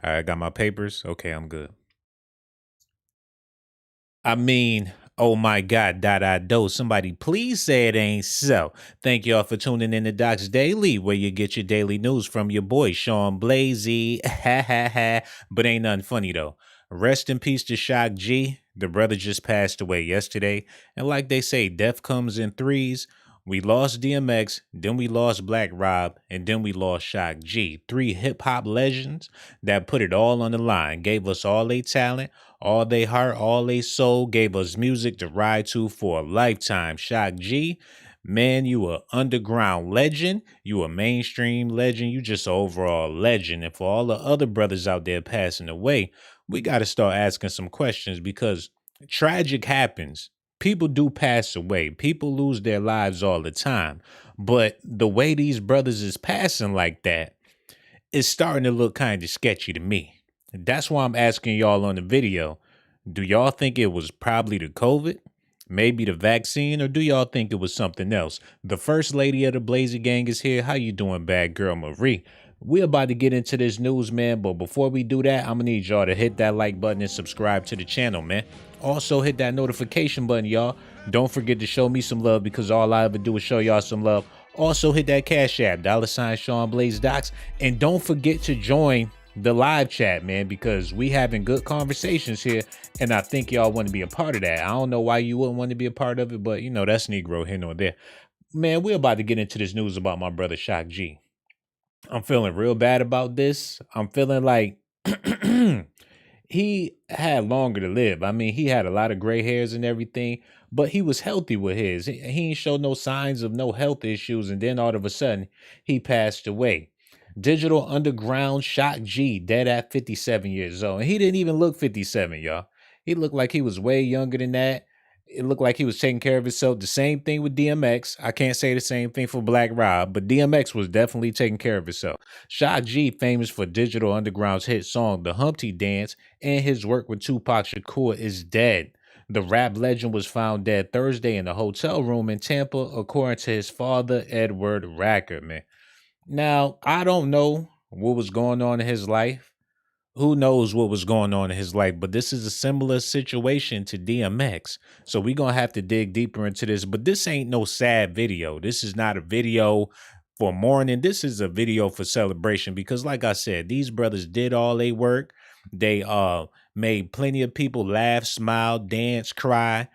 All right, got my papers. Okay, I'm good. I mean, oh my God, do. Somebody please say it ain't so. Thank y'all for tuning in to Docs Daily, where you get your daily news from your boy, Sean Blazy. Ha ha ha. But ain't nothing funny though. Rest in peace to Shock G. The brother just passed away yesterday. And like they say, death comes in threes. We lost DMX, then we lost Black Rob, and then we lost Shock G. Three hip hop legends that put it all on the line, gave us all their talent, all they heart, all they soul, gave us music to ride to for a lifetime. Shock G, man, you a underground legend. You a mainstream legend. You just an overall legend. And for all the other brothers out there passing away, we got to start asking some questions because tragic happens. People do pass away. People lose their lives all the time. But the way these brothers is passing like that is starting to look kind of sketchy to me. That's why I'm asking y'all on the video, do y'all think it was probably the COVID, maybe the vaccine, or do y'all think it was something else? The first lady of the Blazer Gang is here. How you doing, bad girl Marie? We're about to get into this news, man, but before we do that, I'm gonna need y'all to hit that like button and subscribe to the channel, man. Also hit that notification button, y'all. Don't forget to show me some love because all I ever do is show y'all some love. Also hit that Cash App, $ Sean Blaze Docs, and don't forget to join the live chat, man, because we having good conversations here, and I think y'all want to be a part of that. I don't know why you wouldn't want to be a part of it, but you know, that's Negro here nor there. Man, we're about to get into this news about my brother Shock G. I'm feeling real bad about this. I'm feeling like he had longer to live. I mean, he had a lot of gray hairs and everything, but he was healthy with his. He ain't showed no signs of no health issues, and then all of a sudden, he passed away. Digital Underground Shock G, dead at 57 years old. And he didn't even look 57, y'all. He looked like he was way younger than that. It looked like he was taking care of himself. The same thing with DMX. I can't say the same thing for Black Rob, but DMX was definitely taking care of himself. Shock G, famous for Digital Underground's hit song The Humpty Dance and his work with Tupac Shakur, is dead. The rap legend was found dead Thursday in a hotel room in Tampa, according to his father, Edward Racker, man. Now, I don't know what was going on in his life. Who knows what was going on in his life, but this is a similar situation to DMX. So we're going to have to dig deeper into this, but this ain't no sad video. This is not a video for mourning. This is a video for celebration because like I said, these brothers did all they work. They made plenty of people laugh, smile, dance, cry.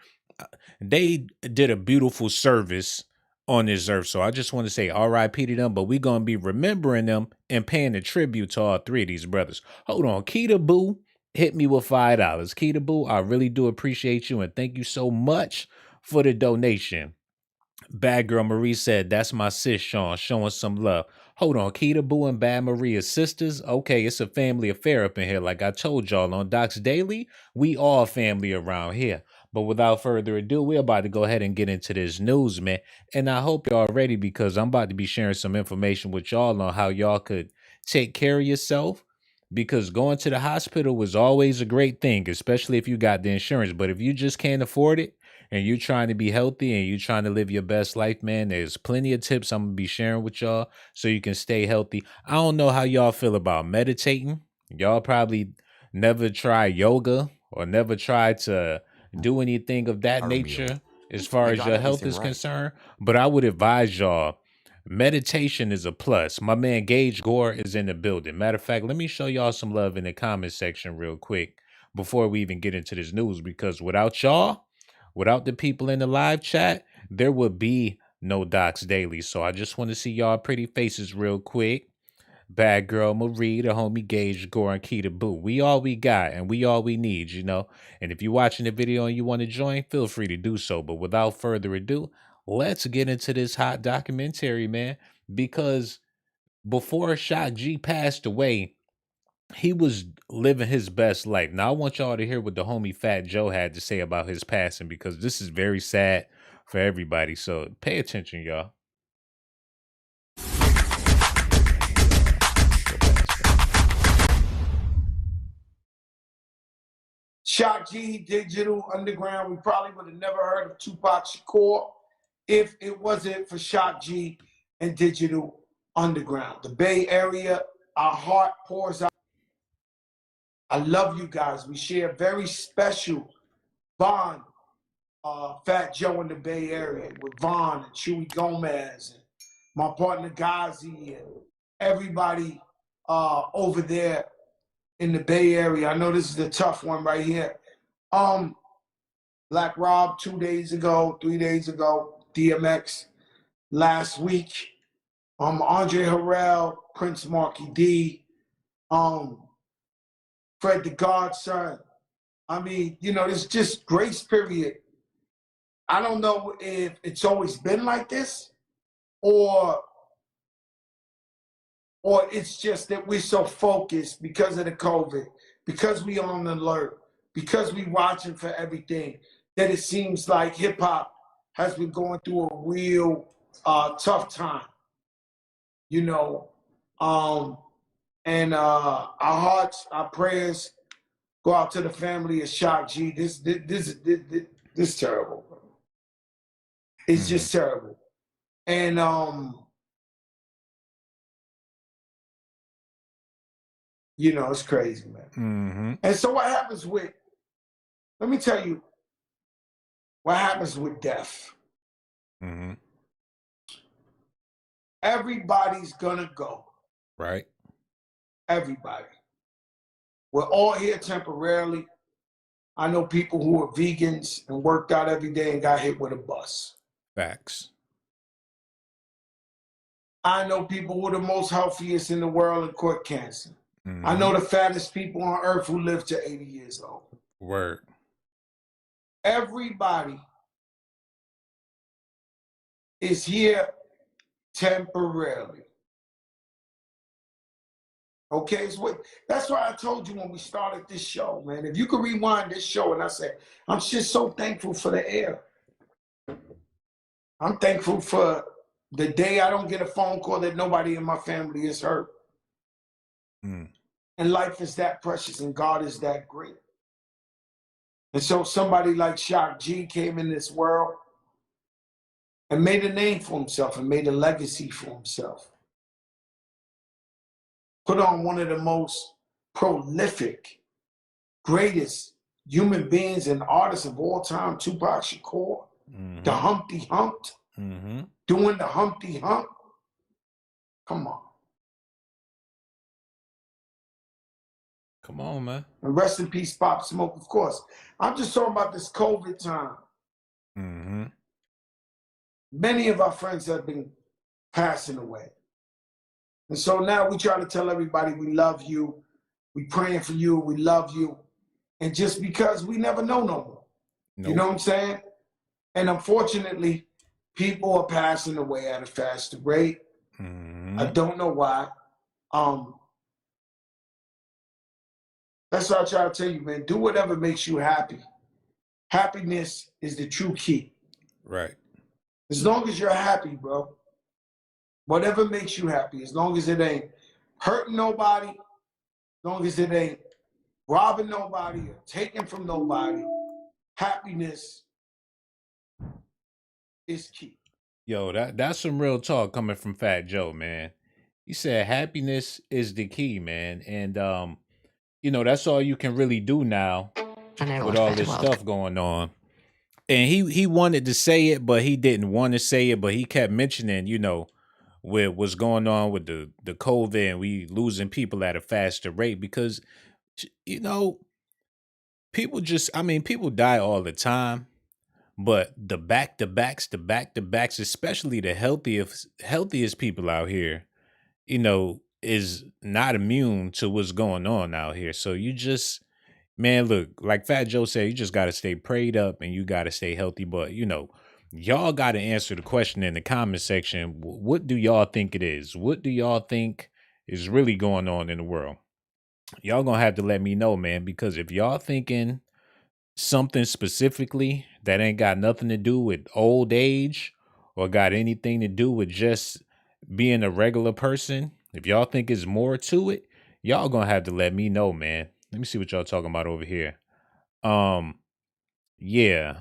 They did a beautiful service on this earth. So I just want to say RIP to them, but we're going to be remembering them and paying a tribute to all three of these brothers. Hold on. Keita Boo hit me with $5. Keita Boo, I really do appreciate you and thank you so much for the donation. Bad Girl Marie said, that's my sis, Sean, showing some love. Hold on, Keita Boo and Bad Marie are sisters? Okay, it's a family affair up in here. Like I told y'all on Docs Daily, we all family around here. But without further ado, we're about to go ahead and get into this news, man. And I hope y'all ready because I'm about to be sharing some information with y'all on how y'all could take care of yourself. Because going to the hospital was always a great thing, especially if you got the insurance. But if you just can't afford it, and you're trying to be healthy and you're trying to live your best life, man, there's plenty of tips I'm gonna be sharing with y'all so you can stay healthy. I don't know how y'all feel about meditating. Y'all probably never try yoga or never try to do anything of that nature as far as your health is concerned. But I would advise y'all, meditation is a plus. My man Gage Gore is in the building. Matter of fact, let me show y'all some love in the comment section real quick before we even get into this news, because without y'all, without the people in the live chat, there would be no Docs Daily. So I just want to see y'all pretty faces real quick. Bad Girl Marie, the homie Gage, Gore, and Keita Boo. We all we got and we all we need, you know. And if you're watching the video and you want to join, feel free to do so. But without further ado, let's get into this hot documentary, man. Because before Shock G passed away, he was living his best life. Now I want y'all to hear what the homie Fat Joe had to say about his passing because this is very sad for everybody. So pay attention, y'all. Shock G, Digital Underground. We probably would have never heard of Tupac Shakur if it wasn't for Shock G and Digital Underground. The Bay Area, our heart pours out. I love you guys. We share a very special bond, Fat Joe in the Bay Area with Vaughn and Chewy Gomez and my partner Ghazi and everybody over there in the Bay Area. I know this is a tough one right here. Black Rob 2 days ago, 3 days ago, DMX last week. Andre Harrell, Prince Marky D, Fred the Godson. I mean, you know, it's just grace period. I don't know if it's always been like this or it's just that we're so focused because of the COVID, because we on alert, because we watching for everything, that it seems like hip hop has been going through a real tough time, you know. And our hearts, our prayers go out to the family of Shock G. This terrible, bro. It's just terrible. And you know, it's crazy, man. And so what happens with, let me tell you, what happens with death. Everybody's gonna go. Right. Everybody. We're all here temporarily. I know people who are vegans and worked out every day and got hit with a bus. Facts. I know people who are the most healthiest in the world and caught cancer. I know the fattest people on earth who live to 80 years old. Word. Everybody is here temporarily. Okay, so that's why I told you when we started this show, man. If you could rewind this show, and I said, I'm just so thankful for the air. I'm thankful for the day I don't get a phone call that nobody in my family is hurt. And life is that precious and God is that great. And so somebody like Shock G came in this world and made a name for himself and made a legacy for himself. Put on one of the most prolific, greatest human beings and artists of all time, Tupac Shakur, the Humpty Humped, doing the Humpty Hump. Come on. Come on, man. And rest in peace, Pop Smoke, of course. I'm just talking about this COVID time. Many of our friends have been passing away. And so now we try to tell everybody we love you, we praying for you, we love you. And just because we never know no more. You know what I'm saying? And unfortunately, people are passing away at a faster rate. I don't know why. That's what I try to tell you, man. Do whatever makes you happy. Happiness is the true key. Right. As long as you're happy, bro. Whatever makes you happy, as long as it ain't hurting nobody, as long as it ain't robbing nobody or taking from nobody, happiness is key. Yo, that's some real talk coming from Fat Joe, man. He said happiness is the key, man. And you know, that's all you can really do now with all this stuff going on. And he wanted to say it, but he didn't want to say it, but he kept mentioning, you know, with what's going on with the COVID and we losing people at a faster rate because, you know, people die all the time, but the back-to-backs, especially the healthiest people out here, you know, is not immune to what's going on out here. So you just, man, look, like Fat Joe said, you just got to stay prayed up and you got to stay healthy. But, you know, y'all got to answer the question in the comment section. What do y'all think it is? What do y'all think is really going on in the world? Y'all gonna have to let me know, man, because if y'all thinking something specifically that ain't got nothing to do with old age or got anything to do with just being a regular person, if y'all think it's more to it, y'all gonna have to let me know, man. Let me see what y'all talking about over here. Yeah.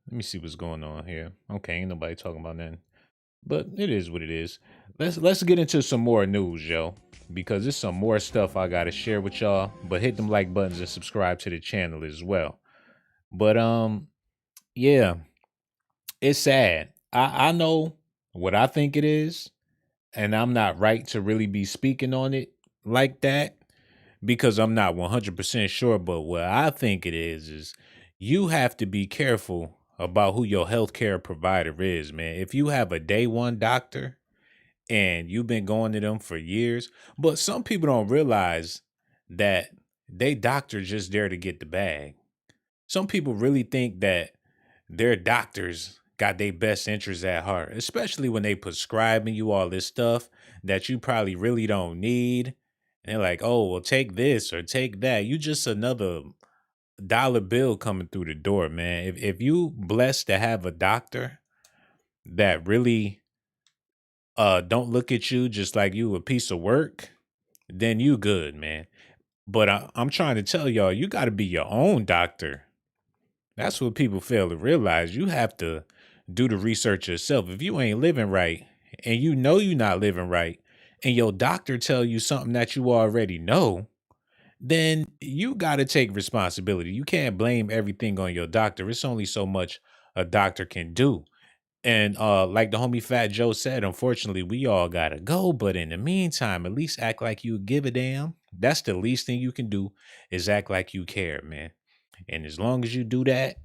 Let me see what's going on here. Okay, ain't nobody talking about nothing. But it is what it is. let's get into some more news, yo, because there's some more stuff I gotta share with y'all. But hit them like buttons and subscribe to the channel as well. But yeah, it's sad. I know what I think it is, and I'm not right to really be speaking on it like that because I'm not 100% sure. But what I think it is you have to be careful about who your healthcare provider is, man. If you have a day one doctor and you've been going to them for years, but some people don't realize that they doctor just there to get the bag. Some people really think that their doctors got their best interests at heart, especially when they prescribing you all this stuff that you probably really don't need. And they're like, oh, well, take this or take that. You just another dollar bill coming through the door, man. If you blessed to have a doctor that really don't look at you just like you a piece of work, then you good, man. But I'm trying to tell y'all, you got to be your own doctor. That's what people fail to realize. You have to do the research yourself. If you ain't living right and you know you're not living right and your doctor tell you something that you already know, then you got to take responsibility. You can't blame everything on your doctor. It's only so much a doctor can do. And like the homie Fat Joe said, unfortunately, we all gotta go. But in the meantime, at least act like you give a damn. That's the least thing you can do is act like you care, man. And as long as you do that,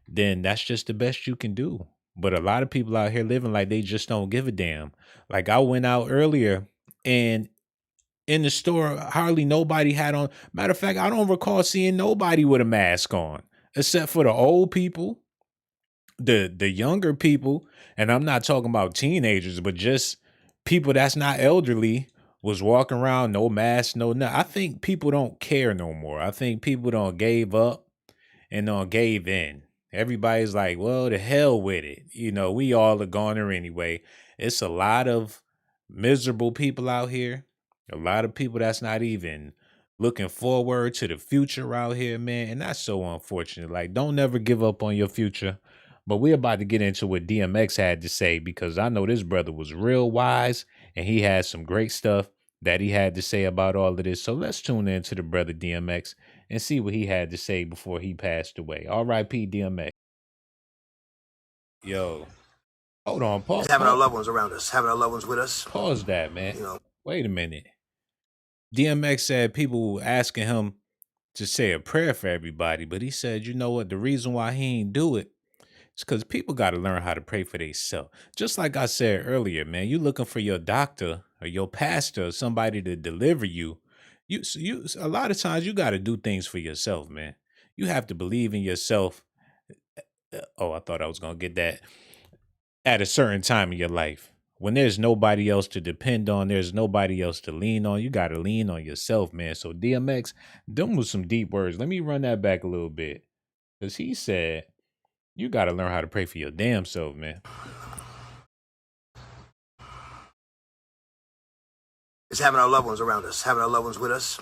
then that's just the best you can do. But a lot of people out here living like they just don't give a damn. Like I went out earlier and in the store, hardly nobody had on. Matter of fact, I don't recall seeing nobody with a mask on except for the old people, the younger people, and I'm not talking about teenagers, but just people that's not elderly was walking around no mask, no nothing. I think people don't care no more. I think people don't gave up and don't gave in. Everybody's like, well, the hell with it. You know, we all are goner anyway. It's a lot of miserable people out here. A lot of people that's not even looking forward to the future out here, man. And that's so unfortunate. Like, don't never give up on your future. But we're about to get into what DMX had to say because I know this brother was real wise and he had some great stuff that he had to say about all of this. So let's tune in to the brother DMX and see what he had to say before he passed away. R.I.P. DMX. Yo, hold on. It's having our loved ones around us, having our loved ones with us. Pause that, man. Wait a minute. DMX said people were asking him to say a prayer for everybody, but he said, you know what? The reason why he ain't do it is because people got to learn how to pray for themselves. Just like I said earlier, man, you looking for your doctor or your pastor or somebody to deliver you. You a lot of times you got to do things for yourself, man. You have to believe in yourself. Oh, I thought I was going to get that at a certain time in your life. When there's nobody else to depend on, there's nobody else to lean on. You got to lean on yourself, man. So DMX, them was some deep words. Let me run that back a little bit. Because he said, you got to learn how to pray for your damn self, man. It's having our loved ones around us, having our loved ones with us,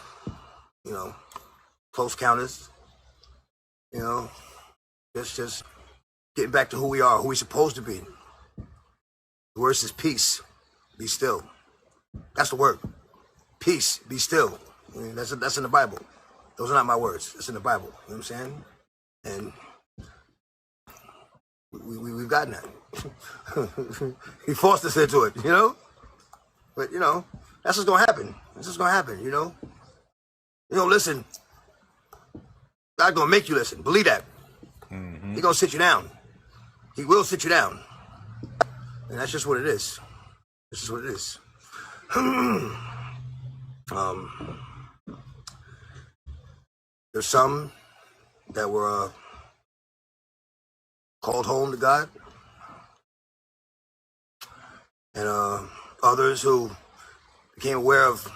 close counters, just getting back to who we are, who we're supposed to be. The word says peace, be still. That's the word. Peace, be still. I mean, that's in the Bible. Those are not my words. That's in the Bible. You know what I'm saying? And we've gotten that. He forced us into it, But, that's what's going to happen. That's what's going to happen, Listen. God's going to make you listen. Believe that. Mm-hmm. He's going to sit you down. He will sit you down. And that's just what it is. This is what it is. There's some that were called home to God. And others who became aware of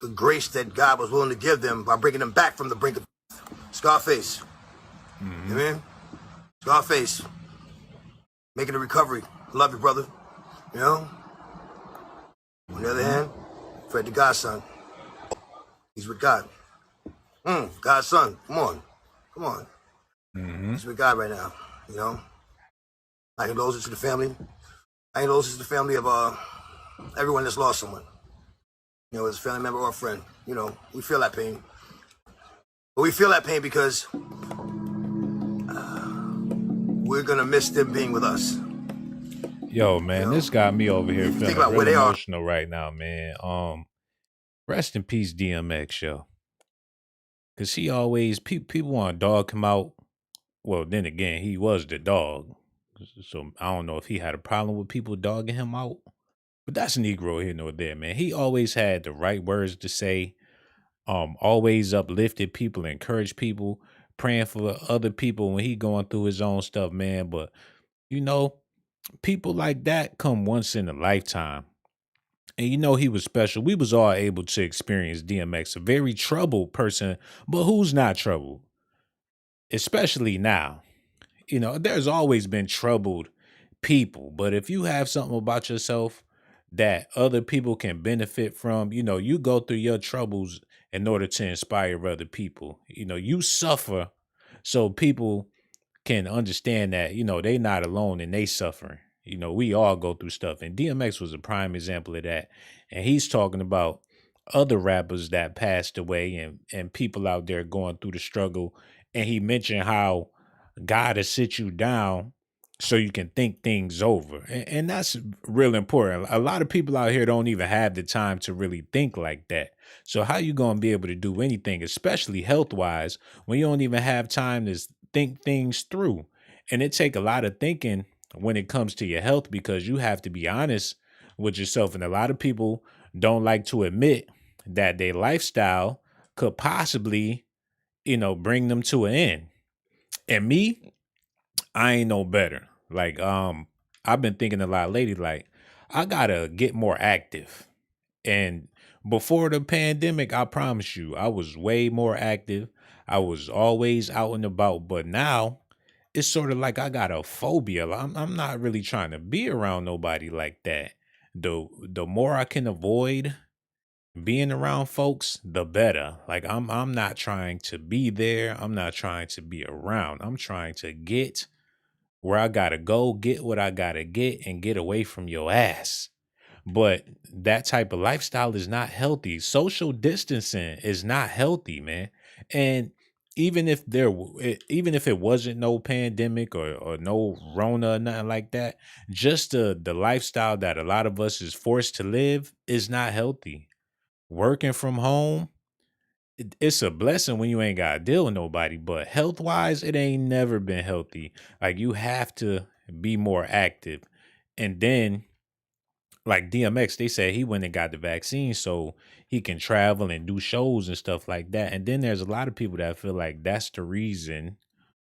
the grace that God was willing to give them by bringing them back from the brink of death. Scarface. Mm-hmm. Amen? Scarface. Making a recovery. Love you, brother. On the other hand, Fred the Godson. He's with God. Godson. Come on. Mm-hmm. He's with God right now. My condolences to the family. condolences to the family of everyone that's lost someone. You know, as a family member or a friend. You know, we feel that pain. But we feel that pain because we're gonna miss them being with us. Yo, man, this got me over here feeling real emotional right now, man. Rest in peace, DMX, yo. Cause he always people want to dog him out. Well, then again, he was the dog. So I don't know if he had a problem with people dogging him out. But that's Negro here nor there, man. He always had the right words to say. Always uplifted people, encouraged people, praying for other people when he going through his own stuff, man. But you know, people like that come once in a lifetime. And you know he was special. We was all able to experience DMX, a very troubled person, but who's not troubled? Especially now. You know, there's always been troubled people, but if you have something about yourself that other people can benefit from, you know, you go through your troubles in order to inspire other people. You know, you suffer so people can understand that, you know, they not alone and they suffering. You know, we all go through stuff. And DMX was a prime example of that. And he's talking about other rappers that passed away and people out there going through the struggle. And he mentioned how God has sit you down so you can think things over. And that's real important. A lot of people out here don't even have the time to really think like that. So how you going to be able to do anything, especially health-wise, when you don't even have time to think things through? And it take a lot of thinking when it comes to your health because you have to be honest with yourself. And a lot of people don't like to admit that their lifestyle could possibly, you know, bring them to an end. And me, I ain't no better. Like, I've been thinking a lot lately, like, I gotta get more active. And before the pandemic, I promise you, I was way more active. I was always out and about. But now it's sort of like I got a phobia. I'm not really trying to be around nobody like that. The more I can avoid being around folks, the better. Like I'm not trying to be there. I'm not trying to be around. I'm trying to get where I gotta go, get what I gotta get, and get away from your ass. But that type of lifestyle is not healthy. Social distancing is not healthy, man. And even if it wasn't no pandemic or no Rona or nothing like that, just the lifestyle that a lot of us is forced to live is not healthy. Working from home, it's a blessing when you ain't got to deal with nobody, but health wise, it ain't never been healthy. Like you have to be more active. And then, like DMX, they said he went and got the vaccine so he can travel and do shows and stuff like that. And then there's a lot of people that feel like that's the reason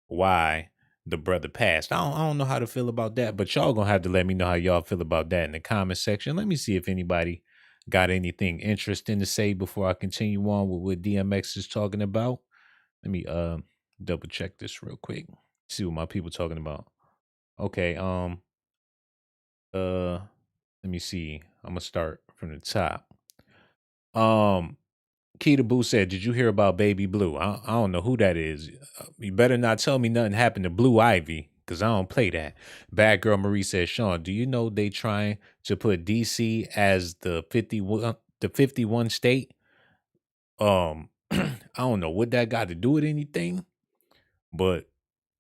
why the brother passed. I don't know how to feel about that, but y'all gonna have to let me know how y'all feel about that in the comment section. Let me see if anybody got anything interesting to say before I continue on with what DMX is talking about. Let me double check this real quick. See what my people talking about. Okay, let me see. I'm gonna start from the top. Keita Boo said, "Did you hear about Baby Blue?" I don't know who that is. You better not tell me nothing happened to Blue Ivy, because I don't play that. Bad Girl Marie says, "Sean, do you know they trying to put DC as the 51 state?" I don't know what that got to do with anything, but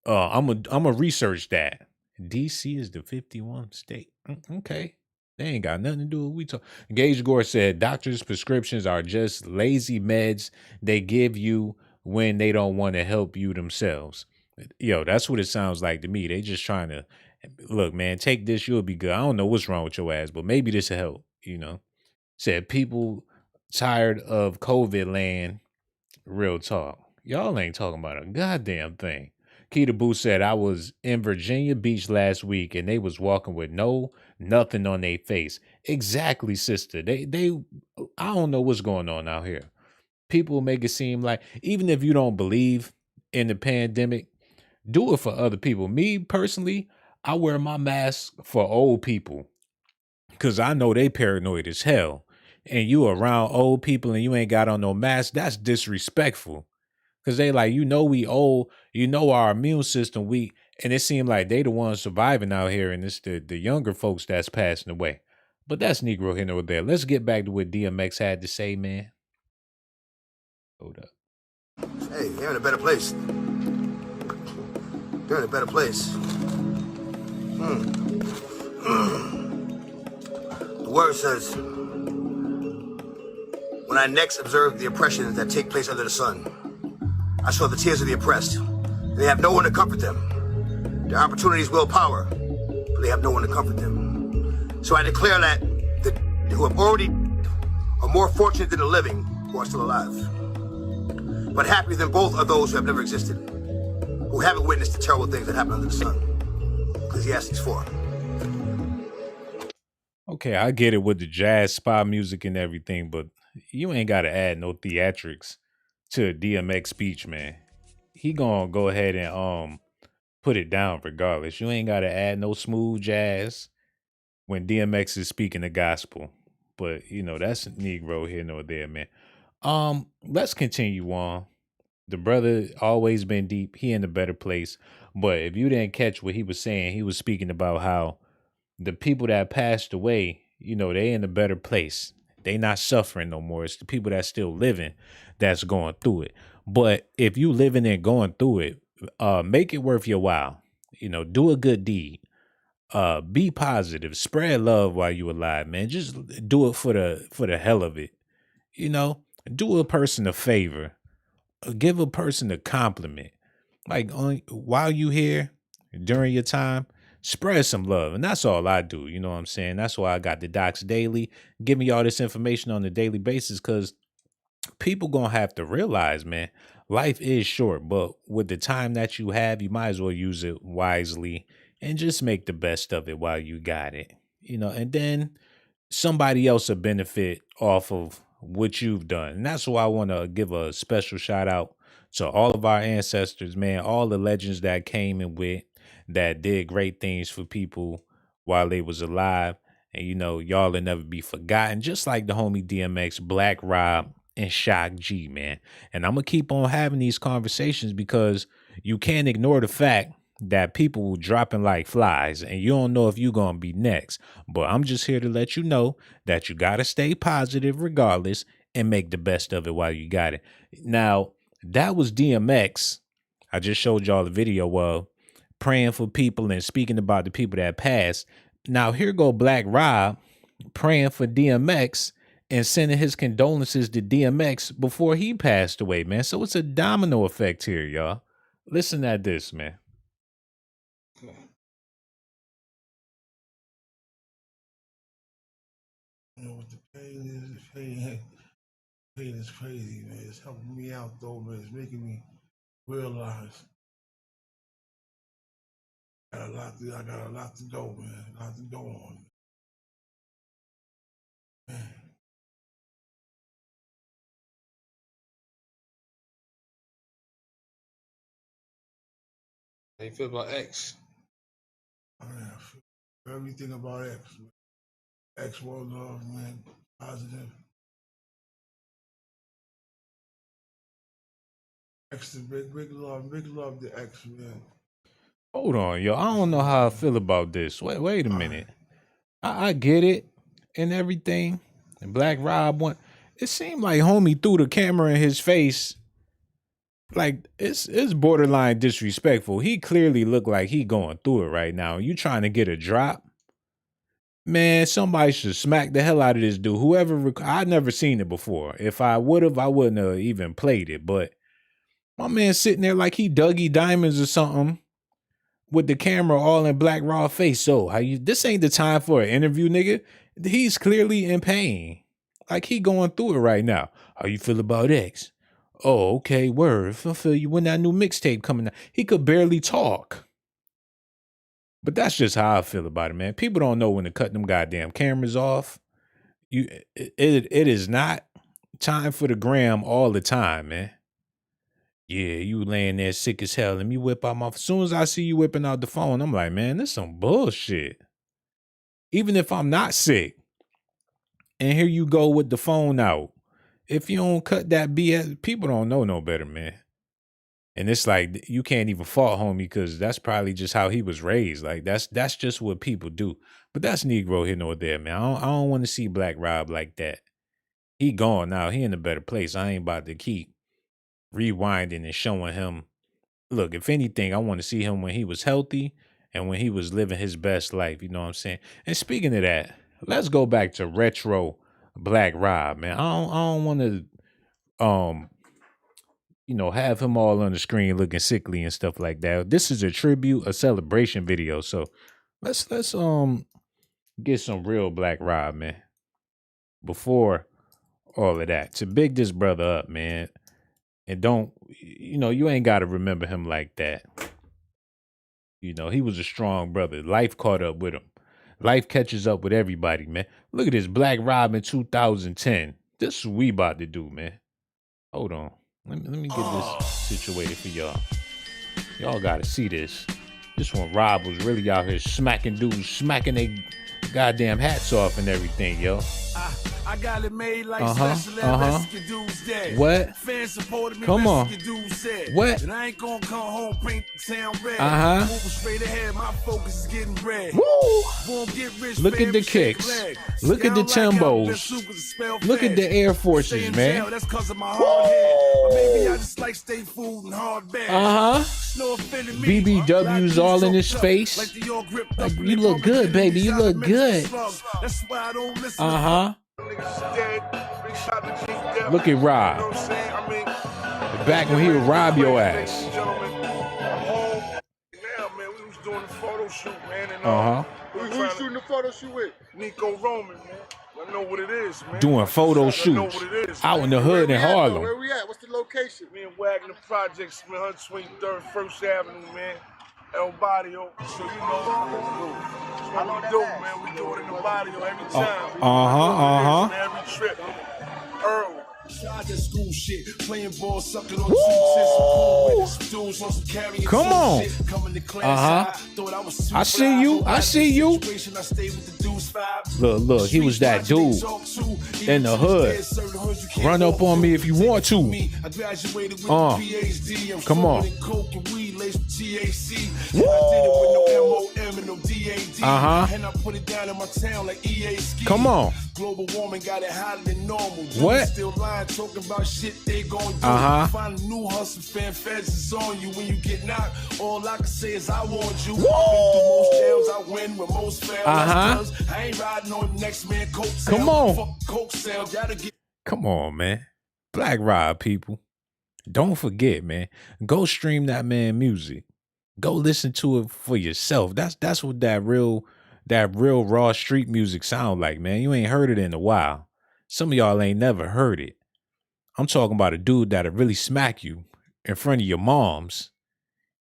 I'm a research that. DC is the 51 state. Okay. They ain't got nothing to do with what we talk. Gage Gore said doctors' prescriptions are just lazy meds they give you when they don't want to help you themselves. Yo, that's what it sounds like to me. They just trying to look, man, take this, you'll be good. I don't know what's wrong with your ass, but maybe this will help, you know. Said people tired of COVID land. Real talk. Y'all ain't talking about a goddamn thing. Keita Boo said, I was in Virginia Beach last week and they was walking with nothing on their face. Exactly, sister. I don't know what's going on out here. People make it seem like, even if you don't believe in the pandemic, do it for other people. Me personally, I wear my mask for old people because I know they paranoid as hell. And you around old people and you ain't got on no mask, that's disrespectful. Cause they like, we old, our immune system weak. And it seemed like they the ones surviving out here, and it's the younger folks that's passing away. But that's Negro here nor there. Let's get back to what DMX had to say, man. Hold up. Hey, they're in a better place. They're in a better place. The word says, when I next observed the oppressions that take place under the sun, I saw the tears of the oppressed. They have no one to comfort them. Their opportunities will power, but they have no one to comfort them. So I declare that the who have already are more fortunate than the living who are still alive. But happier than both are those who have never existed, who haven't witnessed the terrible things that happen under the sun. Ecclesiastes 4. Okay, I get it with the jazz spa music and everything, but you ain't got to add no theatrics to a DMX speech, man. He gonna go ahead and put it down regardless. You ain't got to add no smooth jazz when DMX is speaking the gospel. But that's Negro here nor there, man. Let's continue on. The brother always been deep. He in a better place. But if you didn't catch what he was saying, he was speaking about how the people that passed away, they in a better place. They not suffering no more. It's the people that's still living that's going through it. But if you living and going through it, make it worth your while. Do a good deed. Be positive. Spread love while you alive, man. Just do it for the hell of it. Do a person a favor. Give a person a compliment. Like while you here during your time, spread some love. And that's all I do. You know what I'm saying? That's why I got the Docs Daily. Give me all this information on a daily basis, because people gonna have to realize, man, life is short, but with the time that you have, you might as well use it wisely and just make the best of it while you got it. And then somebody else will benefit off of what you've done. And that's why I want to give a special shout out to all of our ancestors, man, all the legends that came and went, that did great things for people while they was alive. And y'all will never be forgotten, just like the homie DMX, Black Rob, and Shock G, man. And I'm gonna keep on having these conversations, because you can't ignore the fact that people dropping like flies, and you don't know if you're gonna be next. But I'm just here to let you know that you gotta stay positive regardless and make the best of it while you got it. Now, that was DMX. I just showed y'all the video of praying for people and speaking about the people that passed. Now here go Black Rob praying for DMX and sending his condolences to DMX before he passed away, man. So it's a domino effect here, y'all. Listen at this, man. What the pain is, pain is crazy, man. It's helping me out though, man. It's making me realize I got a lot to go, man. A lot to go on. Man. How you feel about X? I mean, I feel everything about X. X world love, man. Positive. X to big love to X, man. Hold on, yo. I don't know how I feel about this. Wait a minute. I get it and everything. And Black Rob went. It seemed like homie threw the camera in his face. Like it's borderline disrespectful. He clearly looked like he going through it right now. You trying to get a drop? Man, somebody should smack the hell out of this dude. Whoever, I'd never seen it before. If I would have, I wouldn't have even played it. But my man sitting there like he Dougie Diamonds or something, with the camera all in Black Rob face. So this ain't the time for an interview, nigga. He's clearly in pain. Like he going through it right now. How you feel about X? Oh, okay, word. I feel you when that new mixtape coming out. He could barely talk. But that's just how I feel about it, man. People don't know when to cut them goddamn cameras off. It is not time for the gram all the time, man. Yeah, you laying there sick as hell. Let me whip out my. As soon as I see you whipping out the phone, I'm like, man, this some bullshit. Even if I'm not sick, and here you go with the phone out. If you don't cut that BS, people don't know no better, man. And it's like you can't even fault homie because that's probably just how he was raised. Like that's just what people do. But that's Negro here nor there, man. I don't want to see Black Rob like that. He gone now. He in a better place. I ain't about to keep rewinding and showing him. Look, if anything, I want to see him when he was healthy and when he was living his best life. You know what I'm saying? And speaking of that, let's go back to retro Black Rob, man. I don't want to have him all on the screen looking sickly and stuff like that. This is a tribute, a celebration video. So let's get some real Black Rob, man. Before all of that, to big this brother up, man. And don't, you ain't got to remember him like that. He was a strong brother. Life caught up with him. Life catches up with everybody, man. Look at this Black Rob in 2010. This is what we about to do, man. Hold on. Let me get this situated for y'all. Y'all got to see this. This one, Rob was really out here smacking dudes, smacking their goddamn hats off and everything, yo. I got it made like special Mexican dudes dead. What? Fans supported me. Come on. Dudes said. What? And I ain't gonna come home paint the town red. Moving straight ahead, my focus is getting red. Woo! Boom, get rich, Look at the kicks. Look at the Timbos. Look at the Air Forces, man. That's cause of my hard head. Or maybe I just like state food and hard bed. No offending me. BBW's all in his face. Like, you look good, baby. You look good. That's why I don't listen. Look at Rob. Back when he would rob your ass. Who you shooting the photo shoot with? Nico Roman, man. I know what it is, man. Doing photo shoots out in the hood in Harlem. Where we at? What's the location? Me and Wagner Projects, man, 123rd, 1st Avenue, man. El Barrio. So you know what we do, man. We do it in the barrio every time. Every trip. Earl. Tried that school shit, playing ball, sucking on dudes on some carrying. Come on. Shit, coming to class. I see you. I see you. Look, he was that dude in the hood. Run up on me if you want to. Come on. And I put it down in my town like EA ski. Come on. Global warming got it hotter than normal. What? Still lying, talking about shit they gon' do. Find a new hustle, fan feds is on you when you get knocked. All I can say is I want you. I've been through most jails, I win with most fails. I ain't riding on the next man coke sale. Come on. Fuck coke sale. Come on, man. Black Rob, people. Don't forget, man. Go stream that man music. Go listen to it for yourself. That's what that real raw street music sound like, man. You ain't heard it in a while. Some of y'all ain't never heard it. I'm talking about a dude that'll really smack you in front of your moms.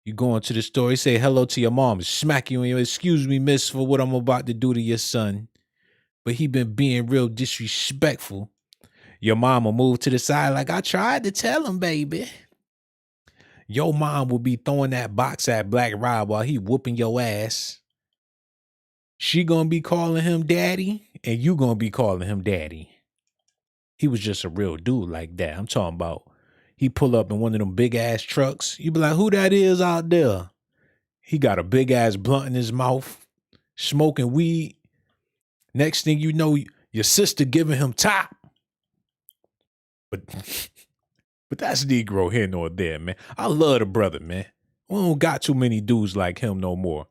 You go into the store, you say hello to your mom, smack you and you, excuse me, miss, for what I'm about to do to your son. But he been being real disrespectful. Your mom will move to the side like, I tried to tell him, baby. Your mom will be throwing that box at Black Rob while he whooping your ass. She gonna be calling him daddy, and you gonna be calling him daddy. He was just a real dude like that. I'm talking about he pull up in one of them big ass trucks. You be like, who that is out there? He got a big ass blunt in his mouth, smoking weed. Next thing you know, your sister giving him top. But that's Negro here nor there, man. I love the brother, man. We don't got too many dudes like him no more.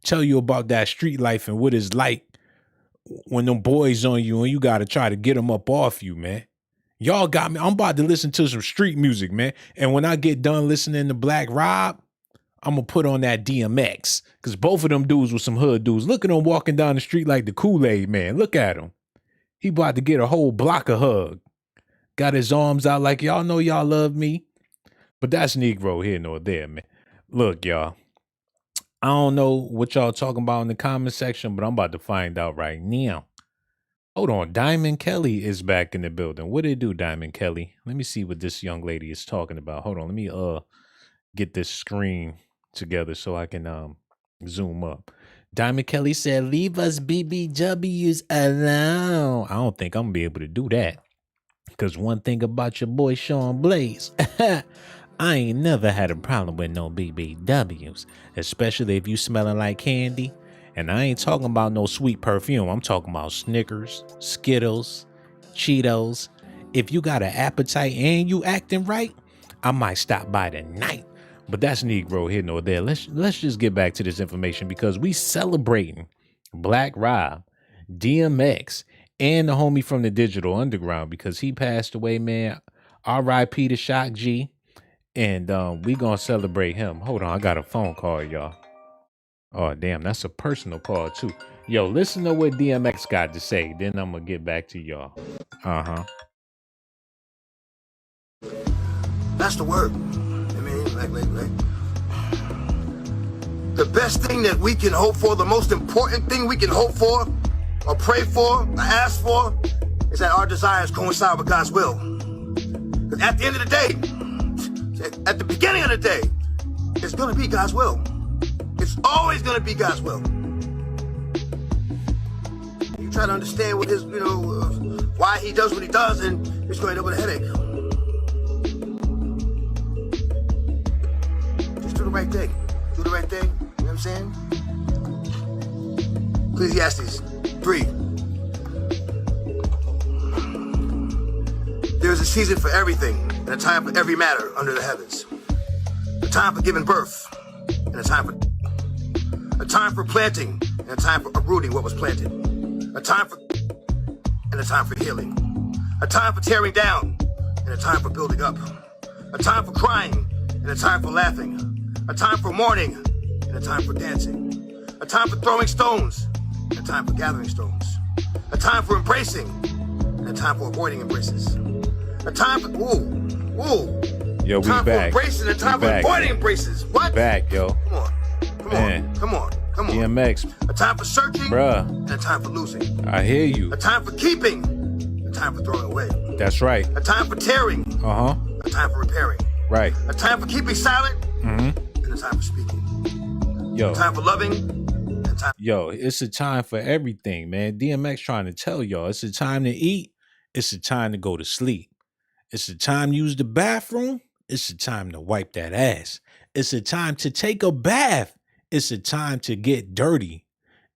Tell you about that street life and what it's like when them boys on you and you got to try to get them up off you, man. Y'all got me. I'm about to listen to some street music, man. And when I get done listening to Black Rob, I'm going to put on that DMX. Because both of them dudes were some hood dudes. Look at him walking down the street like the Kool-Aid man. Look at him. He about to get a whole block of hug. Got his arms out like, y'all know y'all love me. But that's Negro here nor there, man. Look, y'all. I don't know what y'all talking about in the comment section, but I'm about to find out right now. Hold on. Diamond Kelly is back in the building. What did it do, Diamond Kelly? Let me see what this young lady is talking about. Hold on. Let me get this screen together so I can zoom up. Diamond Kelly said, leave us BBWs alone. I don't think I'm going to be able to do that. Because one thing about your boy Sean Blaze, I ain't never had a problem with no BBWs, especially if you smelling like candy. And I ain't talking about no sweet perfume. I'm talking about Snickers, Skittles, Cheetos. If you got an appetite and you acting right, I might stop by tonight. But that's Negro here nor there. Let's just get back to this information because we celebrating Black Rob, DMX, and the homie from the Digital Underground because he passed away, man. R.I.P. to Shock G. And we gonna celebrate him. Hold on, I got a phone call, y'all. Oh, damn, that's a personal call, too. Yo, listen to what DMX got to say. Then I'm gonna get back to y'all. Uh-huh. That's the word. I mean, like. The best thing that we can hope for, the most important thing we can hope for, or pray for, or ask for, is that our desires coincide with God's will. Because at the end of the day, at the beginning of the day, it's gonna be God's will. It's always gonna be God's will. You try to understand what his, why he does what he does, and it's going to end up with a headache. Just do the right thing. Do the right thing. You know what I'm saying? Ecclesiastes 3. There is a season for everything, and a time for every matter under the heavens. A time for giving birth, and a time for planting, and a time for uprooting what was planted. A time for healing. A time for tearing down, and a time for building up. A time for crying, and a time for laughing. A time for mourning, and a time for dancing. A time for throwing stones, and a time for gathering stones. A time for embracing, and a time for avoiding embraces. A time for Yo, we time back. for embracing, and a time for avoiding embraces. What? Back, yo. Come on. DMX. A time for searching, bruh, and a time for losing. I hear you. A time for keeping, a time for throwing away. That's right. A time for tearing, Uh-huh. a time for repairing. Right. A time for keeping silent, Mm-hmm. and a time for speaking. Yo. A time for loving, and a time. Yo, it's a time for everything, man. DMX trying to tell y'all, it's a time to eat. It's a time to go to sleep. It's a time to use the bathroom. It's a time to wipe that ass. It's a time to take a bath. It's a time to get dirty.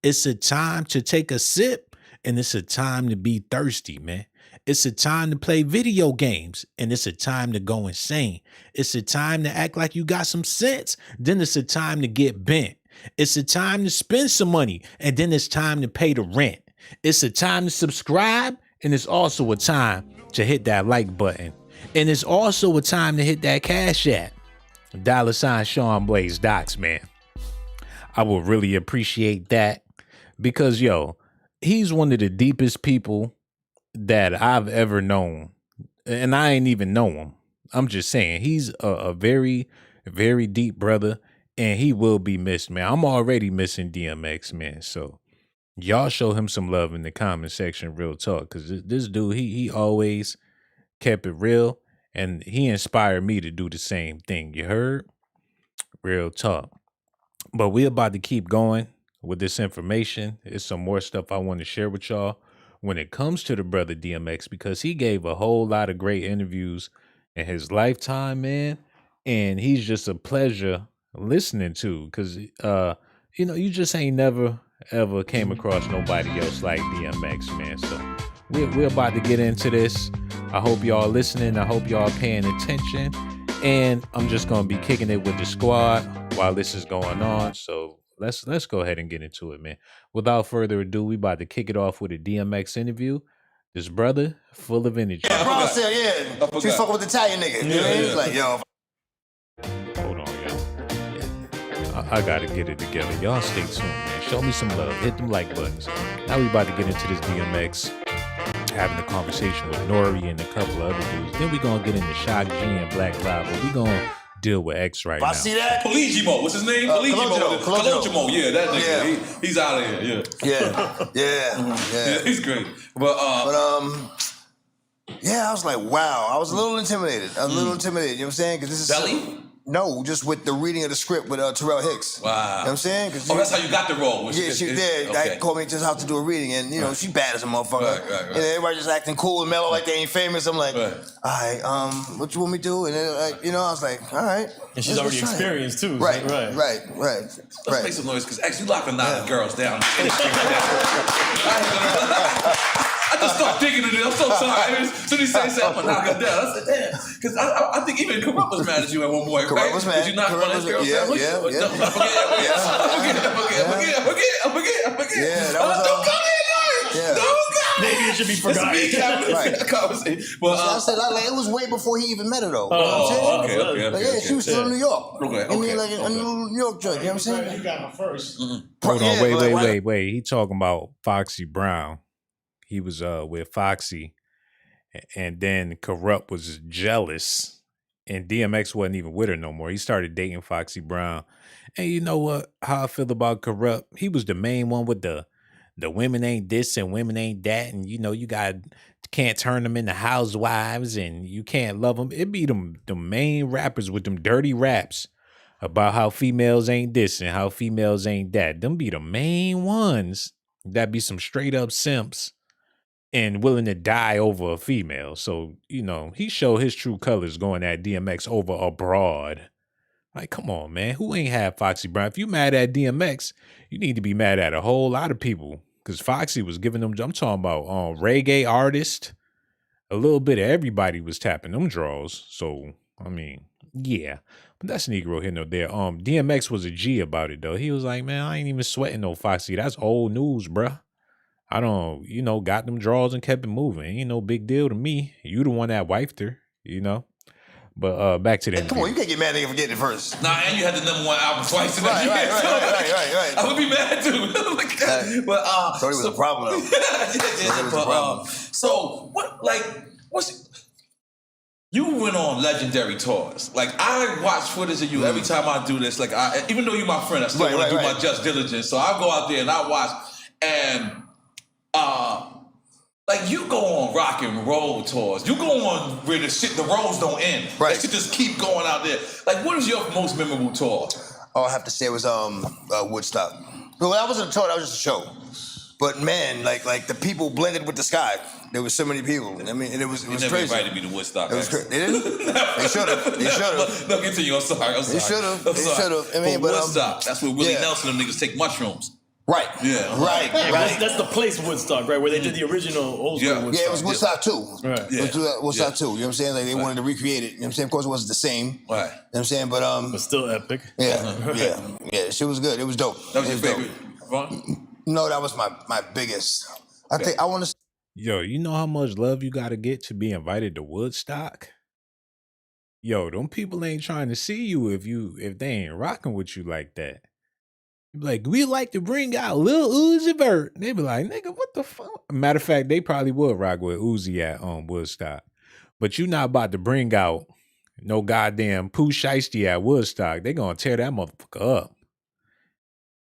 It's a time to take a sip, and it's a time to be thirsty, man. It's a time to play video games, and it's a time to go insane. It's a time to act like you got some sense, then it's a time to get bent. It's a time to spend some money, and then it's time to pay the rent. It's a time to subscribe, and it's also a time to hit that like button. And it's also a time to hit that Cash App. $ Sean Blaze Docs, man. I will really appreciate that because, yo, he's one of the deepest people that I've ever known. And I ain't even know him. I'm just saying he's a very, very deep brother and he will be missed, man. I'm already missing DMX, man. So y'all show him some love in the comment section, real talk. Because this dude, he always kept it real and he inspired me to do the same thing. You heard? Real talk. But we're about to keep going with this information. There's some more stuff I want to share with y'all when it comes to the brother DMX, because he gave a whole lot of great interviews in his lifetime, man. And he's just a pleasure listening to because, you just ain't never, ever came across nobody else like DMX, man. So we're about to get into this. I hope y'all listening. I hope y'all paying attention. And I'm just going to be kicking it with the squad while this is going on. So let's go ahead and get into it, man. Without further ado, we about to kick it off with a DMX interview. This brother, full of energy. Yeah, bro, yeah. She's fucking with the Italian nigga. You know what I mean? Like, yo. Hold on, y'all. I got to get it together. Y'all stay tuned, man. Show me some love. Hit them like buttons. Now we about to get into this DMX, having a conversation with Nori and a couple of other dudes. Then we going to get into Shock G and Black Rob. But we going to deal with X right now. I see that. Poligimo, what's his name? Cologimo, yeah, that nigga. Yeah. He's out of here, yeah, he's great. But yeah, I was like, wow. I was a little intimidated. You know what I'm saying? Because this is Belly? No, just with the reading of the script with Terrell Hicks. Wow. You know what I'm saying? That's how you got the role. Yeah, she did. Okay. I called me to his house to do a reading, and you know, she bad as a motherfucker. Right. And everybody just acting cool and mellow like they ain't famous. I'm like, all right, what you want me to do? And then, like, you know, I was like, all right. And she's already experienced too. Right. Let's make some noise, because actually you locking 9 girls down. I just start digging in it. I'm so sorry. So he said, I'm gonna knock her down. I said, damn. Because I think even Corrupt was mad at you at one point, right? Was mad. Did you knock one of those girls down? I forget. Yeah, that was don't come in, yeah. Don't come Maybe it should be forgotten. Well, I said, like, it was way before he even met her, though. Okay. She was still in New York. Okay. I mean, like a New York joint. You know what I'm saying? You got her first. Hold on, wait. He talking about Foxy Brown. He was with Foxy, and then Corrupt was jealous, and DMX wasn't even with her no more. He started dating Foxy Brown. And you know what? How I feel about Corrupt? He was the main one with the women ain't this and women ain't that, and you know you can't turn them into housewives, and you can't love them. It be them main rappers with them dirty raps about how females ain't this and how females ain't that. Them be the main ones that be some straight up simps and willing to die over a female. So, you know, he showed his true colors going at DMX over abroad. Like, come on, man. Who ain't had Foxy Brown? If you mad at DMX, you need to be mad at a whole lot of people. Because Foxy was giving them, I'm talking about reggae artist. A little bit of everybody was tapping them draws. So, I mean, yeah. But that's Negro here, no there. DMX was a G about it, though. He was like, man, I ain't even sweating no Foxy. That's old news, bruh. I don't, you know, got them draws and kept it moving. Ain't no big deal to me. You the one that wifed her, you know. But back to the Come on, you can't get mad at nigga for getting it first. Nah, and you had the #1 album twice in that year. Right. I would be mad too. But so it was a problem though. So you went on legendary tours. Like, I watch footage of you every time I do this. Like, even though you're my friend, I still want to do my just diligence. So I go out there and I watch, and like, you go on rock and roll tours. You go on where the roads don't end. Right. They should just keep going out there. Like, what is your most memorable tour? All I have to say was Woodstock. Well, that wasn't a tour, that was just a show. But man, like the people blended with the sky. There was so many people. I mean, and it was never crazy. Invited me to Woodstock. It was crazy. They didn't? They should have. No, continue. I'm sorry. They should have. I mean, but Woodstock. That's where Willie Nelson and them niggas take mushrooms. Right. Yeah. Right. That's the place Woodstock, right? Where they did the original old school Woodstock. Yeah, it was Woodstock 2. Right. It was Woodstock 2. You know what I'm saying? Like, they wanted to recreate it. You know what I'm saying? Of course, it wasn't the same. Right. You know what I'm saying? But still epic. Yeah. Shit was good. It was dope. That was your favorite one? No, that was my biggest. I think I want to. Yo, you know how much love you got to get to be invited to Woodstock? Yo, them people ain't trying to see you if they ain't rocking with you like that. Like, we like to bring out Lil Uzi Vert. They be like, nigga, what the fuck? Matter of fact, they probably would rock with Uzi at Woodstock. But you not about to bring out no goddamn Pooh Shiesty at Woodstock. They gonna tear that motherfucker up.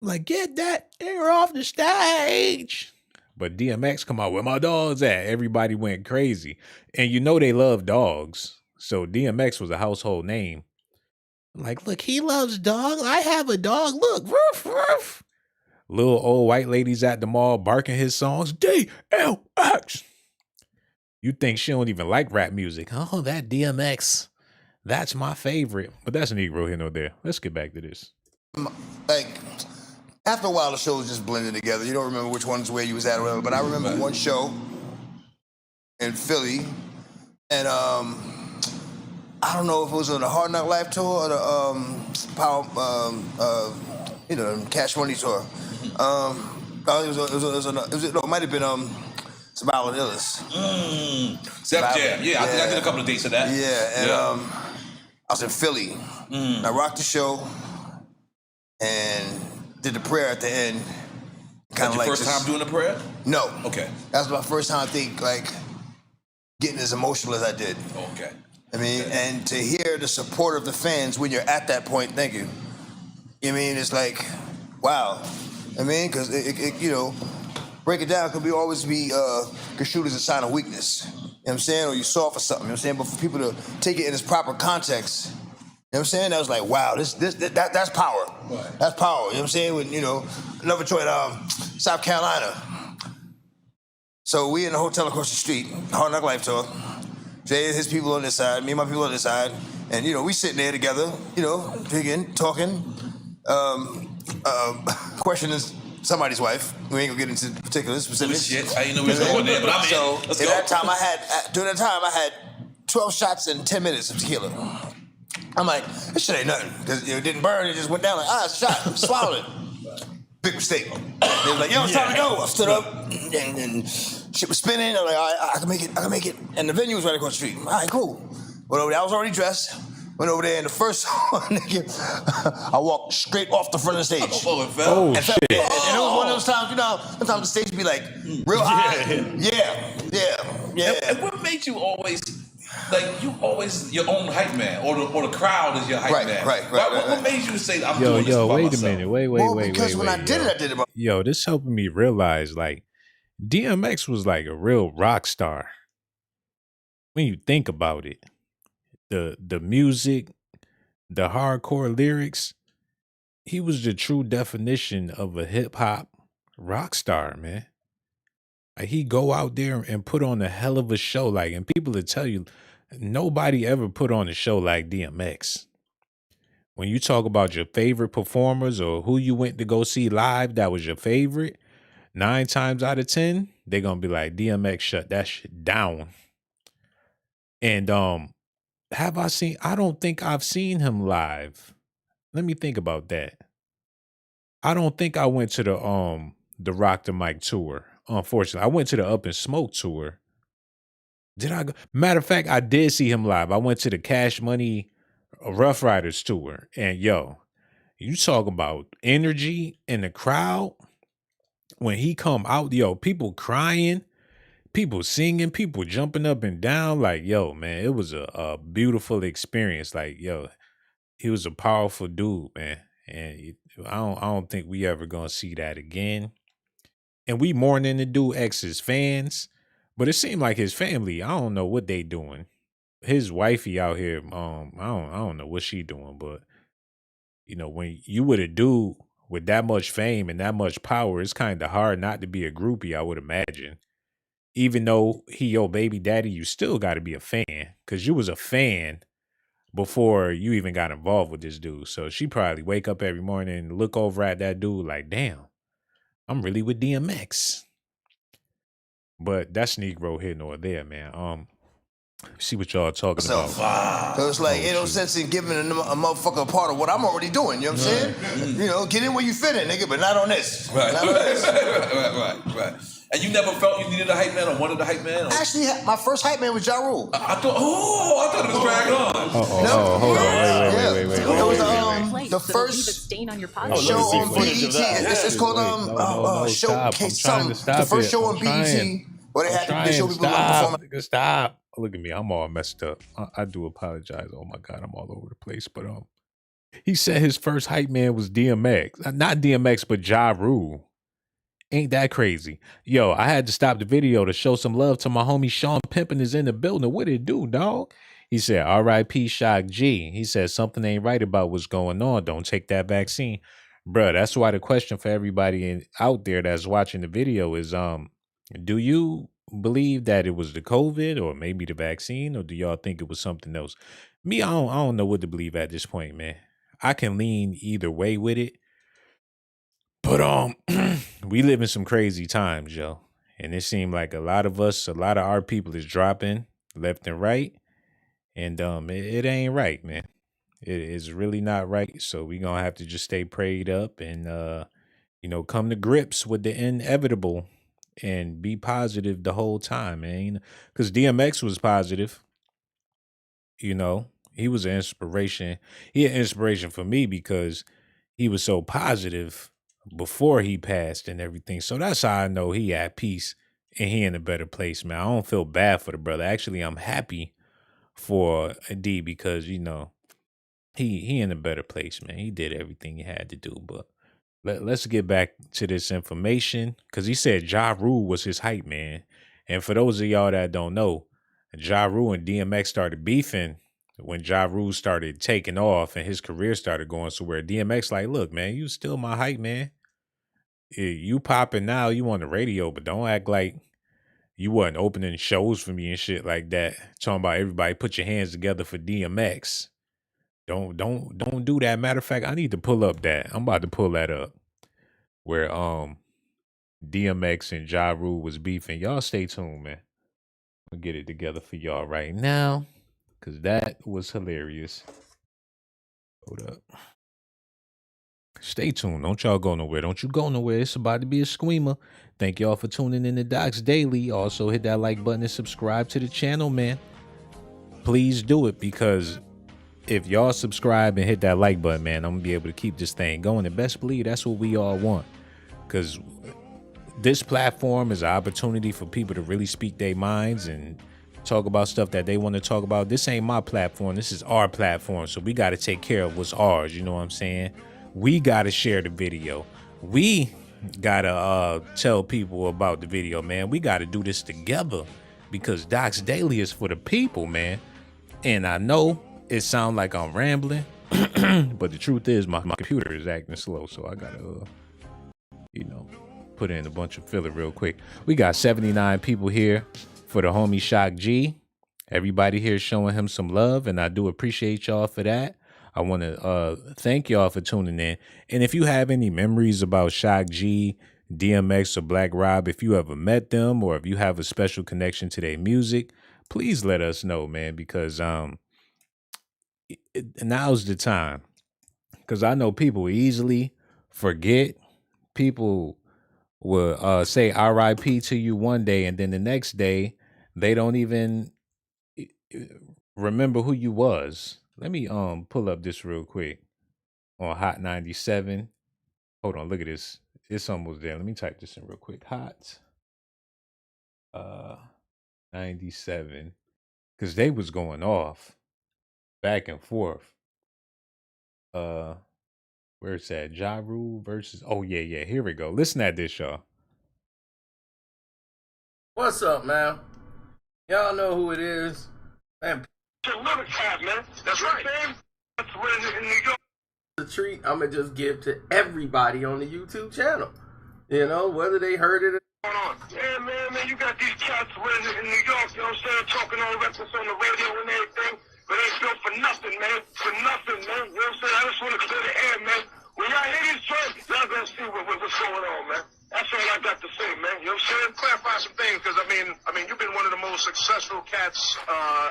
Like, get that nigga off the stage. But DMX come out, where my dogs at? Everybody went crazy. And you know they love dogs. So DMX was a household name. Like, look, he loves dogs. I have a dog. Look, roof, roof. Little old white ladies at the mall barking his songs. DMX. You think she don't even like rap music. Oh, that DMX. That's my favorite. But that's Negro here, no there. Let's get back to this. Like, after a while, the shows just blended together. You don't remember which one's where you was at or whatever. But I remember one show in Philly. And, I don't know if it was on the Hard Knock Life tour or the Cash Money tour. It might have been Survival Illis. Def Jam. Yeah, I think I did a couple of dates of that. Yeah, and I was in Philly. I rocked the show and did the prayer at the end. Kind of like first time doing the prayer? No. Okay. That was my first time, I think, like, getting as emotional as I did. Okay. I mean, and to hear the support of the fans when you're at that point, thank you. You know what I mean? It's like, wow. I mean, because it you know, break it down could always be construed as a sign of weakness. You know what I'm saying? Or you soft or something. You know what I'm saying? But for people to take it in its proper context You know what I'm saying? I was like, wow, that's power. Right. That's power. You know what I'm saying? When, another joint, South Carolina. So we in the hotel across the street, Hard Knock Life Tour. Jay and his people on this side, me and my people on this side. And, we sitting there together, drinking, talking, questioning somebody's wife. We ain't gonna get into particular specifics. Shit, I didn't know we was going there, but I'm so in. Let's during go. that time I had 12 shots in 10 minutes of tequila. I'm like, this shit ain't nothing. Because it didn't burn, it just went down like, it's a shot, swallowed it. Big mistake. They was like, yo, it's time to go. I stood up and shit was spinning. I'm like, all right, I can make it. And the venue was right across the street. All right, cool. Went over there, I was already dressed. Went over there, and the first song, I walked straight off the front of the stage. Oh, it fell. And shit. And it was one of those times, sometimes the stage be like, real high. Yeah. And what made you always, your own hype man, or the crowd is your hype man? Right. What made you say, I'm doing this by wait myself? a minute. Wait. Because when I did it, Yo, this helping me realize, like, DMX was like a real rock star. When you think about it. The music, the hardcore lyrics, he was the true definition of a hip hop rock star, man. Like, he go out there and put on a hell of a show, like, and people will tell you, nobody ever put on a show like DMX. When you talk about your favorite performers or who you went to go see live, that was your favorite, 9 times out of 10, they're gonna be like, DMX shut that shit down. And I don't think I've seen him live. Let me think about that. I don't think I went to the Rock the Mic tour. Unfortunately, I went to the Up and Smoke tour. Did I go? Matter of fact, I did see him live. I went to the Cash Money Rough Riders tour. And you talk about energy in the crowd. When he come out, people crying. People singing, people jumping up and down, like, man, it was a beautiful experience. Like, he was a powerful dude, man. And I don't think we ever gonna see that again. And we mourning the dude X's fans, but it seemed like his family, I don't know what they doing. His wifey out here, I don't know what she doing, but when you with a dude with that much fame and that much power, it's kind of hard not to be a groupie, I would imagine. Even though he your baby daddy, you still got to be a fan because you was a fan before you even got involved with this dude. So she probably wake up every morning and look over at that dude like, damn, I'm really with DMX. But that's Negro here nor there, man. See what y'all talking about. So it's like, ain't no sense in giving a motherfucker a part of what I'm already doing. You know what I'm saying? Get in where you fit in, nigga, but not on this. Right. Right. And you never felt you needed a hype man or wanted a hype man? Actually, my first hype man was Ja Rule. I thought it was Drag On. No, hold on. Wait. It was the first show on BET. It's called Showcase something. The first show on BET where they show people performing. Stop. Look at me. I'm all messed up. I do apologize. Oh my God, I'm all over the place. But he said his first hype man was DMX. Not DMX, but Ja Rule. Ain't that crazy? I had to stop the video to show some love to my homie Sean Pimpin is in the building. What it do, dog? He said, R.I.P. Shock G. He said, something ain't right about what's going on. Don't take that vaccine. Bruh, that's why the question for everybody out there that's watching the video is, do you believe that it was the COVID or maybe the vaccine, or do y'all think it was something else? Me, I don't know what to believe at this point, man. I can lean either way with it. But we live in some crazy times, yo. And it seemed like a lot of our people is dropping left and right. And it ain't right, man. It is really not right. So we gonna have to just stay prayed up and come to grips with the inevitable and be positive the whole time, man. Because DMX was positive. He was an inspiration. He an inspiration for me because he was so positive before he passed and everything. So that's how I know he at peace and he in a better place, man. I don't feel bad for the brother. Actually, I'm happy for D because, he in a better place, man. He did everything he had to do. But let's get back to this information because he said Ja Rule was his hype man. And for those of y'all that don't know, Ja Rule and DMX started beefing when Ja Rule started taking off and his career started going somewhere, DMX like, look, man, you still my hype, man. You popping now, you on the radio, but don't act like you wasn't opening shows for me and shit like that. Talking about everybody put your hands together for DMX. Don't do that. Matter of fact, I need to pull up that. I'm about to pull that up. Where DMX and Ja Rule was beefing. Y'all stay tuned, man. I'll get it together for y'all right now. Cause that was hilarious. Hold up. Stay tuned. Don't y'all go nowhere. Don't you go nowhere. It's about to be a screamer. Thank y'all for tuning in to Docs Daily. Also hit that like button and subscribe to the channel, man. Please do it, because if y'all subscribe and hit that like button, man, I'm gonna be able to keep this thing going. And best believe that's what we all want. Because this platform is an opportunity for people to really speak their minds and talk about stuff that they want to talk about. This ain't my platform. This is our platform. So we got to take care of what's ours. You know what I'm saying? We got to share the video. We got to tell people about the video, man. We got to do this together, because Docs Daily is for the people, man. And I know it sounds like I'm rambling, but the truth is my computer is acting slow. So I got to, put in a bunch of filler real quick. We got 79 people here for the homie Shock G. Everybody here showing him some love, and I do appreciate y'all for that. I want to thank y'all for tuning in. And if you have any memories about Shock G, DMX, or Black Rob, if you ever met them or if you have a special connection to their music, please let us know, man, because now's the time. Because I know people easily forget. People will say RIP to you one day, and then the next day they don't even remember who you was. Let me pull up this real quick on Hot 97. Hold on, look at this. It's almost there. Let me type this in real quick. Hot 97. Because they was going off back and forth. Where's that? Ja Rule versus... Oh, yeah. Here we go. Listen at this, y'all. What's up, man? Y'all know who it is. Man, man. That's right. That's where in New York. The treat I'm going to just give to everybody on the YouTube channel. You know, whether they heard it or on. Yeah, man, you got these cats in New York, you know what I'm saying, talking all reckless on the radio and everything, but they built for nothing, man. For nothing, man. You know what I'm saying? I just want to clear the air, man. When y'all hear these drums, y'all gonna see what's going on, man. That's all I got to say, man. You know what I'm saying? Clarify some things, because I mean, you've been one of the most successful cats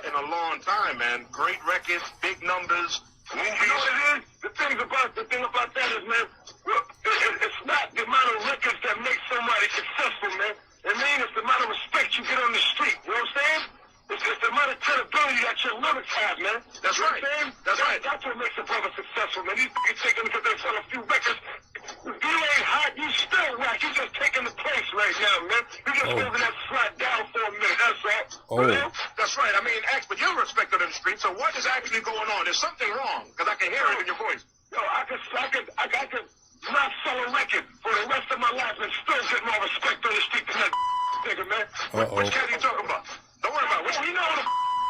in a long time, man. Great records, big numbers. You know what it is? The thing about that is, man, it's not the amount of records that make somebody successful, man. I mean, it's the amount of respect you get on the street. You know what I'm saying? It's the amount of credibility that your lyrics have, man. That's right. That's right. That's what makes a brother successful, man. These niggas taking because they sell a few records. If you ain't hot, you still whack. You just taking the place right now, man. You just moving that slide down for a minute. That's all. Oh. That's right. I mean, but you're respected in the street. So what is actually going on? There's something wrong, because I can hear it in your voice. Yo, I could not sell a record for the rest of my life and still get more respect on the street than that nigga, man. Which cat are you talking about? Don't worry about it. You know what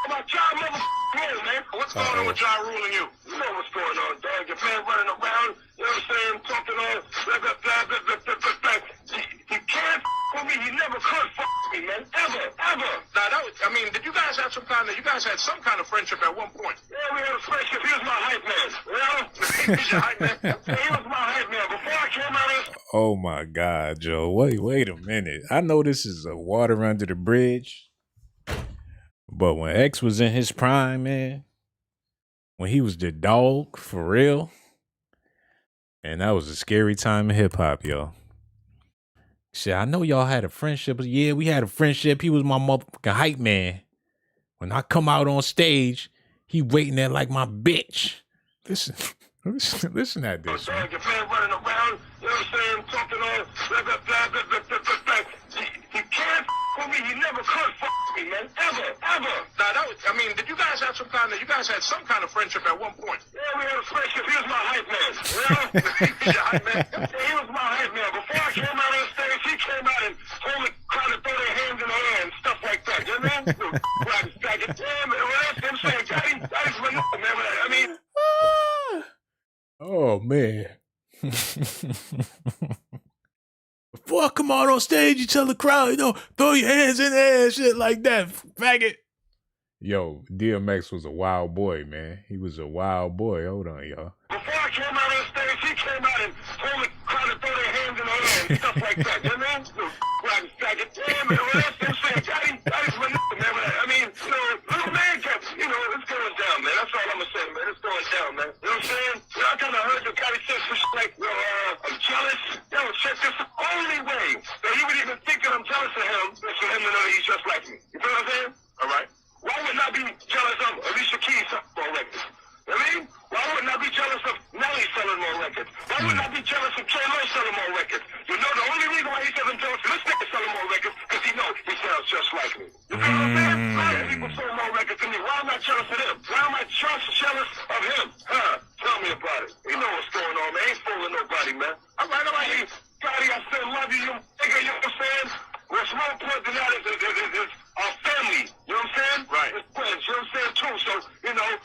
about y'all motherfucking man. What's going on with Ja Rule and you? You know what's going on, dog. Your man running around, you know what I'm saying, talking all you can't with me. You never could me, man. Ever. Now, did you guys have some kind of friendship at one point? Yeah, we had a friendship. He was my hype man. You know? He's your hype man. Yeah, he was my hype man. Before I came out of... Oh my God, Joe. Wait a minute. I know this is a water under the bridge. But when X was in his prime, man, when he was the dog, for real, and that was a scary time in hip-hop, y'all. Shit, I know y'all had a friendship. Yeah, we had a friendship. He was my motherfucking hype man. When I come out on stage, he waiting there like my bitch. Listen at this, man. Your man running around, you know what I'm saying, talking all you can't with me. You never could me, man. Ever. Now, did you guys have some kind of friendship at one point? Yeah, we had a friendship. He was my hype man. You know? He's your hype man. Yeah, he was my hype man. Before I came out on stage, he came out and told me trying to throw their hands in the air and stuff like that. You know what I mean? Damn, that's him saying, Daddy's my man. Before I come out on stage, you tell the crowd, throw your hands in the air, shit like that, faggot. Yo, DMX was a wild boy, man. He was a wild boy. Hold on, y'all. Before I came out on stage, he came out and told the crowd to throw their hands in the air and stuff like that. You know what I mean? Rotten faggot. Yeah, man, well, that's what I'm saying. Daddy's my nigga, man. But, I mean, little man kept, it's going down, man. That's all I'm going to say, man. It's going down, man. You know what I'm saying? I kind of heard the guy say some shit like, I'm jealous. Yo, check this. The only way that he would even think that I'm jealous of him is for him to know that he's just like me. You feel what I'm saying? All right. Why wouldn't I be jealous of Alicia Keys selling more records? You know what I mean? Why wouldn't I be jealous of Nelly selling more records? Why wouldn't I be jealous of K-Lo selling more records? The only reason why he says I'm jealous of this nigga selling more records because he knows he sounds just like me. You feel what I'm saying? A lot of people sell more records than me. Why am I jealous of them? Why am I just jealous of him? Tell me about it. You know what's going on, man. I ain't fooling nobody, man. I'm right about you. Scotty, I still love you, you nigga, you know what I'm saying? What's more important than that is our family, you know what I'm saying? Right. It's friends, you know what I'm saying, too. So,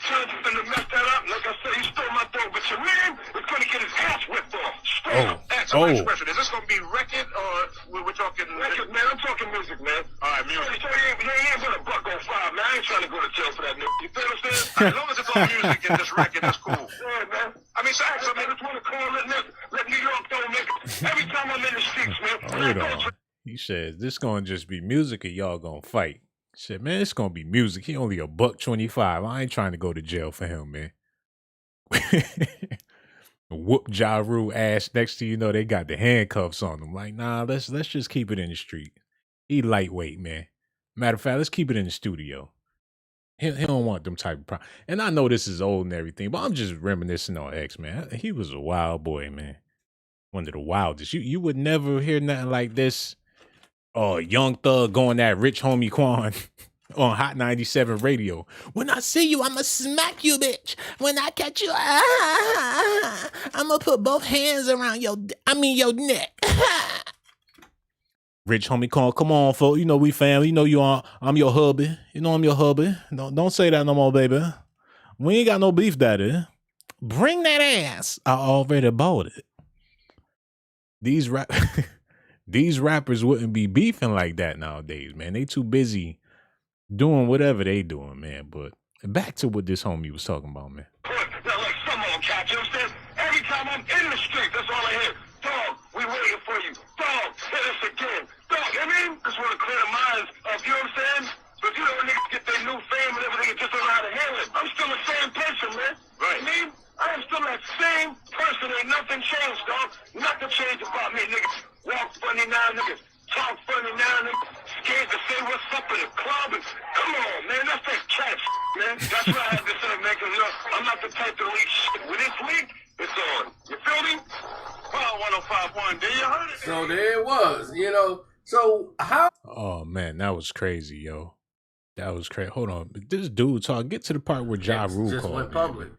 Chance is going to mess that up. Like I said, he stole my throat, but your man is going to get his ass whipped off. Straight up. Expression. Is this going to be record or we're talking... Record, man. I'm talking music, man. All right, music. So he ain't going to buck on fire, man. I ain't trying to go to jail for that nigga. You feel what I'm saying? As long as it's all music and this record, that's cool. Yeah, man. I mean, so actually, man, I just want to call let New York know, nigga. Every time I'm in the streets, man. Hold on. He says, this going to just be music or y'all going to fight. He said, man, it's going to be music. He only $1.25. I ain't trying to go to jail for him, man. Whoop Ja Rule ass. Next thing you know, they got the handcuffs on him. Like, nah, let's just keep it in the street. He lightweight, man. Matter of fact, let's keep it in the studio. He don't want them type of problems. And I know this is old and everything, but I'm just reminiscing on X, man. He was a wild boy, man. One of the wildest. You would never hear nothing like this. Young Thug going at Rich Homie Quan on Hot 97 radio. When I see you, I'ma smack you, bitch. When I catch you, I'ma put both hands around your neck. Rich Homie Quan, come on, folks. You know we family. You know I'm your hubby. You know I'm your hubby. Don't say that no more, baby. We ain't got no beef, daddy. Bring that ass. I already bought it. These rappers wouldn't be beefing like that nowadays, man. They too busy doing whatever they doing, man. But back to what this homie was talking about, man. Now, like some old cat, you know what I'm saying? Every time I'm in the street, that's all I hear. Dog, we waiting for you. Dog, hit us again. Dog, I mean, just want to clear the minds of, you know what I'm saying? But niggas get their new fame and everything and just don't know how to handle it. I'm still the same person, man. Right. I mean, I am still that same person. Ain't nothing changed, dog. Nothing changed about me, niggas. Walk funny now, niggas. Talk funny now, niggas. Scared to say what's up in the club. And come on, man. That's that cat man. That's what I had to say, man. Because, I'm not the type to leak shit. With this week, it's on. You feel me? Well, 105.1. Did you heard it? So there it was, So how? Oh, man. That was crazy, yo. That was crazy. Hold on. This dude talk. Get to the part where Ja Rule just called, went public.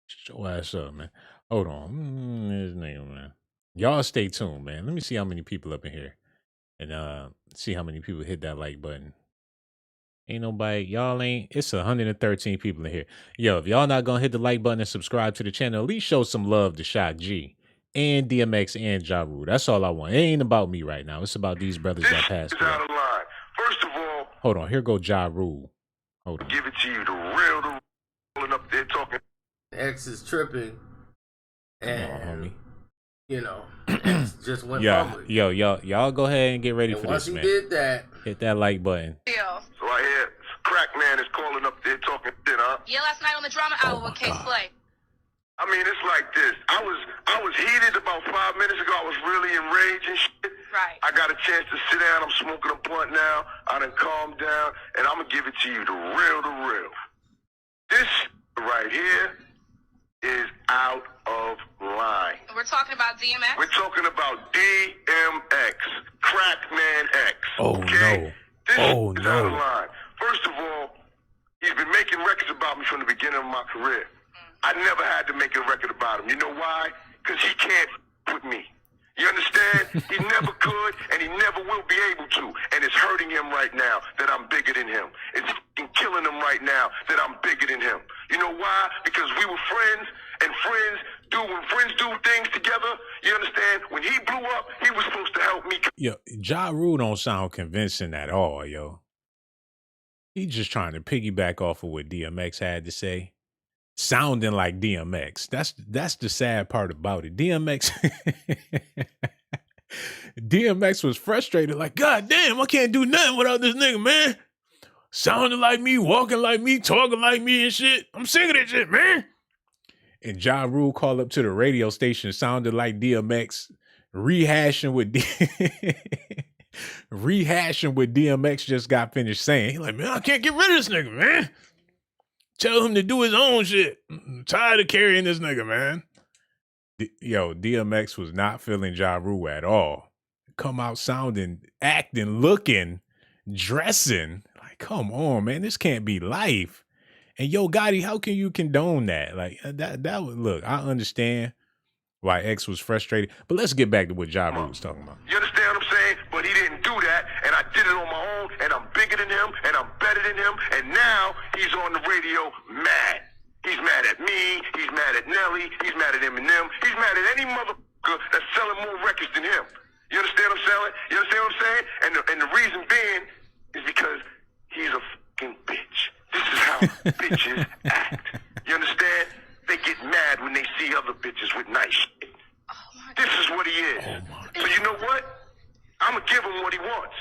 Shut your ass up, man. Hold on. His name, man. Y'all stay tuned, man. Let me see how many people up in here. And see how many people hit that like button. Ain't nobody. Y'all ain't. It's 113 people in here. Yo, if y'all not going to hit the like button and subscribe to the channel, at least show some love to Shock G and DMX and Ja Rule. That's all I want. It ain't about me right now. It's about these brothers that passed away. Out of line. First of all, hold on. Here go Ja Rule. Hold on. Give it to you. The real rolling up there talking. X is tripping. And, come on, homie. X just went public. Y'all go ahead and get ready for once this, man. Once he did that. Hit that like button. Yeah. So I hear Crack Man is calling up there talking shit, huh? Yeah, last night on the drama hour with K Slay. I mean, it's like this. I was heated about 5 minutes ago. I was really enraged and shit. Right. I got a chance to sit down. I'm smoking a blunt now. I done calmed down, and I'm gonna give it to you, the real. This right here is out of line. We're talking about DMX? We're talking about DMX, Crackman X. Oh, okay? no. This is out of line. First of all, he's been making records about me from the beginning of my career. I never had to make a record about him. You know why? Because he can't with me. You understand? He never could, and he never will be able to. And it's hurting him right now that I'm bigger than him. It's killing him right now that I'm bigger than him. You know why? Because we were friends, and friends Dude, when friends do things together, you understand? When he blew up, he was supposed to help me. Yo, Ja Rule don't sound convincing at all, yo. He just trying to piggyback off of what DMX had to say. Sounding like DMX. That's the sad part about it. DMX was frustrated, like, God damn, I can't do nothing without this nigga, man. Sounding like me, walking like me, talking like me and shit. I'm sick of that shit, man. And Ja Rule called up to the radio station, sounded like DMX, rehashing what DMX just got finished saying. He like, man, I can't get rid of this nigga, man. Tell him to do his own shit. I'm tired of carrying this nigga, man. DMX was not feeling Ja Rule at all. Come out sounding, acting, looking, dressing. Like, come on, man. This can't be life. And Yo Gotti, how can you condone that? Like, that would, look, I understand why X was frustrated, but let's get back to what Ja Rule was talking about. You understand what I'm saying? But he didn't do that, and I did it on my own, and I'm bigger than him, and I'm better than him, and now he's on the radio mad. He's mad at me, he's mad at Nelly, he's mad at Eminem, he's mad at any motherfucker that's selling more records than him. You understand what I'm saying? You understand what I'm saying? And the reason being is because he's a fucking bitch. This is how bitches act. You understand? They get mad when they see other bitches with nice shit. This is what he is. So you know what? I'm going to give him what he wants.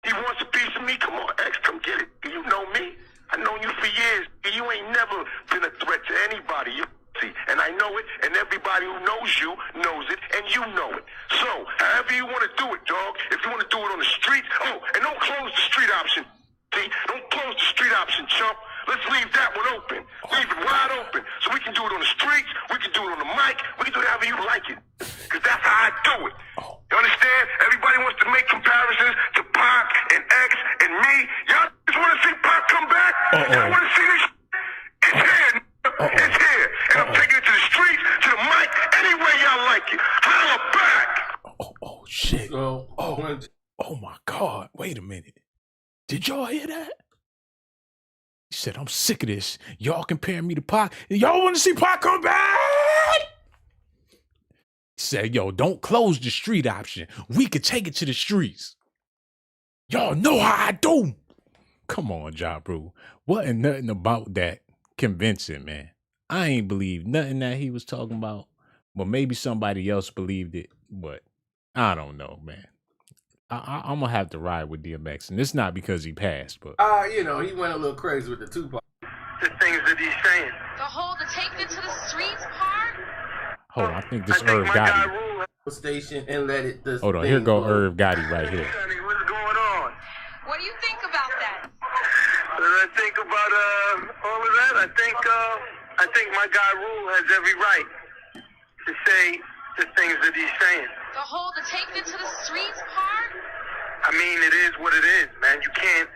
He wants a piece of me. Come on, X, come get it. You know me. I've known you for years. You ain't never been a threat to anybody. You see, and I know it, and everybody who knows you knows it, and you know it. So, however you want to do it, dog. If you want to do it on the streets, and don't close the street option. See, don't close the street option, chump. Let's leave that one open. Leave it wide open. So we can do it on the streets, we can do it on the mic, we can do it however you like it. Because that's how I do it. You understand? Everybody wants to make comparisons to Pac and X and me. Y'all just want to see Pac come back? Y'all want to see this? It's here. It's here. And I'm taking it to the streets, to the mic, any way y'all like it. Holla back. Oh, shit. Oh, my God. Wait a minute. Did y'all hear that? He said, I'm sick of this. Y'all comparing me to Pac. Y'all want to see Pac come back? He said, yo, don't close the street option. We could take it to the streets. Y'all know how I do. Come on, Ja Rule. Wasn't nothing about that convincing, man. I ain't believe nothing that he was talking about. Well, maybe somebody else believed it, but I don't know, man. I'm going to have to ride with DMX, and it's not because he passed, but... he went a little crazy with the Tupac. The things that he's saying. The whole to take it to the streets part? Hold on, I think this Irv Gotti. Station and let it... Hold on, here go Irv Gotti right here. What's going on? What do you think about that? What I think about all of that? I think my guy Rule has every right to say the things that he's saying. The whole to take it to the streets part? I mean, it is what it is, man. You can't.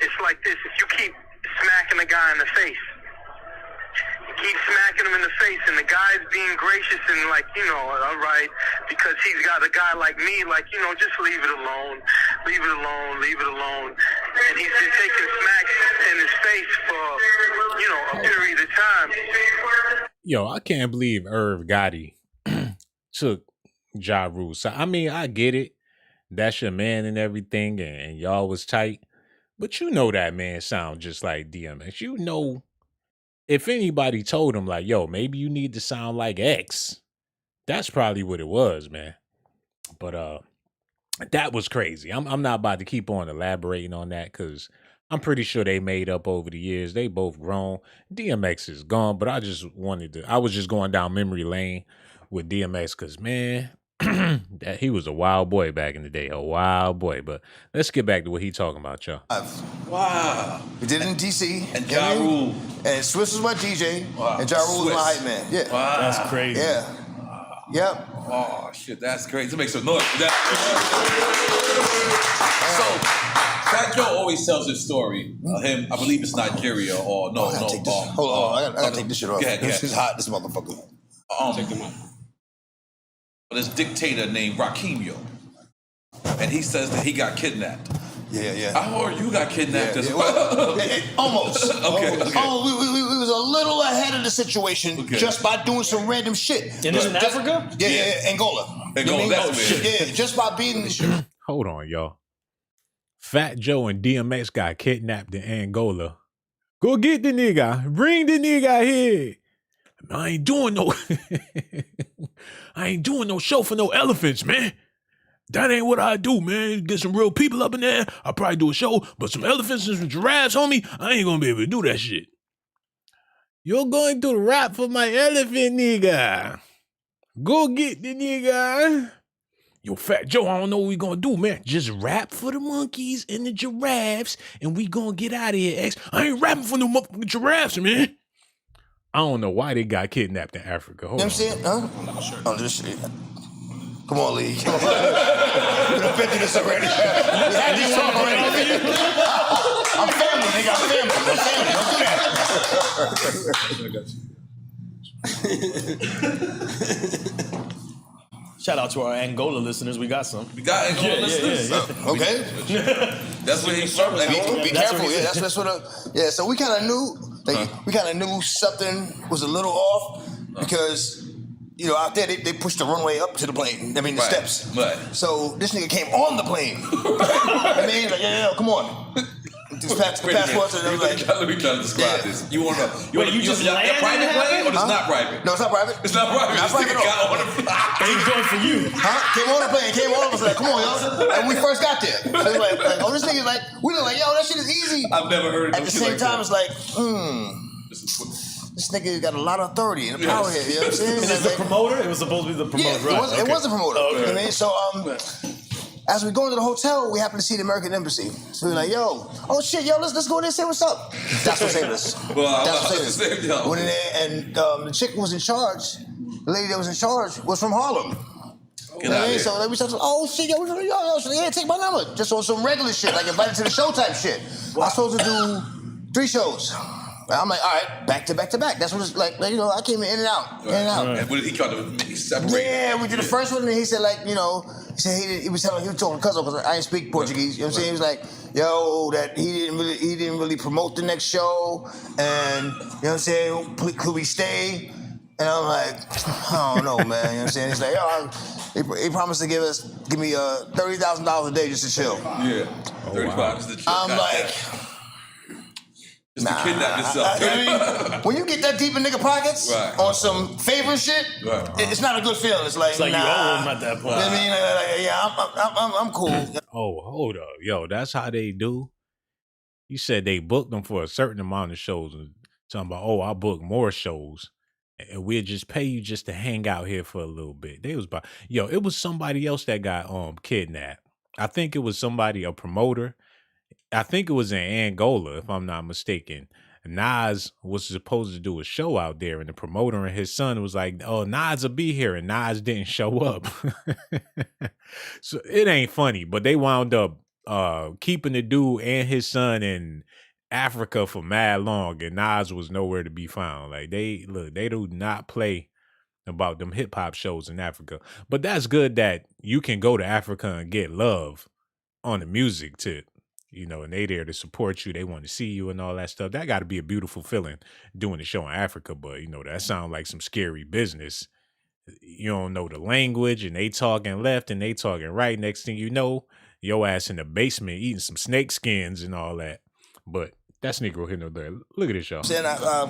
It's like this. If you keep smacking a guy in the face, you keep smacking him in the face, and the guy's being gracious and like, all right, because he's got a guy like me, like, just leave it alone, leave it alone, leave it alone. And he's been taking smacks in his face for, a period of time. Yo, I can't believe Irv Gotti took Ja Rule. So, I mean, I get it. That's your man and everything, and y'all was tight. But that man sound just like DMX. If anybody told him, like, yo, maybe you need to sound like X, that's probably what it was, man. But that was crazy. I'm not about to keep on elaborating on that because I'm pretty sure they made up over the years. They both grown. DMX is gone, but I was just going down memory lane with DMX because, man, that he was a wild boy back in the day, a wild boy. But let's get back to what he talking about, y'all. Wow. We did it in DC. And Ja Rule. And Swiss was my DJ. Wow. And Ja Rule was my hype man. Yeah. Wow. That's crazy. Yeah. Yep. Oh, shit, that's crazy. That makes some noise for that. So, Fat Joe always tells this story. I believe it's Nigeria or no. Hold on, I gotta take this shit off. This is hot, this motherfucker. Take them off. This dictator named Rakimyo, and he says that he got kidnapped. Yeah. I heard you got kidnapped as well. Almost. Okay. Oh, we was a little ahead of of the situation just by doing some random shit. And this in Africa? Yeah, Angola. Angola, that's yeah, just by being. Hold on, y'all. Fat Joe and DMX got kidnapped in Angola. Go get the nigga. Bring the nigga here. I ain't doing no show for no elephants, man. That ain't what I do, man. Get some real people up in there. I'll probably do a show, but some elephants and some giraffes, homie, I ain't gonna be able to do that shit. You're going to rap for my elephant nigga. Go get the nigga. Yo, Fat Joe, I don't know what we gonna do, man. Just rap for the monkeys and the giraffes, and we gonna get out of here, X. I ain't rapping for no motherfucking giraffes, man. I don't know why they got kidnapped in Africa. Hold on. You know what I'm saying? Huh? I'm not sure. Oh, this shit. Come on, Lee. Come on. We done been through this already. We had this talk already. I'm family, nigga. I'm family. Don't do that. Shout out to our Angola listeners. We got some. We got Angola listeners. Okay. That's where he's from. Be careful. Yeah, that's what. Yeah. So we kind of knew. We kind of knew something was a little off because. You know, out there, they pushed the runway up to the plane. I mean, the steps. Right. So this nigga came on the plane. I mean, like, yeah, come on. These passports, and I was like, let me try to describe this. You want to? You just your private plane, or it's not private? No, it's not private. It's not private. Not private at all. He's going for you. Came on the plane. Came on. I was like, come on, y'all. And we first got there. So it was like, oh, this nigga's like, we were like, yo, that shit is easy. I've never heard of it. At the same time, it's like, this nigga got a lot of authority and power here. You know what I'm saying? Is this the promoter? It was supposed to be the promoter, right? It was the promoter. You know what I mean? So, as we go into the hotel, we happen to see the American Embassy. So we're like, yo, oh shit, yo, let's go in there and say what's up. That's what saved us. That's what saved us. Went in there and the chick who was in charge, the lady that was in charge, was from Harlem. You know what I mean? So we started, oh shit, yo, yeah, take my number. Just on some regular shit, like invited to the show type shit. I was supposed to do 3 shows. I'm like, all right, back to back to back. That's what it's like, you know, I came in and out, in and out. And what did he try to separate? Yeah, we did the first one, and he said, like, you know, he was talking because I didn't speak Portuguese. You know what I'm saying? He was like, yo, that he didn't really promote the next show, and you know what I'm saying? Could we stay? And I'm like, I don't know, man. You know what I'm saying? He's like, yo, he promised to give me $30,000 a day just to chill. Yeah, $35 just to chill. I'm like. Just to kidnap yourself. I mean, when you get that deep in nigga pockets on some favor shit, it's not a good feeling. It's like you owe him at that point. You know what I mean? Yeah, I'm cool. Oh, hold up. Yo, that's how they do? You said they booked them for a certain amount of shows. And talking about, oh, I'll book more shows. And we'll just pay you just to hang out here for a little bit. It was somebody else that got kidnapped. I think it was a promoter. I think it was in Angola, if I'm not mistaken. Nas was supposed to do a show out there, and the promoter and his son was like, oh, Nas will be here, and Nas didn't show up. So it ain't funny, but they wound up keeping the dude and his son in Africa for mad long, and Nas was nowhere to be found. Like, they do not play about them hip-hop shows in Africa. But that's good that you can go to Africa and get love on the music tip. You know, and they there to support you. They want to see you and all that stuff. That got to be a beautiful feeling doing a show in Africa. But, you know, that sounds like some scary business. You don't know the language, and they talking left and they talking right. Next thing you know, your ass in the basement eating some snake skins and all that. But that's Negro here, no there. Look at this, y'all. Then I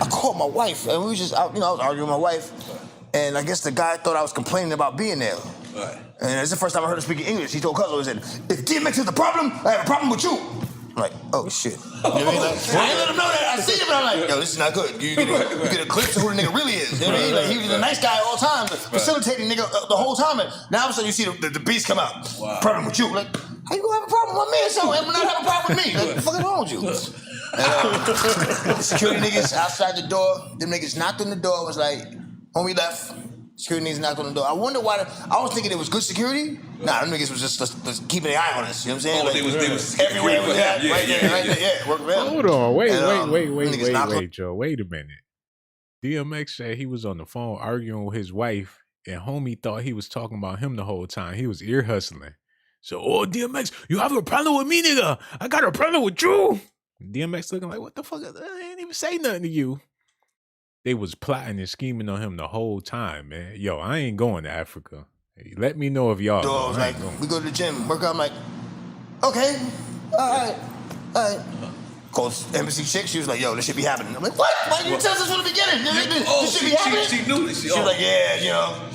called my wife, and we was just out, you know, I was arguing with my wife. And I guess the guy thought I was complaining about being there. Right. And it's the first time I heard him speaking English. He told Cuzzo, he said, if DMX is the problem, I have a problem with you. I'm like, oh, shit. You know what I mean? Like, I didn't let him know that. I see him, and I'm like, yo, this is not good. You get a glimpse of who the nigga really is. You know what I mean? Like, he was a nice guy all the time, facilitating nigga the whole time. And now all of a sudden you see the beast come out. Wow. Problem with you. Like, how you gonna have a problem with my man? So I'm not have a problem with me. Like, what the fuck is wrong with you? And, security niggas outside the door, them niggas knocked on the door, was like, when we left, security niggas knocked on the door. I wonder why. I was thinking it was good security. Nah, them niggas was just keeping an eye on us. You know what I'm saying? Oh, like, they was everywhere we had, right there. Yeah, work well. Hold on, wait, Joe. Wait a minute. DMX said he was on the phone arguing with his wife, and homie thought he was talking about him the whole time. He was ear hustling. So, oh, DMX, you have a problem with me, nigga? I got a problem with you. DMX looking like, what the fuck? I ain't even say nothing to you. they was plotting and scheming on him the whole time, man. Yo, I ain't going to Africa. Hey, let me know if y'all. So I was like, we go to the gym, work out. I'm like, okay, all right. Called embassy chick. She was like, yo, this should be happening. I'm like, what? Why didn't you tell us this from the beginning? This should be happening. She knew this. She was like, yeah, you know,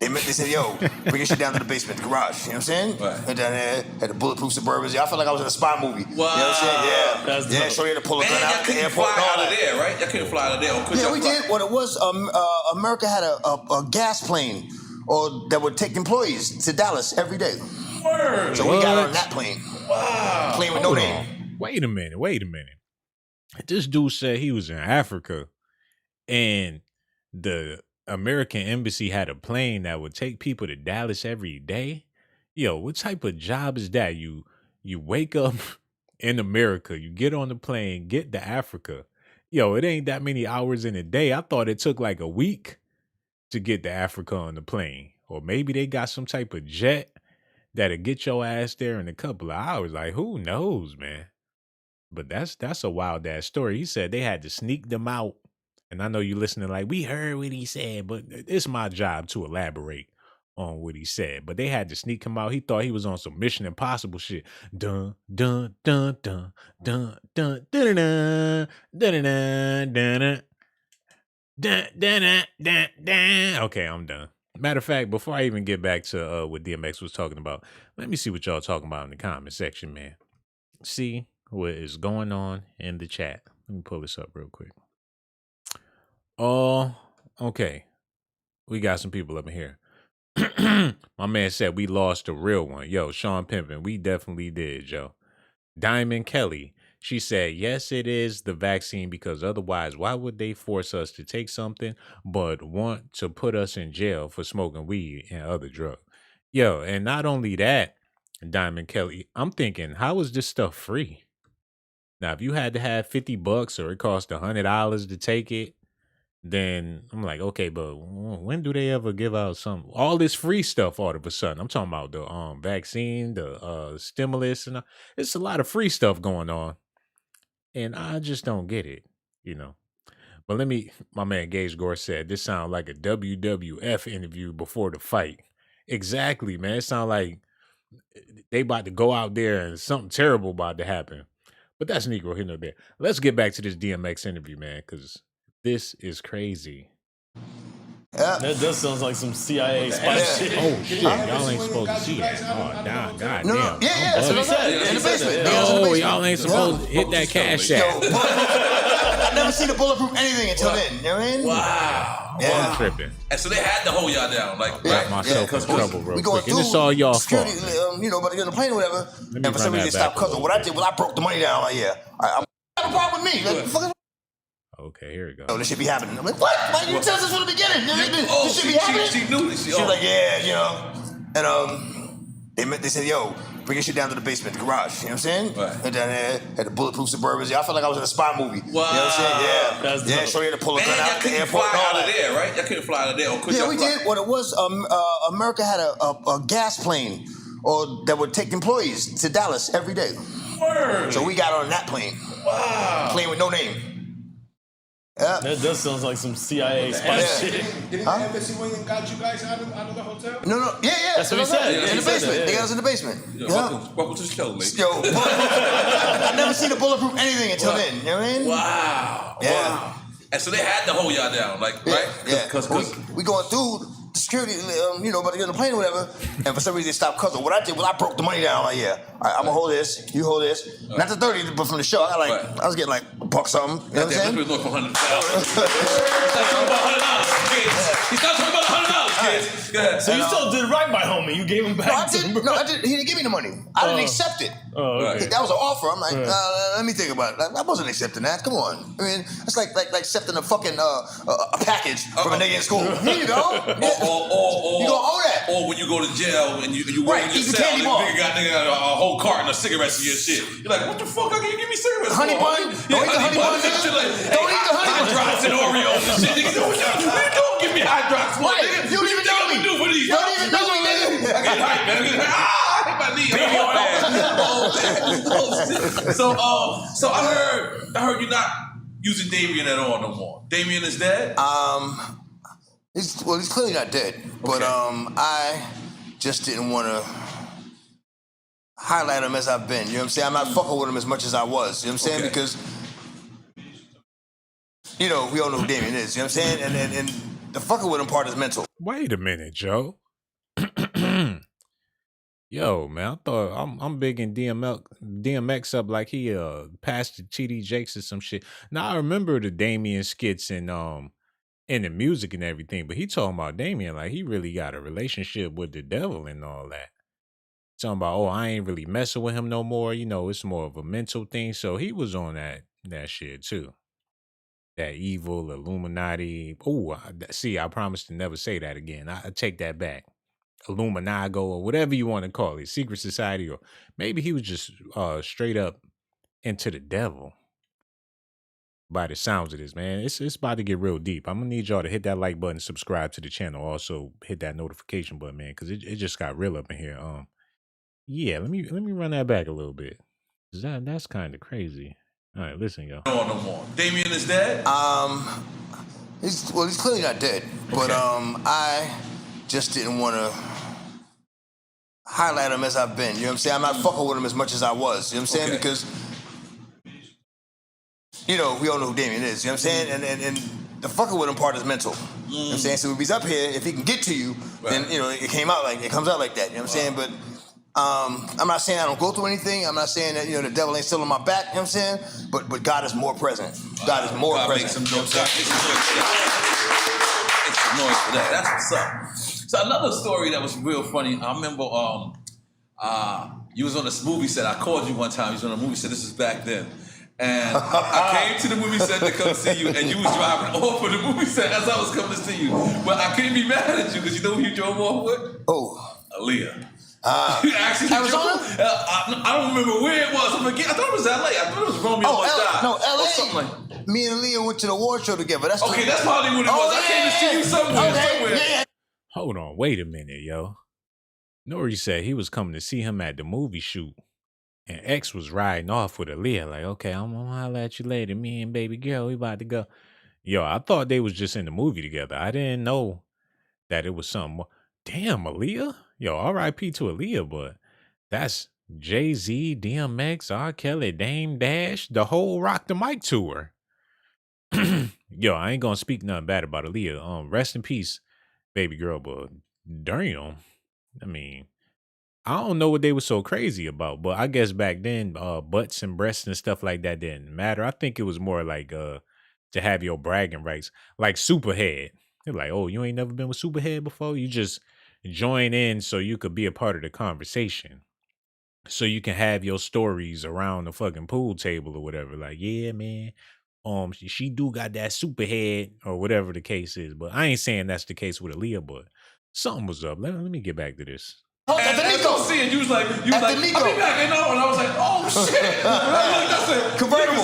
and they said, yo, bring your shit down to the basement, the garage. You know what I'm saying? Right. And down there, had the bulletproof Suburbans. I felt like I was in a spy movie. Wow. You know what I'm saying? Yeah. Shorty had to pull a gun out at the airport. Fly out of there, right? Y'all couldn't fly out of there. Yeah, we did. What it was, America had a gas plane that would take employees to Dallas every day. Word. So we got on that plane. Wow. Plane with no name. Wait a minute. This dude said he was in Africa and the American embassy had a plane that would take people to Dallas every day. Yo, what type of job is that? You wake up in America, you get on the plane, get to Africa. Yo, it ain't that many hours in a day. I thought it took like a week to get to Africa on the plane. Or maybe they got some type of jet that'll get your ass there in a couple of hours. Like, who knows, man? But that's a wild ass story. He said they had to sneak them out. And I know you listening like, we heard what he said, but it's my job to elaborate on what he said. But they had to sneak him out. He thought he was on some Mission Impossible shit. Dun, dun, dun, dun, dun, dun, dun, dun, dun, dun, dun, dun, dun, dun, dun, dun. Okay, I'm done. Matter of fact, before I even get back to what DMX was talking about, let me see what y'all talking about in the comment section, man. See what is going on in the chat. Let me pull this up real quick. Oh, okay. We got some people up in here. My man said we lost a real one. Yo, Sean Pimpin, we definitely did, yo. Diamond Kelly, she said, yes, it is the vaccine because otherwise, why would they force us to take something but want to put us in jail for smoking weed and other drugs? Yo, and not only that, Diamond Kelly, I'm thinking, how is this stuff free? Now, if you had to have $50 or it cost $100 to take it, then I'm like, okay, but when do they ever give out all this free stuff all of a sudden? I'm talking about the vaccine, the stimulus, and it's a lot of free stuff going on. And I just don't get it, you know. But my man Gage Gore said, this sounds like a WWF interview before the fight. Exactly, man. It sounds like they about to go out there and something terrible about to happen. But that's Negro hitting up there. Let's get back to this DMX interview, man, because this is crazy. Yeah. That does sound like some CIA spy shit. Oh shit, y'all ain't supposed to see that. Oh, God damn. Yeah, that's what I said. In the basement. No, y'all ain't supposed to hit that cash app. I never seen a bulletproof anything until then. You know what I mean? Wow. Yeah. I'm tripping. And so they had to hold y'all down, like, Got myself in trouble real we going quick. And it's all y'all fault. But they on the plane or whatever. And for some reason they stopped cussing. What I did was I broke the money down. Like, yeah, I'm not a problem with me. Like, fuck. Okay, here we go. Oh, this should be happening. I'm like, what? Why didn't you tell us this from the beginning? This should be happening. She knew this. She was like, yeah, you know. And they said, yo, bring your shit down to the basement, the garage. You know what I'm saying? Right. And down there, had the bulletproof Suburbans. I felt like I was in a spy movie. Wow. You know what I'm saying? Yeah. Shorty had to pull a gun out at the airport. Fly out of there, right? Y'all couldn't fly out of there. Yeah, we did. What it was, America had a gas plane that would take employees to Dallas every day. Word. So we got on that plane. Wow. Plane with no name. Yeah. That does sound like some CIA spy shit. Didn't the embassy went and got you guys out of the hotel? No. Yeah. That's what he said. In the basement. They got us in the basement. Yo, welcome to the show, mate. Yo, I never seen a bulletproof anything until then. You know what I mean? Wow. Yeah. Wow. And so they had to hold y'all down, like, right? Yeah. Because we going through the security, but they on the plane or whatever. And for some reason they stopped cussing. What I did was I broke the money down. Like, yeah, all right, I'm gonna hold this. You hold this. Not the 30, but from the show, I was getting like $1 something. You know what I'm saying? Let's for $100,000. Stop talking about $100, kids. He stopped talking about $100, kids. Go ahead. So you still did right by homie. You gave him back. No, I didn't. He didn't give me the money. I didn't accept it. Oh, okay. That was an offer. I'm like, let me think about it. I wasn't accepting that. Come on. I mean, it's like accepting a fucking a package from a nigga in school. Here you go. Or you gonna owe that. Or when you go to jail and you work in your cell, nigga got a whole carton of cigarettes in your shit. You're like, what the fuck? How can you give me cigarettes? Honey bun? Don't eat the honey bun. Don't eat the honey bun. Hot drops and Oreos and shit. Nigga, what you don't give me hot drops for, nigga. You don't even know me. Do for these? You don't even know me, nigga. I get hype, man. I hit my knee. So I heard using Damien at all no more? Damien is dead? He's clearly not dead. But I just didn't want to highlight him as I've been. You know what I'm saying? I'm not fucking with him as much as I was. You know what I'm saying? Because, you know, we all know who Damien is. You know what I'm saying? And the fucking with him part is mental. Wait a minute, Joe. Yo, man, I thought I'm big in DMX up like he passed to TD Jakes or some shit. Now I remember the Damien skits and in the music and everything, but he talking about Damien like he really got a relationship with the devil and all that. Talking about, oh, I ain't really messing with him no more. You know, it's more of a mental thing. So he was on that shit too. That evil Illuminati. Oh, see, I promise to never say that again. I take that back. Illuminago or whatever you want to call it, secret society, or maybe he was just straight up into the devil. By the sounds of this, man, it's about to get real deep. I'm gonna need y'all to hit that like button, subscribe to the channel, also hit that notification button, man, because it just got real up in here. Yeah, let me run that back a little bit. That's kind of crazy. All right, listen, y'all. No more. Damien is dead? He's clearly not dead. But I just didn't want to highlight him as I've been. You know what I'm saying? I'm not fucking with him as much as I was. You know what I'm saying? Because, you know, we all know who Damien is. You know what I'm saying? And the fucking with him part is mental. You know what I'm saying? So if he's up here, if he can get to you, then, you know, it comes out like that. You know what I'm saying? But I'm not saying I don't go through anything. I'm not saying that, you know, the devil ain't still on my back. You know what I'm saying? But God is more present. God is more present. Make some noise for that. That's what's up. So another story that was real funny. I remember you was on this movie set. I called you one time. You was on a movie set. This is back then. And I came to the movie set to come see you, and you was driving off of the movie set as I was coming to see you. But I couldn't be mad at you because you know who you drove off with? Oh. Aaliyah. Actually, Arizona? I don't remember where it was. I thought it was LA. I thought it was Romeo Must Die. No, LA. Or something like. Me and Aaliyah went to the award show together. That's probably what it was. I came to see you somewhere. Yeah. Hold on, wait a minute, yo. Nori said he was coming to see him at the movie shoot, and X was riding off with Aaliyah. Like, okay, I'm gonna holler at you later. Me and baby girl, we about to go. Yo, I thought they was just in the movie together. I didn't know that it was something more. Damn, Aaliyah? Yo, R.I.P. to Aaliyah, but that's Jay-Z, DMX, R. Kelly, Dame Dash, the whole Rock the Mic tour. Yo, I ain't gonna speak nothing bad about Aaliyah. Rest in peace, baby girl, but damn. I mean, I don't know what they were so crazy about, but I guess back then, butts and breasts and stuff like that didn't matter. I think it was more like to have your bragging rights, like Superhead. They're like, oh, you ain't never been with Superhead before? You just join in so you could be a part of the conversation. So you can have your stories around the fucking pool table or whatever. Like, yeah, man, she do got that Superhead or whatever the case is. But I ain't saying that's the case with Aaliyah, but something was up. Let me get back to this. And I was seeing you was like, I'll be back, and I was like, oh shit. That's a convertible.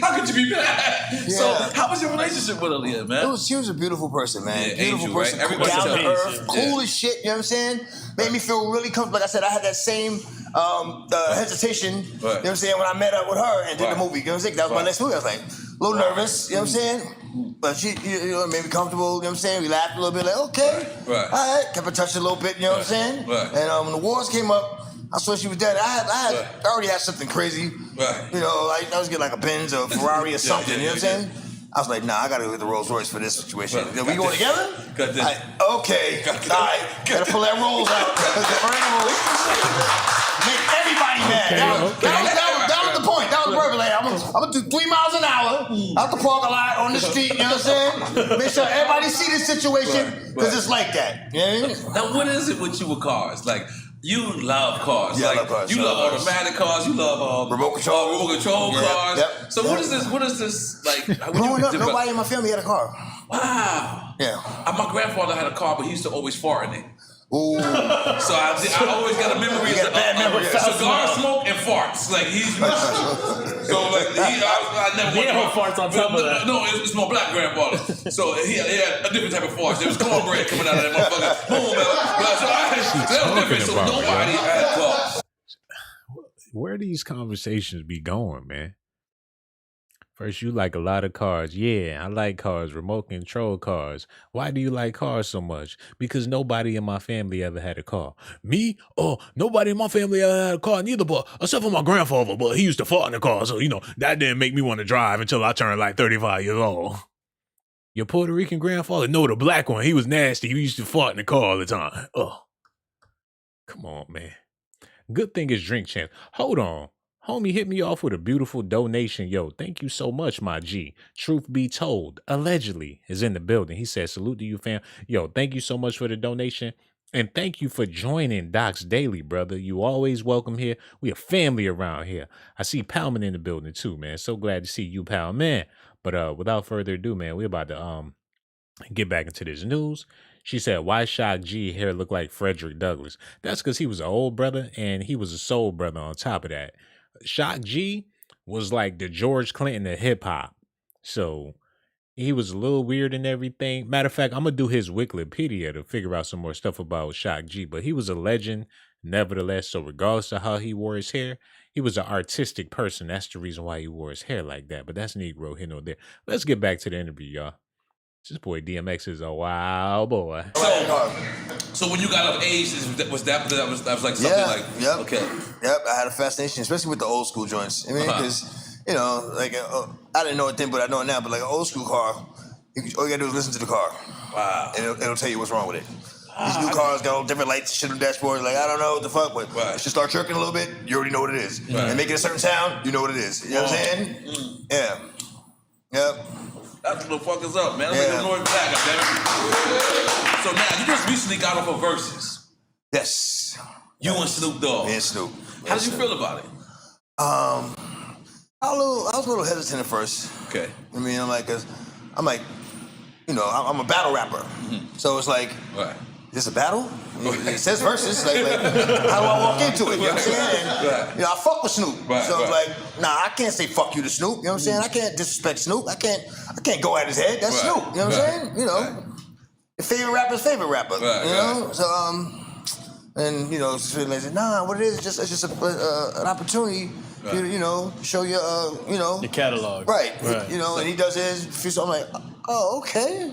How could you be mad? Yeah. So how was your relationship with Aaliyah, man? She was a beautiful person, man. Yeah, beautiful angel, person, right? Everybody down to earth, yeah. cool as shit, you know what I'm saying? Made me feel really comfortable. Like I said, I had that same hesitation, you know what I'm saying, when I met up with her and did the movie. You know what I'm saying? That was my next movie. I was like, a little nervous, you know what I'm saying? But she, you know, made me comfortable, you know what I'm saying? We laughed a little bit, like, okay. All right. Kept her touched a little bit, you know what I'm saying? And when the wars came up, I saw she was dead. I already had something crazy. You know, like I was getting like a Benz or a Ferrari or something, you know what I'm saying? I was like, nah, I gotta go get the Rolls Royce for this situation. We going together? Okay. All right. Gotta pull that Rolls out. Make everybody mad. That was the point. That was perfect. Like, I'm gonna do 3 miles an hour out the parking lot on the street, you know what I'm saying? Make sure everybody see this situation, because it's like that. You know what I mean? Now, what is it with you with cars? Like, you love cars. Yeah, like, I love cars. You love automatic cars. You love remote control cars. Yep. So what is this like? Growing up, nobody in my family had a car. Wow. Yeah. My grandfather had a car, but he used to always fart in it. Ooh. So I always got a memory of cigar smoke and farts. Like he's so like I never farts on top of that. No, it's my black grandfather. So he had a different type of farts. There was cornbread coming out of that motherfucker. Boom. That was different. So nobody had a car. Where these conversations be going, man? First, you like a lot of cars. Yeah, I like cars, remote control cars. Why do you like cars so much? Because nobody in my family ever had a car. Me? Oh, nobody in my family ever had a car neither, but except for my grandfather, but he used to fart in the car. So, that didn't make me want to drive until I turned like 35 years old. Your Puerto Rican grandfather? No, the black one. He was nasty. He used to fart in the car all the time. Oh, come on, man. Good thing is drink champ. Hold on. Homie hit me off with a beautiful donation. Yo, thank you so much, my G. Truth be told, allegedly is in the building. He said, salute to you, fam. Yo, thank you so much for the donation. And thank you for joining Docs Daily, brother. You always welcome here. We a family around here. I see Palman in the building too, man. So glad to see you, pal, man. But without further ado, man, we're about to get back into this news. She said, why Shock G hair look like Frederick Douglass? That's because he was an old brother and he was a soul brother on top of that. Shock G was like the George Clinton of hip hop. So he was a little weird and everything. Matter of fact, I'm going to do his Wikipedia to figure out some more stuff about Shock G. But he was a legend nevertheless. So regardless of how he wore his hair, he was an artistic person. That's the reason why he wore his hair like that. But that's Negro here nor there. Let's get back to the interview, y'all. This boy DMX is a wild boy. So when you got of age, was that like something like? Yep. Okay. Yep. I had a fascination, especially with the old school joints. I mean, because I didn't know it then, but I know it now. But like an old school car, all you gotta do is listen to the car. Wow. And it'll tell you what's wrong with it. These new cars got all different lights, shit on the dashboard. Like, I don't know what the fuck, but it should start jerking a little bit. You already know what it is. Right. And making a certain sound, you know what it is. You know what I'm saying? Yeah. Yep. That's what the fuck is up, man. Let's make a noise back, goddammit. So now, you just recently got off of Versus. Yes. You and Snoop Dogg. Me and Snoop. How did you feel about it? I was a little hesitant at first. Okay. I mean, I'm like, I'm a battle rapper. Mm-hmm. So it's like, right. Is this a battle? It says versus. Like, how do I walk into it? You know what I'm saying? And, I fuck with Snoop. Right, so it's like, nah, I can't say fuck you to Snoop. You know what I'm saying? I can't disrespect Snoop. I can't go at his head. That's Snoop. You know what I'm saying? Your favorite rapper's favorite rapper. Right, you know? So and I said, nah, what it is, it's just an opportunity for you to, show your your catalog. Right. And he does his. So I'm like, oh, okay.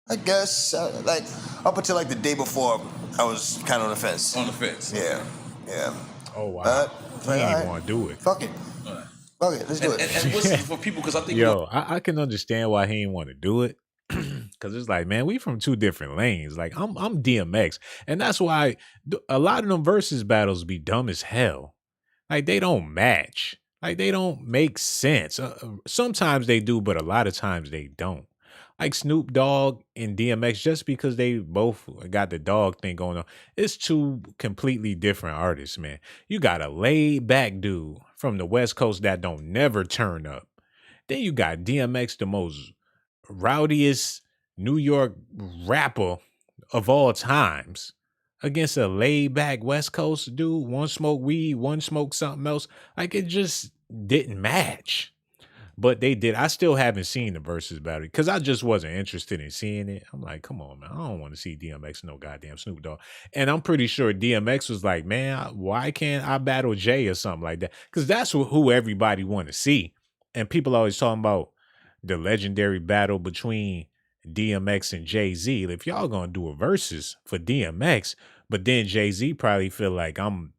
I guess, up until the day before, I was kind of on the fence. On the fence. Yeah. Oh, wow. He didn't want to do it. Fuck it. Right. Fuck it, let's do it. And what's for people, because I think... Yo, I can understand why he didn't want to do it. Because it's like, man, we from two different lanes. Like, I'm DMX. And that's why a lot of them versus battles be dumb as hell. Like, they don't match. Like, they don't make sense. Sometimes they do, but a lot of times they don't. Like Snoop Dogg and DMX, just because they both got the dog thing going on, it's two completely different artists, man. You got a laid back dude from the West Coast that don't never turn up. Then you got DMX, the most rowdiest New York rapper of all times, against a laid back West Coast dude. One smoke weed, one smoke something else. Like, it just didn't match. But they did. I still haven't seen the versus battle because I just wasn't interested in seeing it. I'm like, come on, man. I don't want to see DMX no goddamn Snoop Dogg. And I'm pretty sure DMX was like, man, why can't I battle Jay or something like that? Because that's who everybody want to see. And people always talking about the legendary battle between DMX and Jay-Z. If y'all gonna do a versus for DMX, but then Jay-Z probably feel like I'm,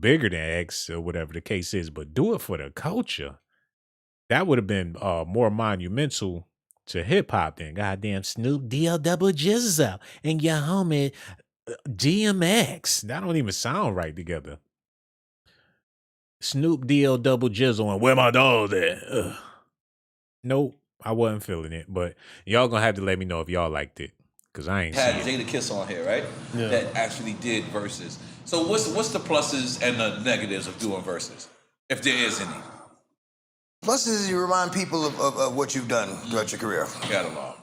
bigger than X or whatever the case is, but do it for the culture. That would have been more monumental to hip hop than goddamn Snoop D-O double Jizzle and your homie DMX. That don't even sound right together. Snoop D-O double Jizzle and where my dog at? Ugh. Nope, I wasn't feeling it. But y'all gonna have to let me know if y'all liked it, cause I ain't had seen Jada Kiss on here, right? Yeah. That actually did verses. So what's the pluses and the negatives of doing verses, if there is any? Plus is you remind people of what you've done throughout your career. Catalog.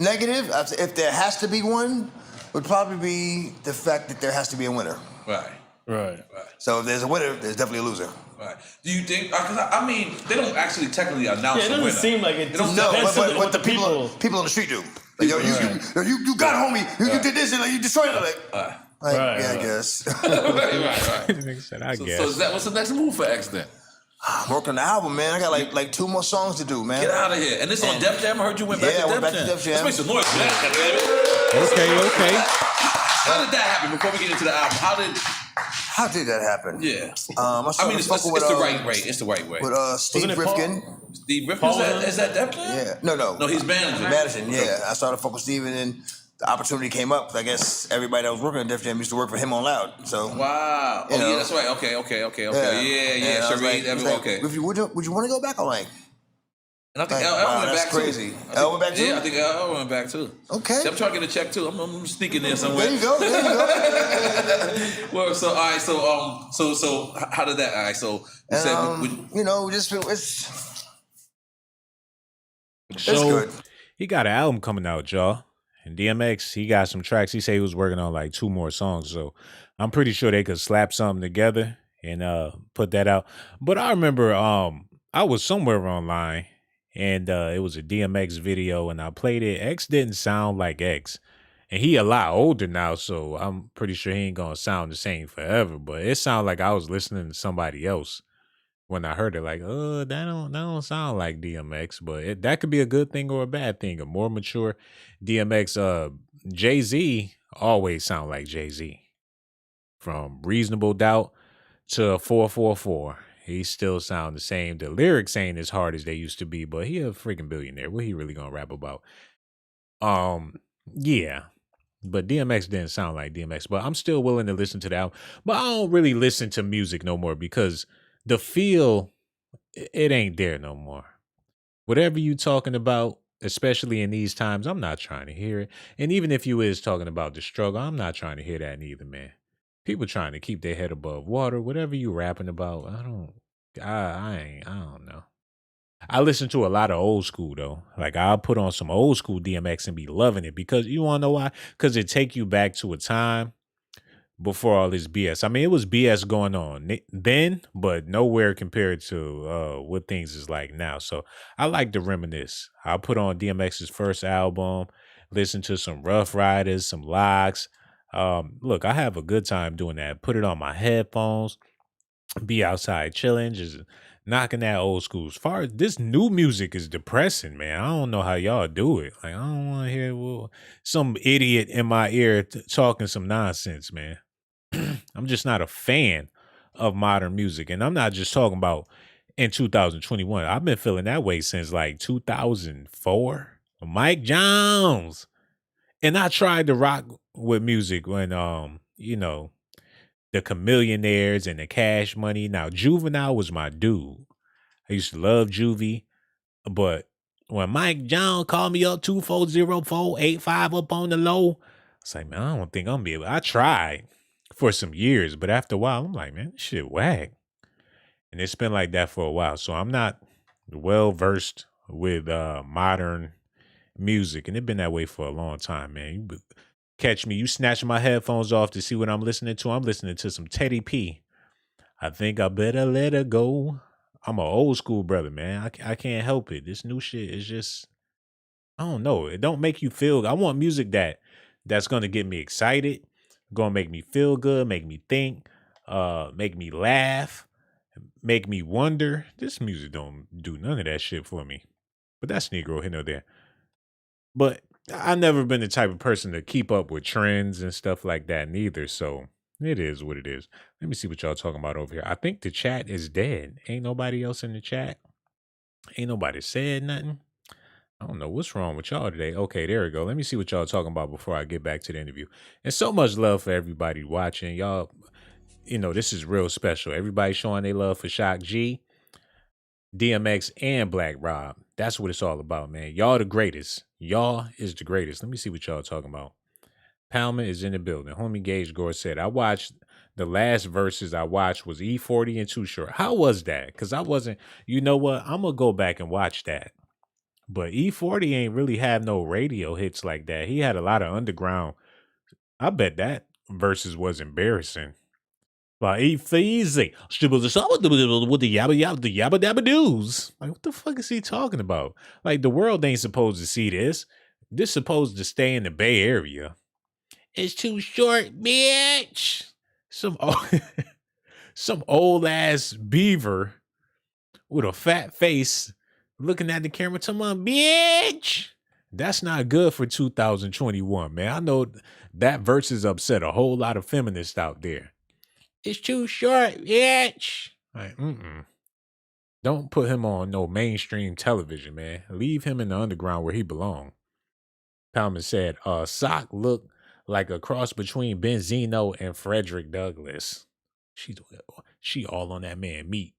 Negative, if there has to be one, would probably be the fact that there has to be a winner. Right. So if there's a winner, there's definitely a loser. Right. Do you think? I mean, they don't actually technically announce it a winner. doesn't seem like it. No, but what the people on the street do. Like, yo, you got it, homie. You did this and you destroyed it. I guess. Right. Nigga said, I guess. So what's the next move for X then? I'm working on the album, man. I got like 2 more songs to do, man. Get out of here. And this on Def Jam? I heard you went back to Def Jam. Yeah, I went back to Def Jam. Let's make some noise for that, Okay. How did that happen before we get into the album? How did that happen? Yeah. It's the right way. It's the right way. With Steve Rifkin. Steve Rifkin? Is that Def Jam? Yeah. No. No, he's managing. Managing, yeah. I started fucking with Steve, and then the opportunity came up. I guess everybody that was working at Def Jam used to work for him on Loud. So wow. You know, yeah, that's right. Okay. Yeah. Sharif, everyone. Okay. Would you want to go back? I'm like. And I think Like, L wow, went that's back crazy. too. L went back too? Yeah, I think L went back too. Okay. See, I'm trying to get a check too. I'm sneaking there somewhere. There you go. Well, so all right, so how did that? All right, so you said we just feel it's good. He got an album coming out, y'all. And DMX, he got some tracks. He said he was working on like 2 more songs. So I'm pretty sure they could slap something together and put that out. But I remember I was somewhere online and it was a DMX video and I played it. X didn't sound like X. And he a lot older now, so I'm pretty sure he ain't gonna sound the same forever. But it sounded like I was listening to somebody else when I heard it. Like, that don't sound like DMX. But that could be a good thing or a bad thing. A more mature DMX. Jay-Z always sound like Jay-Z. From Reasonable Doubt to 444. He still sound the same. The lyrics ain't as hard as they used to be, but he a freaking billionaire. What he really gonna rap about? Yeah. But DMX didn't sound like DMX. But I'm still willing to listen to the album. But I don't really listen to music no more because the feel, it ain't there no more. Whatever you talking about, especially in these times, I'm not trying to hear it. And even if you is talking about the struggle, I'm not trying to hear that neither, man. People trying to keep their head above water. Whatever you rapping about, I don't know. I listen to a lot of old school though. Like I'll put on some old school DMX and be loving it because you want to know why? Because it take you back to a time before all this BS. I mean, it was BS going on then, but nowhere compared to what things is like now. So I like to reminisce. I'll put on DMX's first album, listen to some Rough Riders, some Locks. Look, I have a good time doing that. Put it on my headphones, be outside chilling, just knocking that old school. As far as this new music is depressing, man. I don't know how y'all do it. Like, I don't want to hear some idiot in my ear talking some nonsense, man. I'm just not a fan of modern music. And I'm not just talking about in 2021. I've been feeling that way since like 2004. Mike Jones. And I tried to rock with music when, the Chameleonaires and the Cash Money. Now, Juvenile was my dude. I used to love Juvie. But when Mike Jones called me up 240485 up on the low, it's like, man, I don't think I'm gonna be able. I tried for some years, but after a while, I'm like, man, this shit whack. And it's been like that for a while. So I'm not well versed with modern music. And it's been that way for a long time, man. You catch me, you snatch my headphones off to see what I'm listening to. I'm listening to some Teddy P. I think I better let her go. I'm an old school brother, man. I can't help it. This new shit is just, I don't know. It don't make you feel. I want music that's gonna get me excited, gonna make me feel good, make me think, make me laugh, make me wonder. This music don't do none of that shit for me. But that's Negro here or there. But I've never been the type of person to keep up with trends and stuff like that neither. So it is what it is. Let me see what y'all talking about over here. I think the chat is dead. Ain't nobody else in the chat. Ain't nobody said nothing. I don't know what's wrong with y'all today. Okay, there we go. Let me see what y'all talking about before I get back to the interview. And so much love for everybody watching. Y'all, this is real special. Everybody showing their love for Shock G, DMX, and Black Rob. That's what it's all about, man. Y'all the greatest. Y'all is the greatest. Let me see what y'all talking about. Palmer is in the building. Homie Gage Gore said, I watched the last verses I watched was E40 and Too Short. How was that? Because I wasn't, you know what? I'm going to go back and watch that. But E40 ain't really have no radio hits like that. He had a lot of underground. I bet that verses was embarrassing. Like easy. With the yabba dabba doos. Like, what the fuck is he talking about? Like, the world ain't supposed to see this. This supposed to stay in the Bay Area. It's too short, bitch. Some old ass beaver with a fat face looking at the camera talking about, bitch. That's not good for 2021, man. I know that verse has upset a whole lot of feminists out there. It's too short, bitch. Like, Don't put him on no mainstream television, man. Leave him in the underground where he belongs. Palmer said, Sock looked like a cross between Benzino and Frederick Douglass. She all on that man meat.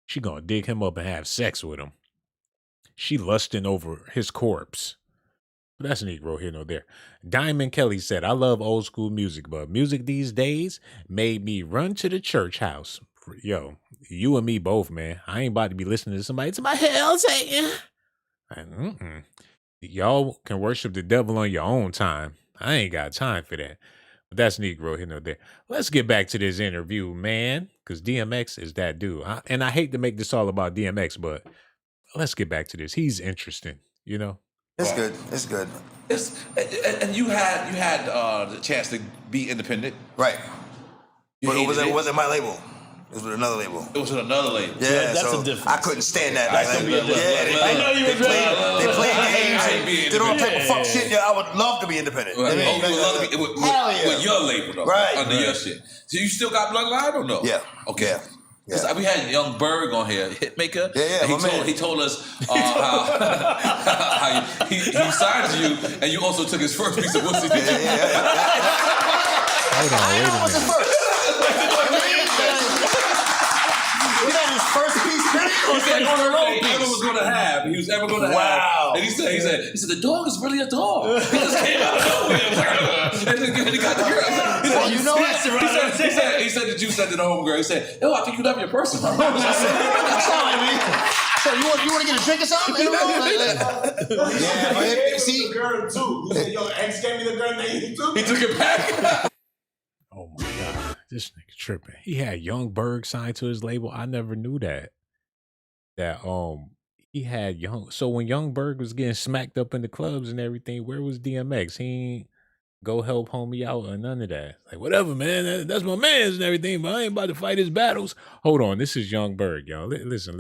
She gonna dig him up and have sex with him. She lusting over his corpse. But that's Negro here, no there. Diamond Kelly said, I love old school music, but music these days made me run to the church house. Yo, you and me both, man. I ain't about to be listening to somebody to my hell Satan. Y'all can worship the devil on your own time. I ain't got time for that. But that's Negro here, no there. Let's get back to this interview, man, because DMX is that dude. And I hate to make this all about DMX, but let's get back to this. He's interesting, you know? It's good. It's good. And you had the chance to be independent, right? But it wasn't my label. It was with another label. It was with another label. Yeah, that's so a difference. I couldn't stand that. I know you were they play games and did all type of fuck shit. Yeah, I would love to be independent. Right. You would love to be with your label, though, right? Under your shit. So you still got Bloodline or no? Yeah. Okay. Yeah. Because we had Young Berg on here, Hitmaker. Yeah, and he told us how he signed you, and you also took his first piece of pussy. Hold on, wait a minute. First piece, he said he was ever going to have. And he said, the dog is really a dog. He just came out of nowhere. And he got the girl. You know what? He said that you said to the homegirl, he said, I think you love your person. So you want to get a drink or something? Yeah, see? The girl too. You said your ex gave me the girl name too? He took it back. Oh my God. This nigga tripping. He had Young Berg signed to his label. I never knew that. He had so when Young Berg was getting smacked up in the clubs and everything, where was DMX? He ain't go help homie out or none of that. Like, whatever, man. That's my man's and everything, but I ain't about to fight his battles. Hold on, this is Young Berg, y'all. Listen.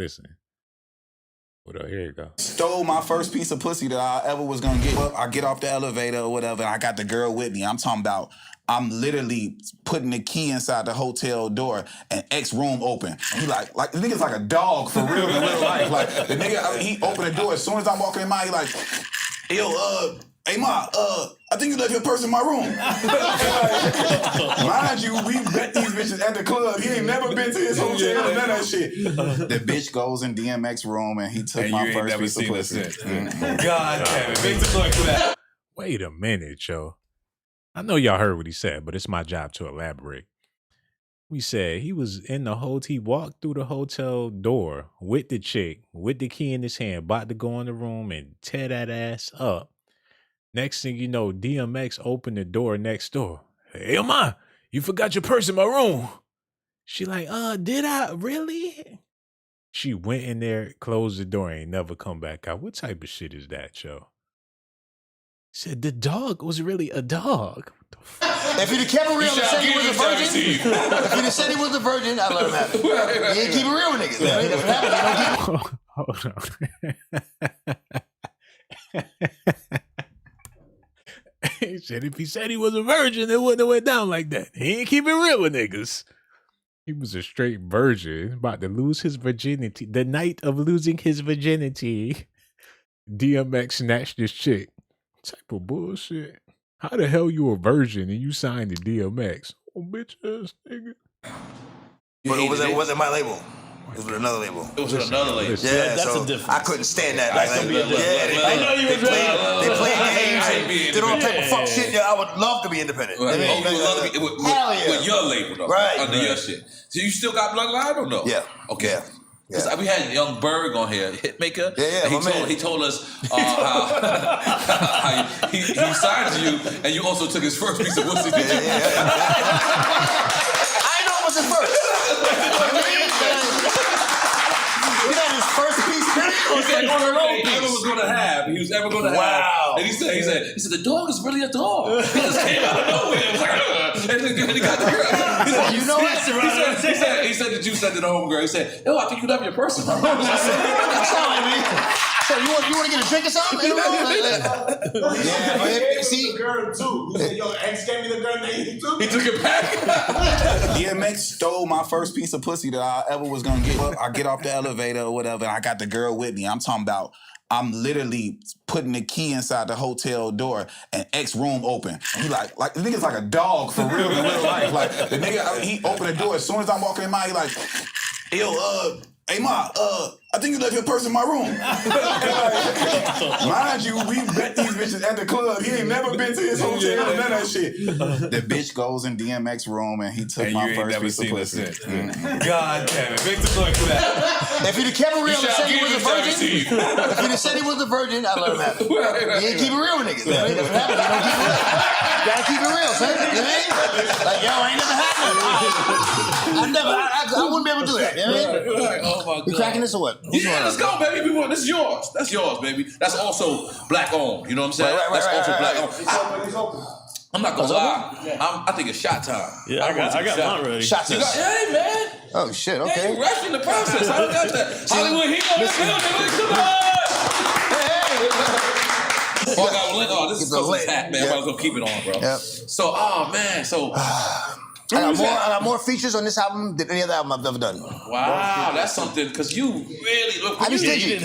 Hold on, here you go. Stole my first piece of pussy that I ever was gonna get. I get off the elevator or whatever, and I got the girl with me. I'm talking about, I'm literally putting the key inside the hotel door and X room open. And he like the nigga's like a dog for real in real life. Like the nigga, he opened the door as soon as I'm walking in my, he like, yo, hey ma, I think you left your purse in my room. Mind you, we met these bitches at the club. He ain't never been to his hotel or none of that shit. The bitch goes in DMX room and he took my first piece of pussy. God damn it. Make the point for that. Wait a minute, yo. I know y'all heard what he said, but it's my job to elaborate. We said he was in the hotel. He walked through the hotel door with the chick, with the key in his hand, about to go in the room and tear that ass up. Next thing you know, DMX opened the door next door. Hey, ma, you forgot your purse in my room. She like, did I really? She went in there, closed the door, and ain't never come back out. What type of shit is that, yo? Said the dog was really a dog. If he'd have kept it real and said he was a virgin, if he'd have said he was a virgin, I'd let him have it. He ain't keep it real with niggas. If it happens, Hold on. He said if he said he was a virgin, it wouldn't have went down like that. He ain't keep it real with niggas. He was a straight virgin, about to lose his virginity. The night of losing his virginity, DMX snatched this chick. Type of bullshit. How the hell you a virgin and you signed to DMX? Oh, bitch ass nigga. But it wasn't my label. It was with another label. It was with another label. Yeah, that's so a difference. I couldn't stand that. That's gonna be a difference. I know you they play games and did all type of fuck shit. Yeah, I would love to be independent. Right. You would love to be with your label, though, right? Under your shit. So you still got Bloodline or no? Yeah. Okay. Yeah. Because we had Young Berg on here, Hitmaker. Yeah, and he told us how he signed you, and you also took his first piece of pussy. I know it was his first. He got his first piece. He said he was ever going to have. And he said, the dog is really a dog. He just came out of nowhere. It was like, and then he got the girl. He said, you know what? He said that you said to the homegirl, he said, yo, I think you love your person. Sorry, man. So you want to get a drink or something? You know? Yeah, but see, the girl too. He said, yo, ex gave me the girl name too. He took it back. DMX stole my first piece of pussy that I ever was gonna get. I get off the elevator or whatever, and I got the girl with me. I'm talking about, I'm literally putting the key inside the hotel door, and X room open. And he like the nigga's like a dog for real in real life. Like the nigga, he opened the door as soon as I'm walking in my, he like, yo, hey ma, I think you left your purse in my room. Mind you, we met these bitches at the club. He ain't never been to his hotel or none of that shit. The bitch goes in DMX room and he took my first piece of pussy. God damn it. Make the plug for that. If he'd have kept it real and said he was a virgin, if he'd have said he was a virgin, I'd let him have it. He ain't keep it real with niggas. That's what happens. You don't keep it real. You gotta keep it real, son. You know what I mean? Like, yo, I ain't never had nothing. I wouldn't be able to do that. You know what I mean? Oh my God. You cracking this or what? Yeah, let's go, baby. This is yours. That's yours, baby. That's also black owned. You know what I'm saying? Right, That's also black owned. It's open. I'm not gonna lie. I think it's shot time. Yeah, I got mine ready. Shots is. Hey, man. Oh, shit, okay. Yeah, you rushing the process. I got that. Hollywood, he on the building. Oh, I got link. Oh, this is Cousins' hat, man. I'm gonna keep it on, bro. Yep. So, oh man, so I got more features on this album than any other album I've ever done. wow, that's something because you really look. I be stingy.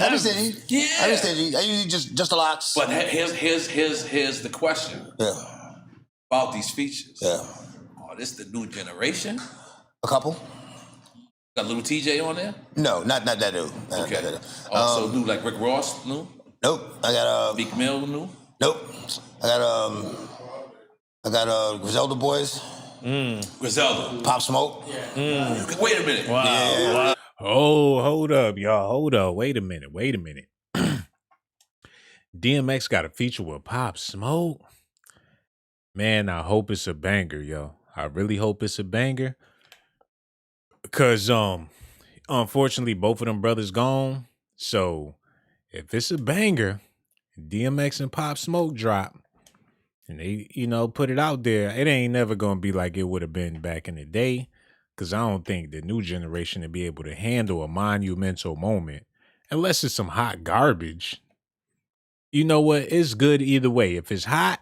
Yeah, I usually just a lot. But here's the question. Yeah. About these features. Yeah. Oh, this the new generation. A couple. Got little TJ on there? No, not that dude. Okay. So new like Rick Ross new? Nope. I got Meek Mill new? Nope. I got Griselda Boys. Griselda. Pop Smoke. Wait a minute. Wow. Yeah. Wow. Oh, hold up, y'all. Hold up. Wait a minute. DMX got a feature with Pop Smoke. Man, I hope it's a banger, yo. I really hope it's a banger. Cause unfortunately both of them brothers gone. So if it's a banger, DMX and Pop Smoke drop, and they, put it out there, it ain't never gonna be like it would have been back in the day. Cause I don't think the new generation will be able to handle a monumental moment unless it's some hot garbage. You know what? It's good either way. If it's hot,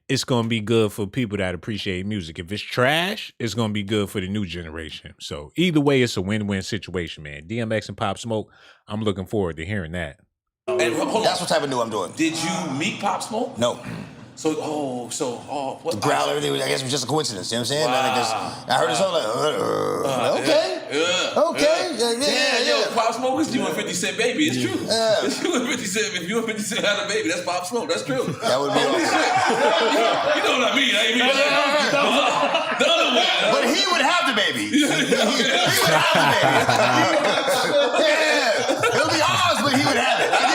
it's going to be good for people that appreciate music. If it's trash, it's going to be good for the new generation. So either way, it's a win-win situation, man. DMX and Pop Smoke, I'm looking forward to hearing that. And That's what type of new I'm doing. Did you meet Pop Smoke? No. What? The growl, everything, I guess it was just a coincidence. You know what I'm saying? I heard it so like, okay. Yeah. Pop Smoke is you and 50 Cent baby. It's true. Yeah. It's you and 50 Cent. If you and 50 Cent had a baby, that's Pop Smoke. That's true. That would be awesome. You know what I mean? I ain't mean the other way. But he would have the baby. He would have the baby. Yeah. It would be ours, but he would have it. I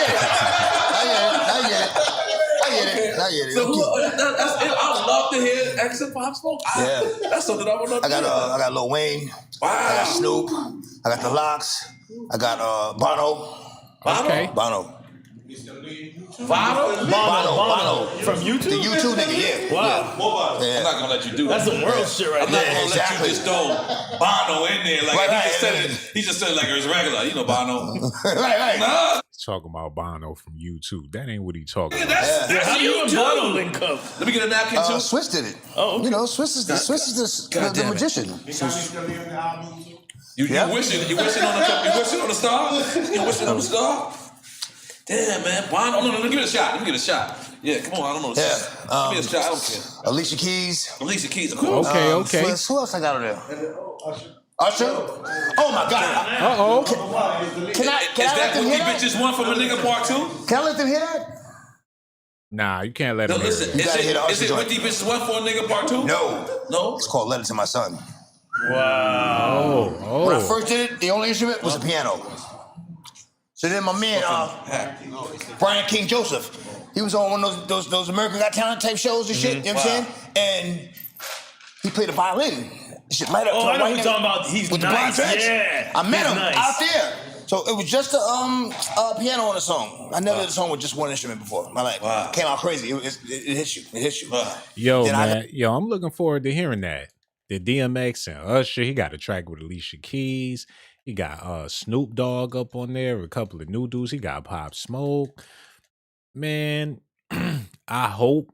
get it. So I would love to hear X and Pop Smoke. That's something I would love to hear. I got Lil Wayne. Wow. I got Snoop. I got the Locks. I got Bono. Okay. Bono. Bono. From YouTube? The YouTube nigga, yeah. Wow. Yeah. I'm not gonna let you do that. That's some world shit right I'm there. not gonna let you just throw Bono in there. Like he just said it like it was regular. You know Bono. right. Nah. Talking about Bono from YouTube. That ain't what he talking about. That's How do you and too. Bono link up? Let me get a napkin too. Swiss did it. Oh, okay. Swiss is the magician. You wishing on the star? You wishing on the star? Damn, man. Bono. No, let me get a shot. Yeah, come on. I don't know. Yeah. Give me a shot. I don't care. Alicia Keys. Of course. Okay. Swiss. Who else I got on there? Usher? Oh my God. Uh-oh. Can I Is let that them what hear the that? bitches want from a nigga part 2? Can I let them hear that? Nah, you can't let No, him hear listen. it. Is it what the bitches want for a nigga part 2? No. No? It's called Letter to My Son. Wow. When I first did it, the only instrument was the piano. So then my man, Brian King Joseph, he was on one of those American Got Talent type shows and shit, you know what I'm saying? And he played the violin. Shit right up to I know what you're talking about. He's with nice. the blonde dreads. Yeah. I met He's him nice. out there. So it was just a piano on the song. I never did a song with just one instrument before. My life came out crazy. It hits you. It hits you. Yo, man. I'm looking forward to hearing that. The DMX and Usher, he got a track with Alicia Keys. He got Snoop Dogg up on there, a couple of new dudes. He got Pop Smoke. Man, I hope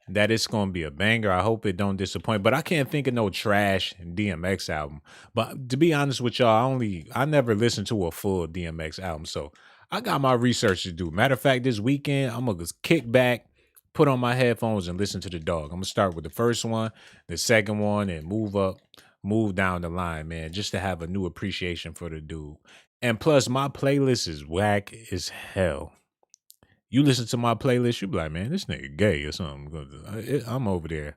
that it's gonna be a banger. I hope it don't disappoint. But I can't think of no trash DMX album. But to be honest with y'all, I never listened to a full DMX album. So I got my research to do. Matter of fact, this weekend I'm gonna just kick back, put on my headphones, and listen to the dog. I'm gonna start with the first one, the second one, and move down the line, man, just to have a new appreciation for the dude. And plus, my playlist is whack as hell. You listen to my playlist, you be like, man, this nigga gay or something. I'm over there.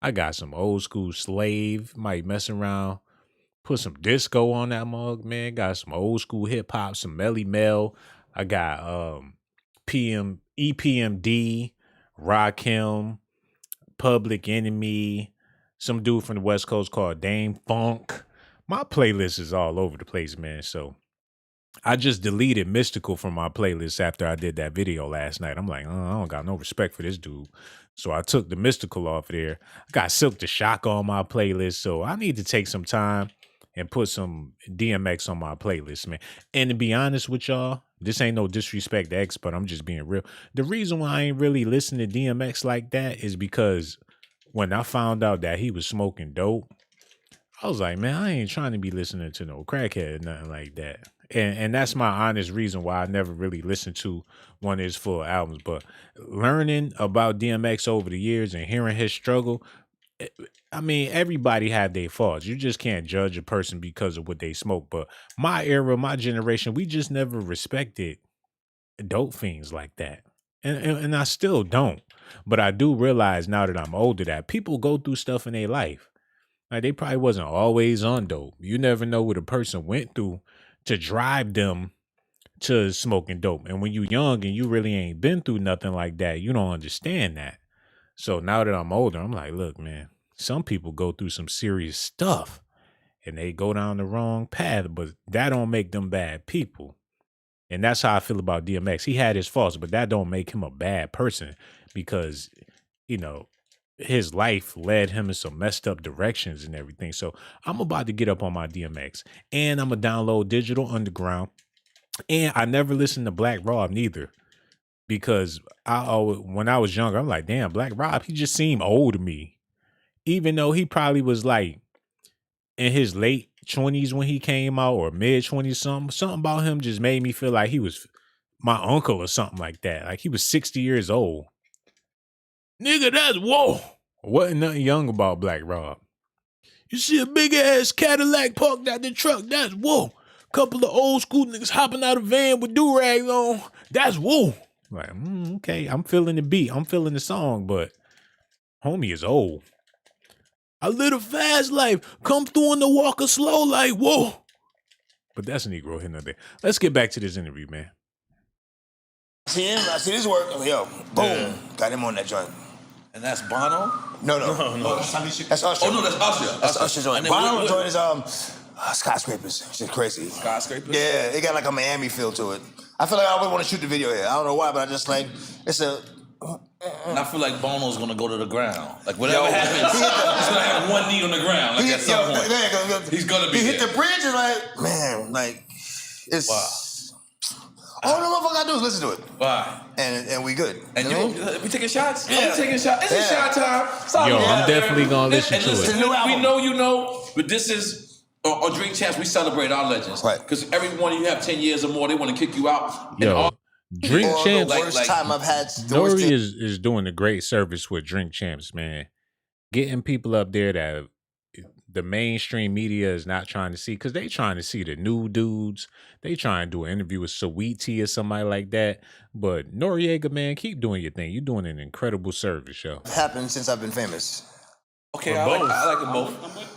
I got some old school Slave, might mess around, put some disco on that mug, man. Got some old school hip hop, some Melly Mel. I got EPMD, Rakim, Public Enemy, some dude from the West Coast called Dame Funk. My playlist is all over the place, man. So I just deleted Mystical from my playlist after I did that video last night. I'm like, I don't got no respect for this dude. So I took the Mystical off there. I got Silk the Shock on my playlist. So I need to take some time and put some DMX on my playlist, man. And to be honest with y'all, this ain't no disrespect to X, but I'm just being real. The reason why I ain't really listening to DMX like that is because when I found out that he was smoking dope, I was like, man, I ain't trying to be listening to no crackhead, nothing like that. And that's my honest reason why I never really listened to one of his full albums. But learning about DMX over the years and hearing his struggle, I mean, everybody had their faults. You just can't judge a person because of what they smoke. But my era, my generation, we just never respected dope fiends like that. And I still don't. But I do realize now that I'm older that people go through stuff in their life. Like, they probably wasn't always on dope. You never know what a person went through to drive them to smoking dope. And when you young and you really ain't been through nothing like that, you don't understand that. So now that I'm older, I'm like, look, man, some people go through some serious stuff and they go down the wrong path, but that don't make them bad people. And that's how I feel about DMX. He had his faults, but that don't make him a bad person because, you know, his life led him in some messed up directions and everything. So I'm about to get up on my DMX and I'm going to download Digital Underground. And I never listened to Black Rob neither because when I was younger, I'm like, damn, Black Rob, he just seemed old to me. Even though he probably was like in his late 20s when he came out or mid 20s, something about him just made me feel like he was my uncle or something like that. Like he was 60 years old. Nigga, that's whoa. Wasn't nothing young about Black Rob. You see a big ass Cadillac parked out the truck, that's whoa. Couple of old school niggas hopping out of van with do-rags on, that's whoa. Like, okay, I'm feeling the beat, I'm feeling the song, but homie is old. I live a fast life, come through in the walker slow like whoa. But that's a Negro hitting up there. Let's get back to this interview, man. See him, I see his work, yo, boom, yeah. Got him on that joint. And that's Bono? No. That's Usher. Oh, no, that's Usher. That's Usher's joint. Bono joint is skyscrapers. Shit crazy. Skyscrapers? Yeah, it got like a Miami feel to it. I feel like I always want to shoot the video here. I don't know why, but I just like, it's a... And I feel like Bono's gonna go to the ground. Like whatever happens, he's gonna have one knee on the ground. Like at some point, he's gonna be. He hit the bridge and like, man, like it's. Wow. All the motherfucker I do is listen to it. Wow. And we good. And we taking shots? Yeah. I'm taking shots. It's a shot time. Yo, I'm definitely gonna listen to it. We know you know, but this is or Drink Champs. We celebrate our legends, right? Because everyone you have 10 years or more, they want to kick you out. Yo. Drink Champs. The worst time I've had. Nori is doing a great service with Drink Champs, man. Getting people up there that the mainstream media is not trying to see because they trying to see the new dudes. They trying to do an interview with Saweetie or somebody like that. But Noriega, man, keep doing your thing. You're doing an incredible service, yo. Happened since I've been famous. Okay, I like them both.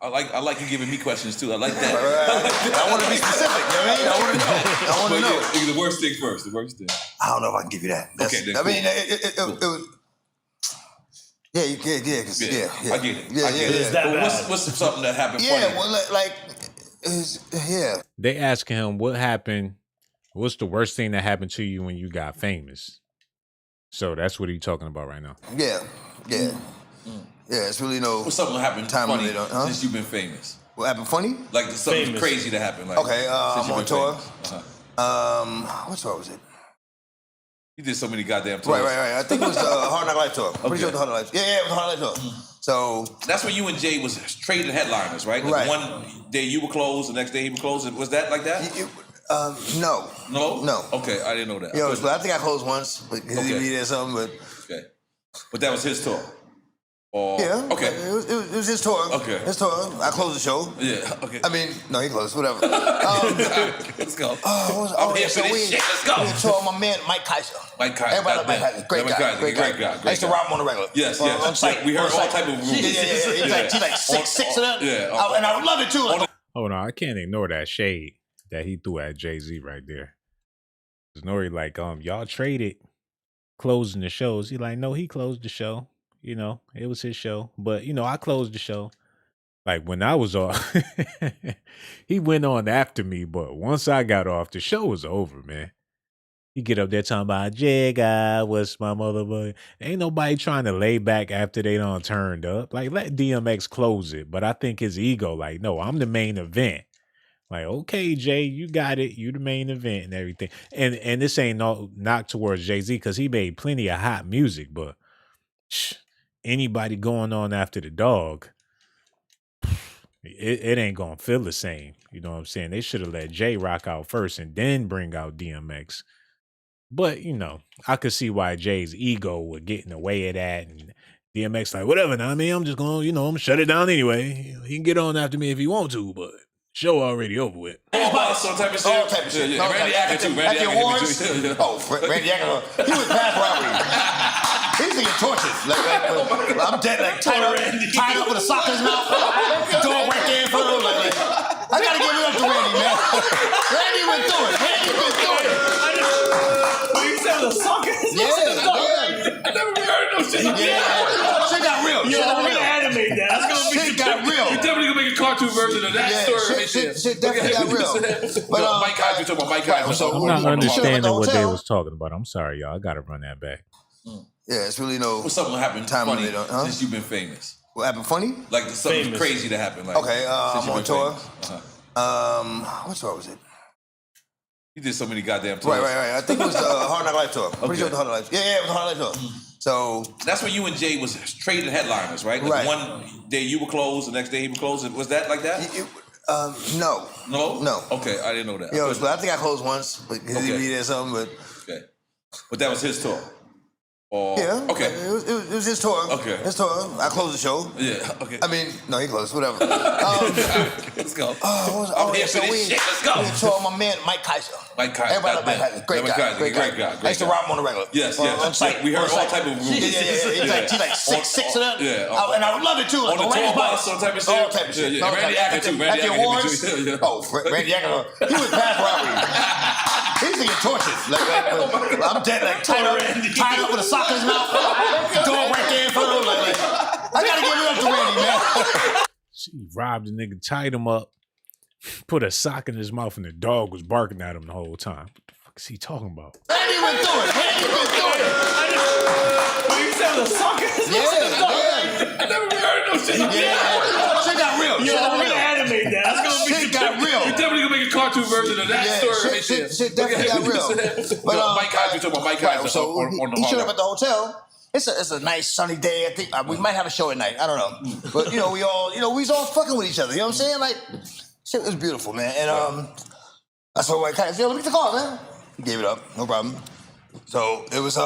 I like you giving me questions too. I like that. Right. I want to be specific. You know what I mean? I want to know. Yeah, the worst thing first. The worst thing. I don't know if I can give you that. Okay, then I mean, it was. Yeah. I get it. Yeah. What's something that happened? Yeah, funny? well, like Yeah. They asking him what happened. What's the worst thing that happened to you when you got famous? So that's what he's talking about right now. Yeah. Yeah. Yeah, it's really no. What's something happened funny since you've been famous? What happened funny? Like something crazy that happened. Like, okay, I'm on tour. What tour was it? You did so many goddamn tours. Right. I think it was the Hard Knock Life tour. Pretty sure it was the Hard Knock Life. Yeah, it was the Hard Knock Life tour. So that's when you and Jay was trading headliners, right? Like one day you were closed, the next day he was closed. Was that like that? No. No. Okay, I didn't know that. Yo, I think I closed once. Like his DVD or something, but okay. But that was his tour. Or, yeah. Okay. It was his tour. Okay. His tour. I closed the show. Yeah. Okay. I mean, no, he closed. Whatever. Let's go. I'm here for this shit. Let's go. We tour my man Mike Kaiser. Mike Kaiser. Everybody like Mike Kaiser. Great guy. I used to rob him on the regular. Yes. On site. We heard all type of rules. Yeah. He's like 6'6" of them. Yeah. And I love it too. Like, oh no, I can't ignore that shade that he threw at Jay-Z right there. Nori like, y'all traded closing the shows. He like, no, he closed the show. You know, it was his show. But, you know, I closed the show. Like, when I was off, he went on after me. But once I got off, the show was over, man. You get up there talking about, Jigga, what's my motherfucker? Ain't nobody trying to lay back after they done turned up. Like, let DMX close it. But I think his ego, like, no, I'm the main event. Like, okay, Jay, you got it. You the main event and everything. And this ain't no knock towards Jay-Z because he made plenty of hot music. But anybody going on after the dog, it ain't gonna feel the same. You know what I'm saying? They should have let Jay rock out first and then bring out DMX. But, you know, I could see why Jay's ego would get in the way of that. And DMX like, whatever, now, I mean, I'm just going to, you know, I'm going to shut it down anyway. He can get on after me if he want to, but show already over with. Some type of shit. All type of shit. Yeah. Randy Acker too. Randy Acker. Oh, Randy Acker. He was past robbery. He's getting tortured. I'm dead, like tied up with a sock in his mouth. Dog right there in front of him. Like, I gotta give it up to Randy, man. Randy went through it. You said with a sock in his mouth? I never heard no shit. Yeah. Shit got real. Yo, I'm gonna animate that. That's gonna be shit got real. You definitely gonna make a cartoon version of that story. Shit definitely got real. But Mike Kaiser, talking about Mike Kaiser. I'm not understanding what they was talking about. I'm sorry, y'all. I gotta run that back. Yeah, it's really no. What's something happened funny since you've been famous? What happened funny? Like something crazy that happened. Like, okay, I'm on tour. What tour was it? You did so many goddamn tours. Right. I think it was the Hard Knock Life tour. Pretty sure it was the Hard Knock Life. Yeah, it was the Hard Knock Life tour. So that's when you and Jay was trading headliners, right? Like one day you were closed, the next day he was closed. Was that like that? No. No. Okay, I didn't know that. Yo, I think I closed once, like his DVD or something, but okay. But that was his tour. Or, yeah. Okay. It was his tour. Okay. His tour. I closed the show. Yeah. Okay. I mean, no, he closed. Whatever. Let's go. I'm here for this shit. Let's go. We tour my man Mike Kaiser. Mike Kaiser. Everybody like Mike Kaiser. Great guy. I used to rob him on the regular. Yes. On site. We heard all type of rules. He's like 6'6" of them. Yeah. And I love it too. On the tour bus, all type of shit. All type of shit. Randy Acker too. At the awards. Oh, Randy Acker. He was past robbery. He's getting tortured. I'm dead, like tied up with a sock in his mouth. Dog right there in front of him. I gotta give it up to Randy, man. She robbed the nigga, tied him up, put a sock in his mouth, and the dog was barking at him the whole time. What the fuck is he talking about? Randy went through it. You said with a sock in his mouth? I never heard no shit. Yeah. Shit got real. Yo, I'm gonna animate that. That's gonna be shit got real. You definitely gonna make a cartoon version of that story. Shit definitely got real. But Mike Kaiser, talking about Mike Kaiser. So on the he showed up at the hotel. It's a nice sunny day. I think we might have a show at night. I don't know, but we was all fucking with each other. You know what I'm saying? Like, shit was beautiful, man. And I saw Mike Kaiser. Yo, let me get the call, man. He gave it up, no problem. So it was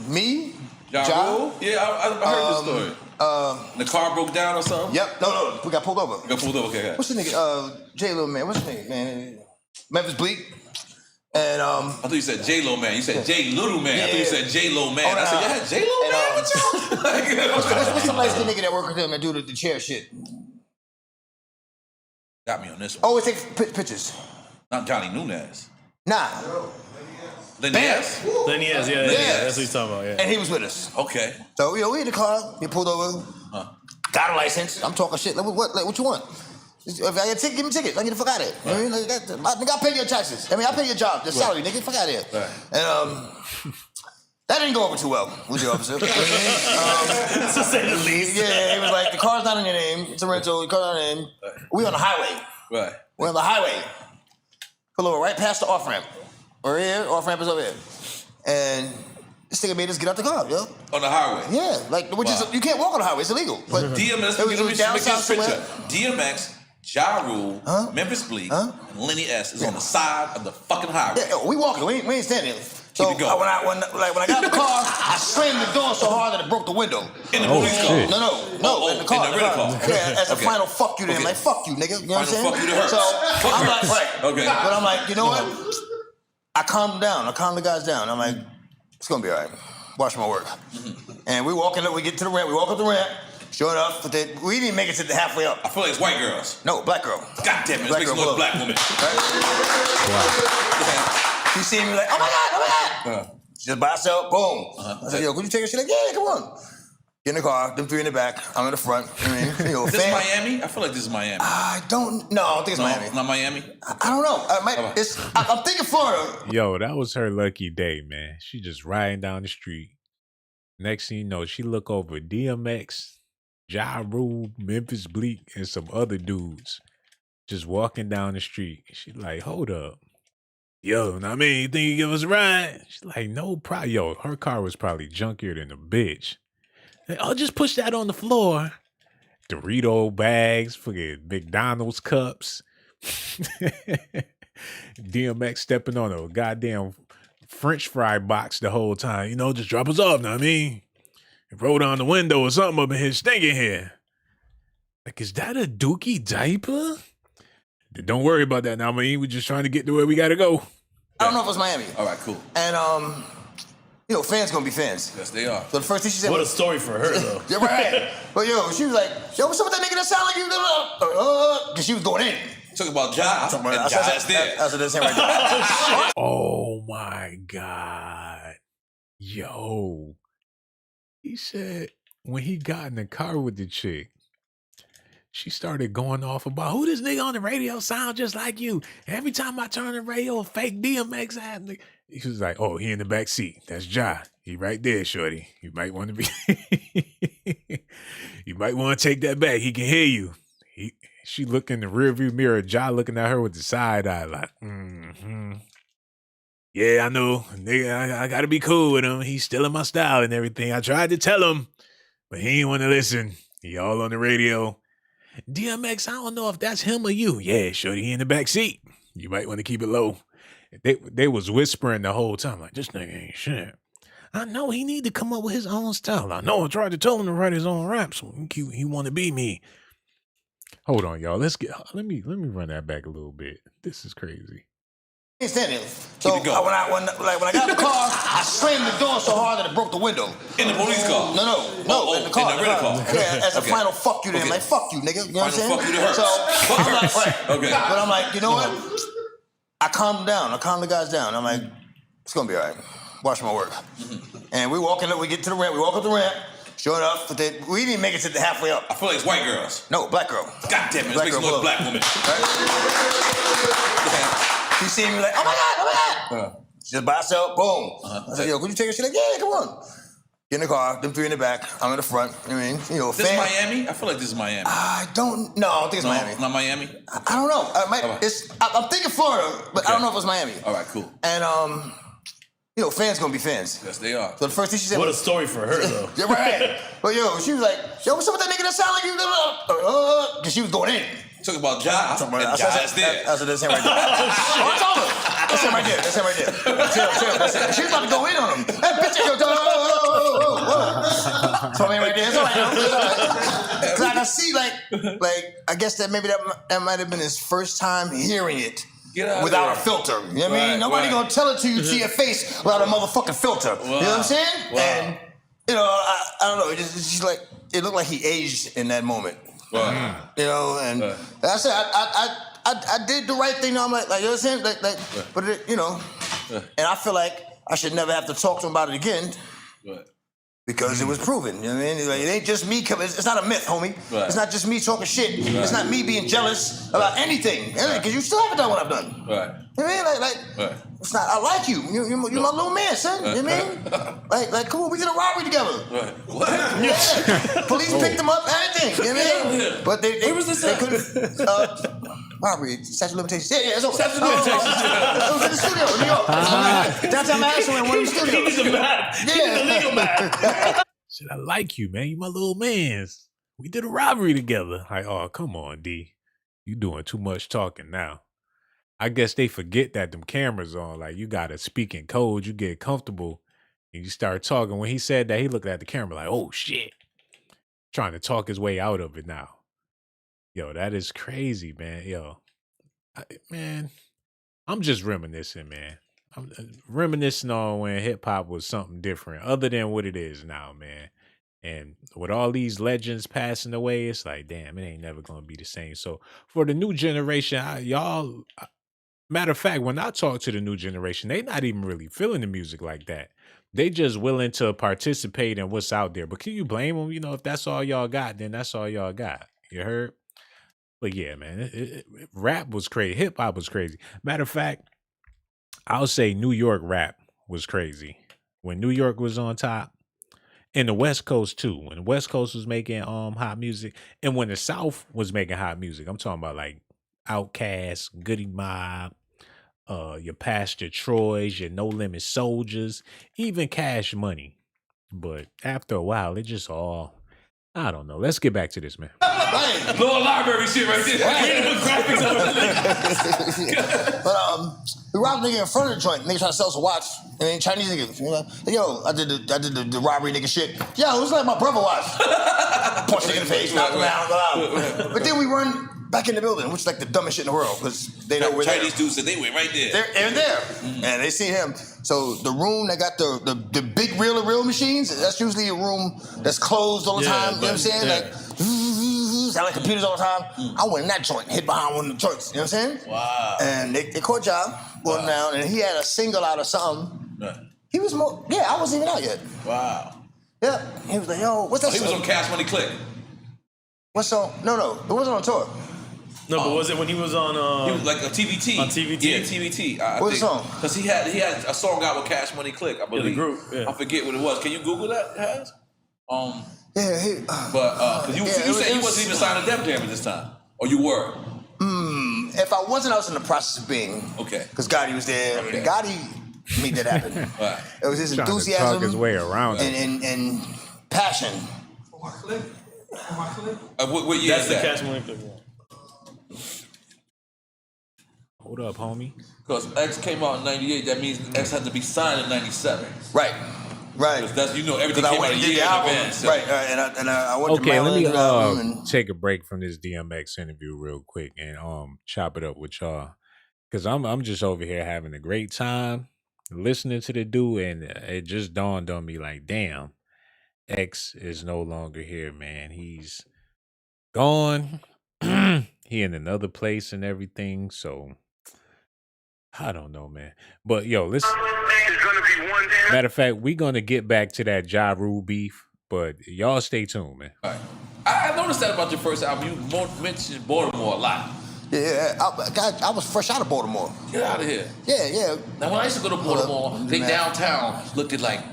me, Ja. Yeah, I heard this story. The car broke down or something? Yep. No, we got pulled over. Okay. What's the nigga? J Little man. What's his name, man? Memphis Bleak. And I thought you said J-Lo man. You said J Little man. Yeah. I thought you said J-Lo man. I said, yeah, J-Lo man with y'all? What's the nice nigga that work with him and do the chair shit? Got me on this one. Always take pictures. Not Johnny Nunez. Nah. Lenniez? Lenniez, yeah. That's what he's talking about, yeah. And he was with us. Okay. So, we in the car. He pulled over. Got a license. I'm talking shit. Like, what you want? If I get a ticket, give me tickets. I get the fuck out of here. You know what I mean? Like, I pay your taxes. I mean, I pay your job, your salary, nigga. Fuck out of here. And that didn't go over too well with the officer. To say the least. Yeah, he was like, the car's not in your name. It's a rental. The car's not in your name. We on the highway. Right. We're on the highway. Pull over right past the off ramp. We're here. Off ramp is over here. And this nigga made us get out the car, yo. On the highway? Yeah, like which is you can't walk on the highway. It's illegal. But DMX, it was down south somewhere. DMX, Ja Rule, Memphis Bleak, and Lenny S is on the side of the fucking highway. Yeah, we walking. We ain't standing. So Keep it going. when I got in the car, I slammed the door so hard that it broke the window. In the police car? No, in the car. In the rental car. Yeah, as a final fuck you to him. Like, fuck you, nigga. You know what I'm saying? Fuck you to her. So I'm like, right. Okay. But I'm like, you know what? I calmed down. I calmed the guys down. I'm like, it's gonna be all right. Watch my work. And we get to the ramp. We walk up the ramp. Sure enough, but we didn't make it to the halfway up. I feel like it's white girls. No, black girl. God damn it, this makes no black woman. She seen me like, oh my God. Just by herself, boom. I said, yo, could you take her? She's like, yeah, come on. Get in the car, them three in the back, I'm in the front. This is Miami? I feel like this is Miami. I don't think it's Miami. It's not Miami? I don't know. I'm thinking Florida. Yo, that was her lucky day, man. She just riding down the street. Next thing you know, she look over DMX, Ja Rule, Memphis Bleak, and some other dudes just walking down the street. She like, hold up. Yo, I mean, you think you give us a ride? She's like, no problem. Yo, her car was probably junkier than a bitch. Like, oh, just push that on the floor. Dorito bags, fucking McDonald's cups. DMX stepping on a goddamn French fry box the whole time. You know, just drop us off, know what I mean? Roll down the window or something up in here, stinking here. Like, is that a dookie diaper? Don't worry about that now, I mean. We're just trying to get to where we gotta go. I don't know if it's Miami. All right, cool. And, fans gonna be fans. Yes, they are. So the first thing she said what a story for her, though. Yeah, right. But, she was like, yo, what's up with that nigga that sound like you? Because she was going in. Talking about Ja. Ja's there. That's what they're saying right there. Oh, my God. Yo. He said when he got in the car with the chick, she started going off about who this nigga on the radio sound just like you. Every time I turn the radio, a fake DMX ad. He was like, oh, he in the back seat. That's Ja. He right there, shorty. You might want to be. You might want to take that back. He can hear you. She looked in the rearview mirror. Ja looking at her with the side eye, like, Yeah, I know. Nigga, I gotta be cool with him. He's still in my style and everything. I tried to tell him, but he ain't want to listen. He all on the radio. DMX, I don't know if that's him or you. Yeah, shorty, he in the back seat. You might want to keep it low. They was whispering the whole time, like, this nigga ain't shit. I know he need to come up with his own style. I know I tried to tell him to write his own rap, so he want to be me. Hold on, y'all. Let me run that back a little bit. This is crazy. Standing. So when I got in the car, I slammed the door so hard that it broke the window. In the police car? No, in the car. In the rental car? Yeah, as a final fuck you to him. Like, fuck you, nigga. You know what I'm saying? Fuck you to her. So I'm like, right. Okay. But I'm like, you know what? I calmed down. I calmed the guys down. I'm like, it's gonna be all right. Watch my work. And we get to the ramp. We walk up the ramp. Sure enough, but we didn't make it to the halfway up. I feel like it's white girls. No, black girl. God damn it, this makes no black woman. She seen me like, oh my God. Just by herself, boom. I said, yo, could you take her? She's like, yeah, come on. Get in the car, them three in the back, I'm in the front. I mean, this is Miami? I feel like this is Miami. I don't think it's Miami. It's not Miami? I don't know. I'm thinking Florida, but I don't know if it's Miami. All right, cool. And, fans gonna be fans. Yes, they are. So the first thing she said what a story for her, though. Yeah, right. But she was like, yo, what's up with that nigga that sound like you? Because she was going in. Talking about Ja. Ja's there. That's what they're saying right there. I told her. That's him right there. That's him right there. Chill. That's it. She was about to go in on him. That bitch, So I mean, right there. It's all right. Because I can see, like, I guess that maybe that might have been his first time hearing it. Without a filter. You know what I mean? Nobody gonna tell it to you to your face without a motherfucking filter. Wow. You know what I'm saying? Wow. And, I don't know. It's just like, it looked like he aged in that moment. Wow. And I said, I did the right thing. I'm like, you know what I'm saying? But and I feel like I should never have to talk to him about it again. Because it was proven, you know what I mean? Like, it ain't just me coming. It's not a myth, homie. Right. It's not just me talking shit. Right. It's not me being jealous about anything. Because you still haven't done what I've done. Right. You know what I mean? Right. It's not. I like you. You're my little man, son. You know what I mean? Like, come on, we did a robbery together. Right. What? Yeah. Police picked them up, everything. You know what I mean? But they Where was this at? couldn't. Robbery, statute of limitations. Yeah, it's over. Statute of limitations. It was in the studio in New York. Downtown Madison, in one of the studios. He's a man. He's a legal man. Said, I like you, man. You my little mans. We did a robbery together. Like, oh, come on, D. You doing too much talking now. I guess they forget that them cameras on. Like, you got to speak in code. You get comfortable and you start talking. When he said that, he looked at the camera like, oh, shit. Trying to talk his way out of it now. Yo, that is crazy, man. Yo, man, I'm just reminiscing, man. I'm reminiscing on when hip hop was something different other than what it is now, man. And with all these legends passing away, it's like, damn, it ain't never going to be the same. So for the new generation, matter of fact, when I talk to the new generation, they not even really feeling the music like that. They just willing to participate in what's out there. But can you blame them? You know, if that's all y'all got, then that's all y'all got. You heard? But yeah, man, rap was crazy. Hip hop was crazy. Matter of fact, I'll say New York rap was crazy. When New York was on top, and the West Coast too. When the West Coast was making hot music, and when the South was making hot music, I'm talking about like Outkast, Goody Mob, your Pastor Troy's, your No Limit Soldiers, even Cash Money. But after a while, it just all, I don't know. Let's get back to this, man. Lower library shit right there. But we robbed a nigga in front of the joint. Nigga trying to sell us a watch. I mean, Chinese niggas. You know? Yo, I did the robbery nigga shit. Yo, it was like my brother watch. Punch nigga in the face, knock him out. But then we run back in the building, which is like the dumbest shit in the world because they know we're there. Chinese dudes said they went right there. They're there, and they see him. So the room that got the big reel-to-reel machines, that's usually a room that's closed all the time. You know what I'm saying? Yeah. Like, sound like computers all the time. I went in that joint, hid behind one of the joints. You know what I'm saying? Wow. And they caught y'all going down, and he had a single out of something. Right. He was more, I wasn't even out yet. Wow. Yeah. He was like, yo, what's that He song? was on Cash Money Click. What song? No, it wasn't on tour. No, but was it when he was on? He was like a TVT. On TVT. Yeah, TVT. What song? Because he had a song out with Cash Money Click, I believe. the group. Yeah. I forget what it was. Can you Google that, Has? Yeah. But you said you wasn't even signed to Def Jam at this time, or you were? If I wasn't, I was in the process of being. Okay. Because Gotti was there. Okay. Gotti made that happen. Right. It was his Trying to enthusiasm talk his way around it. and passion. What year That's is the that? Cash Money Click. Hold up, homie. Because X came out in 98, that means X had to be signed in 97. Right. That's, everything came out a year in advance. So. Right. And I went to Okay, let Maryland me and did the album and take a break from this DMX interview real quick and chop it up with y'all. Cause I'm just over here having a great time listening to the dude, and it just dawned on me like, damn, X is no longer here, man. He's gone. He in another place and everything. So I don't know, man. But yo, let's. Matter of fact, we gonna get back to that Ja Rule beef, but y'all stay tuned, man. All right. I noticed that about your first album. You mentioned Baltimore a lot. Yeah, I was fresh out of Baltimore. Get out of here. Yeah. Now, when I used to go to Baltimore, they downtown looked at like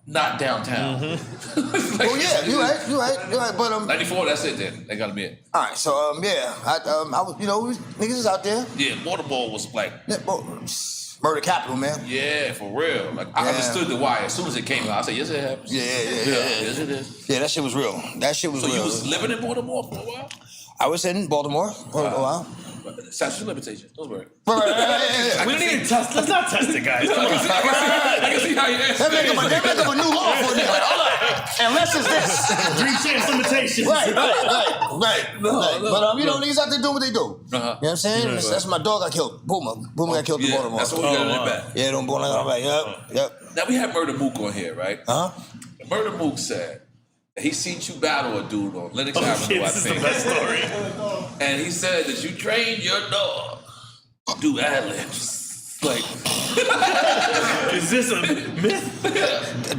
not downtown. Oh yeah, you're right. But 94, that's it then. That gotta be it. All right, so I was, niggas is out there. Yeah, Baltimore was like murder capital, man. Yeah, for real. Like I understood the why as soon as it came out. I said, yes, it happens. Yeah. Yes, it is. Yeah, that shit was real. So you was living in Baltimore for a while? I was in Baltimore for a while. Statute of limitations. Don't worry. Right. We don't need to test. Let's not test it, guys. I can see how you answer. They make up a new law for me. Like, hold up. Unless it's this. 3 chance limitations. Right. But niggas out there doing what they do. You know what I'm saying? That's my dog got killed. Boomer got killed in Baltimore. That's what we got in the back. Yeah, don't Boomer got back. Yep. Now we have Murder Mook on here, right? Murder Mook said he seen you battle a dude on Lenox Avenue, I think. This is the best story. And he said that you trained your dog to do ad-libs. Like, is this a myth?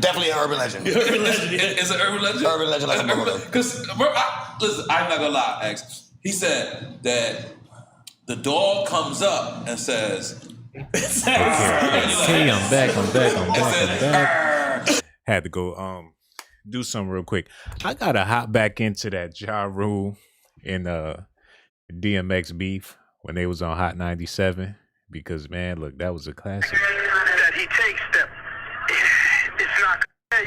Definitely an urban legend. Urban legend, yeah. It's an urban legend? Urban legend like a motherfucker. Because, listen, I'm not gonna lie, X. He said that the dog comes up and says, Hey, I'm back. Had to go do something real quick. I gotta hop back into that Ja Rule and DMX beef when they was on Hot 97 because man, look, that was a classic. That he takes them. It's not. Yeah.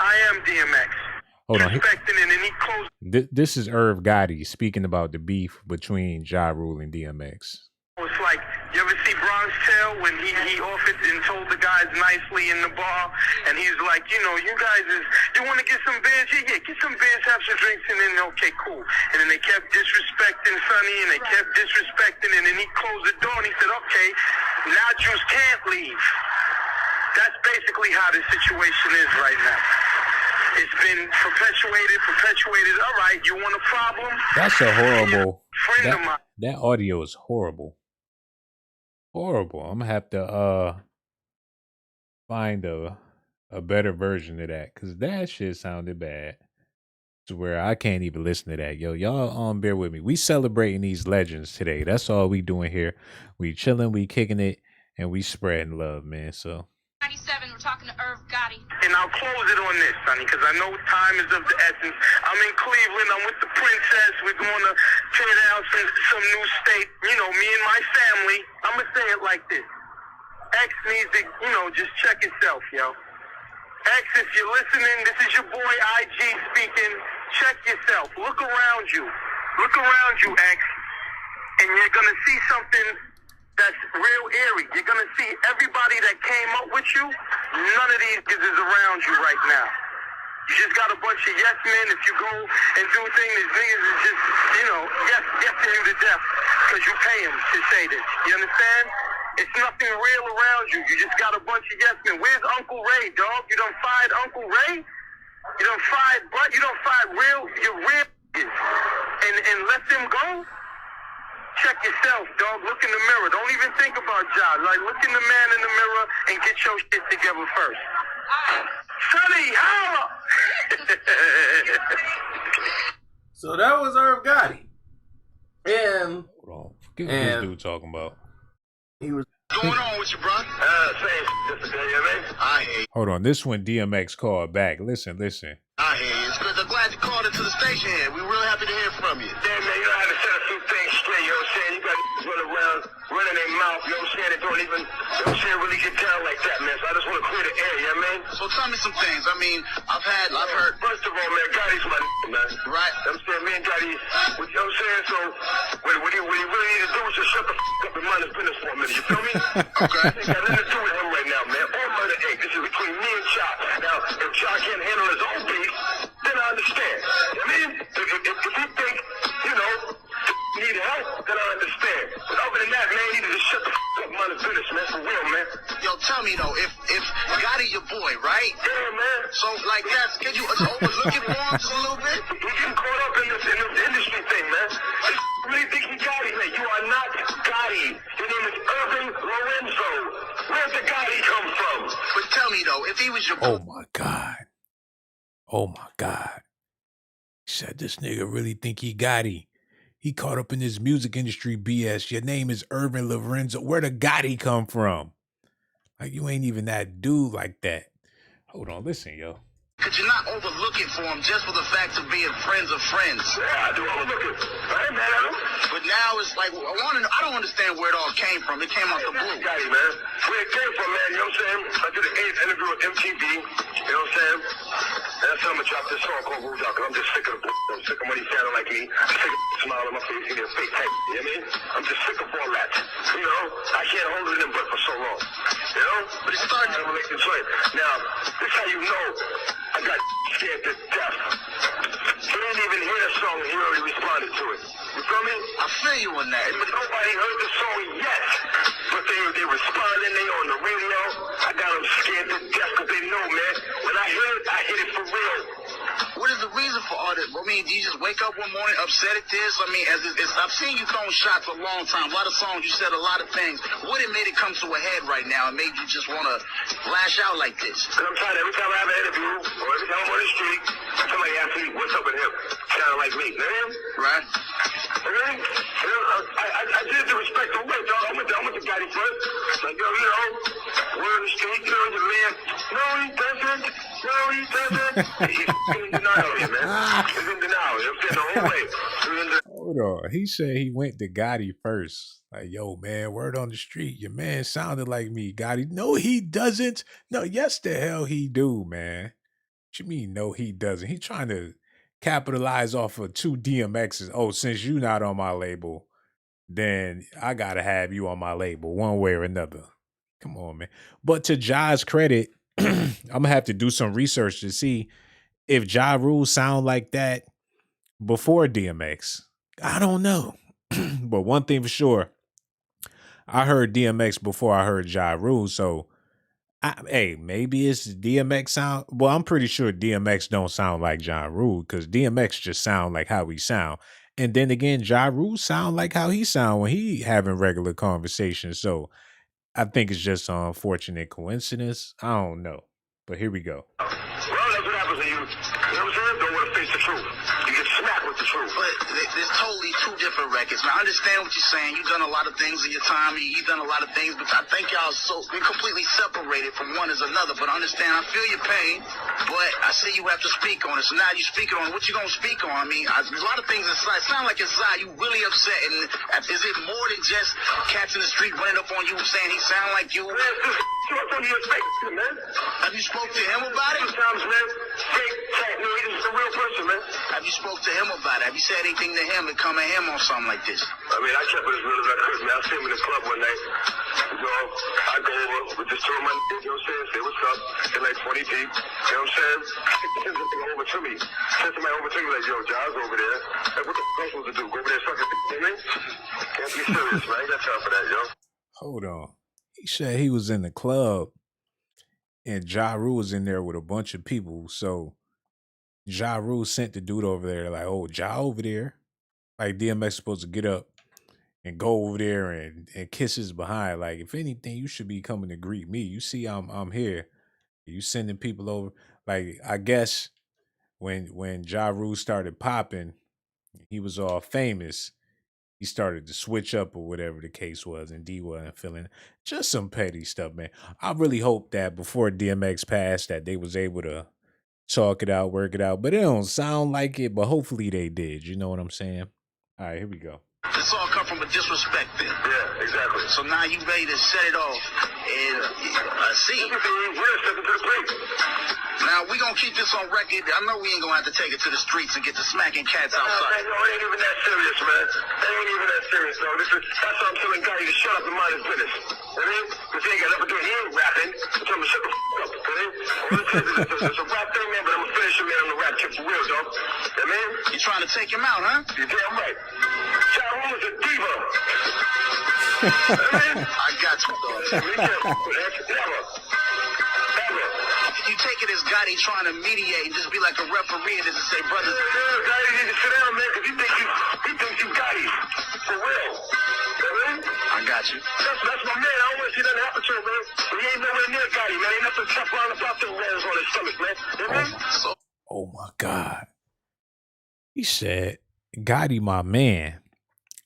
I am DMX. Hold on. Respecting it, and he closed. This is Irv Gotti speaking about the beef between Ja Rule and DMX. It's like, you ever see Bronx Tale when he offered and told the guys nicely in the bar, and he's like, you know, you guys you want to get some beers? Yeah, get some beers, have some drinks, and then, okay, cool. And then they kept disrespecting Sonny, and they kept disrespecting, and then he closed the door, and he said, okay, now Jews can't leave. That's basically how the situation is right now. It's been perpetuated. All right, you want a problem? That's a horrible. Friend of mine. That audio is horrible. Horrible. I'm gonna have to find a better version of that because that shit sounded bad. To where I can't even listen to that. Yo, y'all bear with me. We celebrating these legends today. That's all we doing here. We chilling, we kicking it, and we spreading love, man. So 97, we're talking to Irv Gotti. And I'll close it on this, Sonny, because I know time is of the essence. I'm in Cleveland. I'm with the princess. We're going to tear down some new state. You know, me and my family. I'm going to say it like this. X needs to, just check itself, yo. X, if you're listening, this is your boy IG speaking. Check yourself. Look around you. Look around you, X. And you're going to see something that's real eerie. You're going to see everybody that came up with you, none of these kids is around you right now. You just got a bunch of yes men. If you go and do things, these niggas is just, yesing you to death because you pay them to say this. You understand? It's nothing real around you. You just got a bunch of yes men. Where's Uncle Ray, dog? You done fired Uncle Ray? You done fired your real kids and let them go? Check yourself, dog. Look in the mirror. Don't even think about jobs. Like, look in the man in the mirror and get your shit together first. Sonny, holla! So that was Irv Gotti. And hold on. Forget what this dude talking about. He was going on with you, bro? Hold on. This one DMX called back. Listen. I hear you. It's good. I'm glad you called into the station here. We're real happy to hear from you. Damn, man, you know how to set a few things straight, you know what I'm saying? You got run around, running their mouth, you know what I'm saying? They don't even, really get down like that, man. So I just want to clear the air, you know what I mean? So tell me some things. I mean, I've heard. First of all, man, Gotti's my man. Right? I'm saying, me and Gotti, you know what I'm saying? So, what you really need to do is just shut the up and mind his business for a minute, you feel me? Okay. It got nothing to do with him right now, man. All murder egg. This is between me and Chop. Now, if Chop can't handle his own beef, then I understand. I mean, if you think, need help, then I understand. But other than that, man, you need to shut the up, mind his business, man, for real, man. Yo, tell me though, if Gotti your boy, right? Yeah, man. So like that, can you overlook it for him just a little bit? You getting caught up in this industry thing, man. You really think you Gotti, man? You are not Gotti. Your name is Urban Lorenzo. Where'd the Gotti come from? But tell me though, if he was your boy. Oh my God. He said this nigga really think he Gotti. He caught up in this music industry BS. Your name is Urban Lorenzo. Where the Gotti come from? Like, you ain't even that dude like that. Hold on, listen, yo. Could you not overlook it for him just for the fact of being friends of friends? Yeah, I do overlook it. I ain't mad at him. But now it's like, I don't understand where it all came from. It came out the blue. Gotti, man. Where it came from, man, you know what I'm saying? I did an 8th interview with MTV, you know what I'm saying? And that's how I'm going to drop this song called Rouge Out, because I'm just sick of the I'm sick of when he sounded like me. I'm sick of the smile on my face and a fake type, you know what I mean? I'm just sick of all that. You know, I can't hold it in breath for so long. You know? But it's starting to relate to joint. Now, this is how you know I got scared to death. He didn't even hear the song and he already responded to it. You feel me? I feel you on that. But nobody heard the song yet. But they responding, they on the radio. I got them scared to death because they know, man. When I hear it, I hit it for real. What is the reason for all about it? I mean, do you just wake up one morning upset at this? I mean, I've seen you throwing shots a long time. A lot of songs, you said a lot of things. What made it come to a head right now and made you just want to lash out like this? Because I'm tired. Every time I have an interview or every time I'm on the street, somebody asks me, what's up with him? Sound like me. You know him? Right. Really? I did the respect the way, dog. I went to Gotti first. Like, yo, you know, we're in the street, you know, the man. No, he doesn't. No, he doesn't. He's in denial here, man. He's in denial. You know what I'm saying? The whole way. Hold on. He said he went to Gotti first. Like, yo, man, word on the street. Your man sounded like me, Gotti. No, he doesn't. No, yes, the hell he do, man. What you mean, no, he doesn't? He trying to capitalize off of 2 DMXs. Oh, since you not on my label, then I gotta have you on my label one way or another. Come on, man. But to Ja's credit, I'm gonna have to do some research to see if Ja Rule sound like that before DMX. I don't know. But one thing for sure, I heard DMX before I heard Ja Rule, so hey, maybe it's DMX sound. Well, I'm pretty sure DMX don't sound like Ja Rule because DMX just sound like how he sound. And then again, Ja Rule sound like how he sound when he having regular conversations. So I think it's just an unfortunate coincidence. I don't know. But here we go. Well, that's what happens when you know what I'm saying? Don't want to face the truth. You get smacked with the truth. But there's totally 2 different records. Now, I understand what you're saying. You've done a lot of things in your time. You've done a lot of things, but I think y'all been completely separated from one as another. But I understand. I feel your pain, but I see you have to speak on it. So now you speaking on it. What you going to speak on? I mean, there's a lot of things inside. It sound like inside you really upset. And is it more than just cats in the street running up on you saying he sound like you? Man, have you spoke to him about it? Sometimes, man, fake cat, no, he's just a real person, man. Have you spoke to him about it? Have you said anything to him to come at him on something like this? I mean, I kept it as real as I could, man. I see him in the club one night. You know, I go over with just 2 of my niggas, you know what I'm saying? Say what's up. They're like 20 deep. You know what I'm saying? Send something over to me. Send somebody over to me like, yo, Ja's over there. Like, what the fuck am I supposed to do? Go over there sucking dick, you know what I mean? Can't be serious, man. I ain't got time for that, yo. Hold on. He said he was in the club and Ja Rule was in there with a bunch of people. So Ja Rule sent the dude over there like, oh, Ja over there. Like DMX supposed to get up and go over there and kiss his behind. Like, if anything, you should be coming to greet me. You see I'm here. You sending people over. Like, I guess when Ja Rule started popping, he was all famous. He started to switch up or whatever the case was, and D wasn't feeling just some petty stuff, man. I really hope that before DMX passed that they was able to talk it out, work it out, but it don't sound like it, but hopefully they did. You know what I'm saying? All right, here we go. This all come from a disrespect then. Yeah, exactly. So now you ready to set it off. And see. Now we gonna keep this on record. I know we ain't gonna have to take it to the streets and get to smacking cats outside. No, it ain't even that serious, man. It ain't even that serious, though. That's why I'm telling Gotti to shut up and mind his business. You know what I mean? Because he ain't got nothing to do. He ain't rapping. So tell him to shut the f*** up. You know what I mean? All it says is it's a rap thing, man, but I'm gonna finish him, man, on the rap tip for real, dog. You know what I mean? You trying to take him out, huh? You're damn right. Ja Rule is a diva. I got you, dog. Never. You take it as Gotti trying to mediate and just be like a referee and just say, brothers. Yeah, Gotti need to sit down, man, because he thinks you Gotti. For real. I got you. That's my man. I don't want to see nothing happen to him, man. But he ain't nowhere near Gotti, man. Ain't nothing tough around about them rolls on his stomach, man. You know what I mean? Oh my God. He said, Gotti, my man.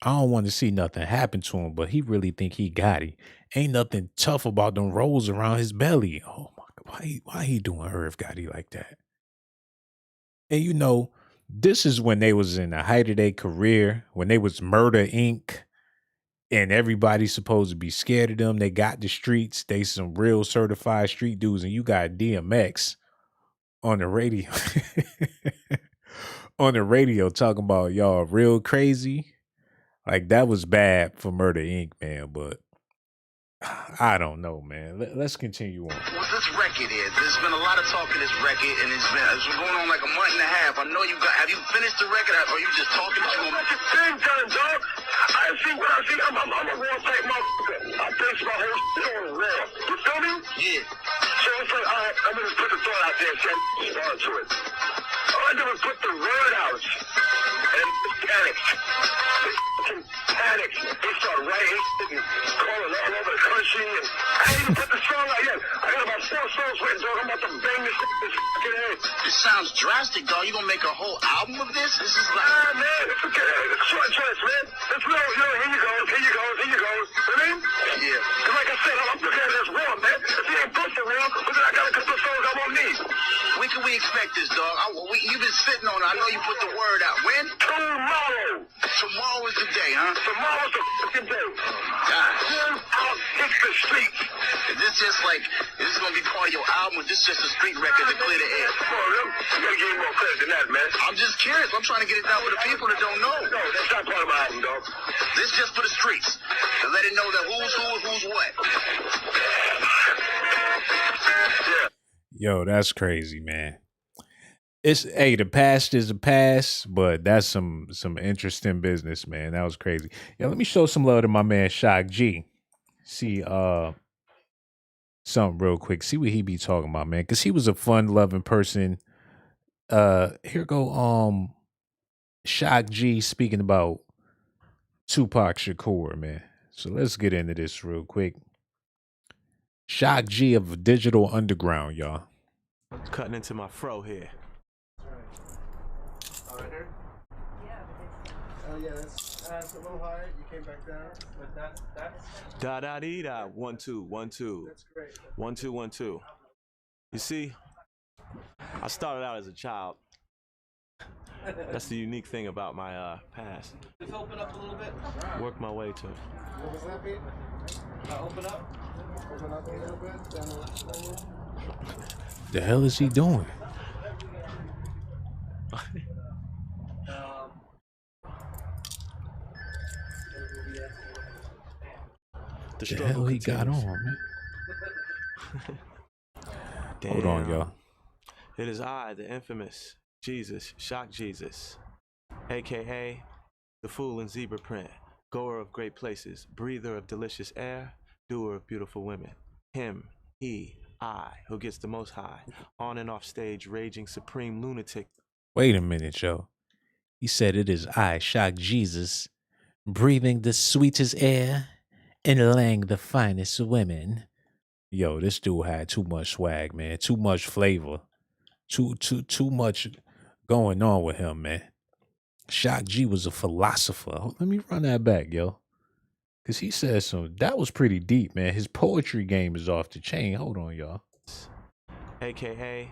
I don't want to see nothing happen to him, but he really think he Gotti. Ain't nothing tough about them rolls around his belly. Oh my God. Why he doing Irv Gotti like that? And you know, this is when they was in the height of their career, when they was Murder Inc. And everybody's supposed to be scared of them. They got the streets. They some real certified street dudes. And you got DMX on the radio. On the radio talking about y'all real crazy. Like, that was bad for Murder Inc., man. But I don't know, man. Let's continue on. Well, this record is. There's been a lot of talk in this record, and it's been going on like a month and a half. I know you got. Have you finished the record, or are you just talking to him? That's the thing, John, dog. I see what I see. I'm a raw type motherfucker. I base my whole shit on raw. You feel me? Yeah. So it's like, all right, I'm gonna put the thought out there, son. Respond to it. All I did was put the word out. And panicked. Panicked. They started writing and calling all over the country. And I didn't even put the song out yet. I got about 4 songs written, dog. I'm about to bang this fucking head. This sounds drastic, dog. You gonna make a whole album of this? This is like... Ah, man, it's okay. It's short choice, man. It's no, here you go, here you go, here you go. You know what I mean? Yeah. Cause like I said, I'm looking at this raw, man. If he ain't good for real, then I gotta cut the songs I won't need. When can we expect this, dog? You've been sitting on it. I know you put the word out. When? Tomorrow. Tomorrow is the day, huh? Tomorrow's the fucking day. God. I'll hit the streets. Is this just like, is this gonna be part of your album, or is this just a street record to clear the air? Come on, you gotta give me more credit than that, man. I'm just curious. I'm trying to get it down for the people that don't know. No, that's not part of my album, dog. This just for the streets. To let it know that who's who and who's what. Yeah. Yo, that's crazy, man. It's the past is a past, but that's some interesting business, man. That was crazy. Yeah, let me show some love to my man Shock G. See something real quick. See what he be talking about, man. Cause he was a fun loving person. Here go Shock G speaking about Tupac Shakur, man. So let's get into this real quick. Shock G of Digital Underground, y'all. Cutting into my fro here. Right here? Yeah, that's a little higher. You came back down. But that's Da da dee da. 1 2 1 2. That's great. 1 2 1 2. You see, I started out as a child. That's the unique thing about my past. Just open up a little bit. Work my way to it. What was that, Pete? Open up. Open up a little bit. Then The hell is he doing? The hell he got on, man? Hold on, y'all. It is I, the infamous Jesus, Shock Jesus, aka the fool in zebra print, goer of great places, breather of delicious air, doer of beautiful women. Him, he, I, who gets the most high, on and off stage, raging supreme lunatic. Wait a minute, yo. He said it is I, Shock Jesus, breathing the sweetest air and laying the finest women. Yo, this dude had too much swag, man. Too much flavor. Too much going on with him, man. Shock G was a philosopher. Let me run that back, yo. Cause he said that was pretty deep, man. His poetry game is off the chain. Hold on, y'all. AKA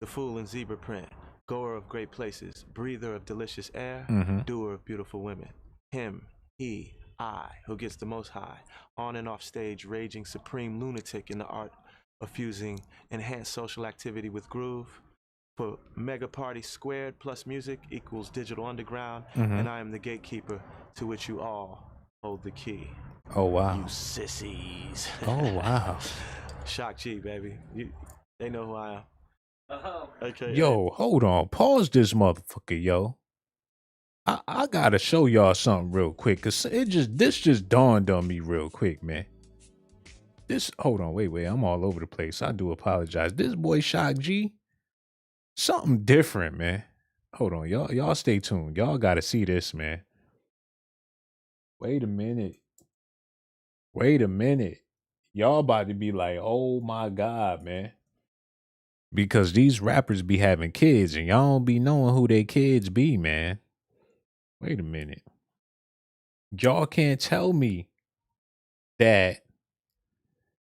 the fool in zebra print, goer of great places, breather of delicious air, doer of beautiful women. Him, he, I, who gets the most high, on and off stage, raging supreme lunatic in the art of fusing enhanced social activity with groove. For mega party squared plus music equals digital underground, and I am the gatekeeper to which you all hold the key. Oh, wow. You sissies. Oh, wow. Shock G, baby. They know who I am. Okay. Yo, hold on. Pause this motherfucker, yo. I gotta show y'all something real quick, cause this just dawned on me real quick, man. Hold on, wait, I'm all over the place. I do apologize. This boy Shock G, something different, man. Hold on, y'all stay tuned. Y'all gotta see this, man. Wait a minute. Y'all about to be like, oh my God, man. Because these rappers be having kids and y'all don't be knowing who their kids be, man. Wait a minute. Y'all can't tell me that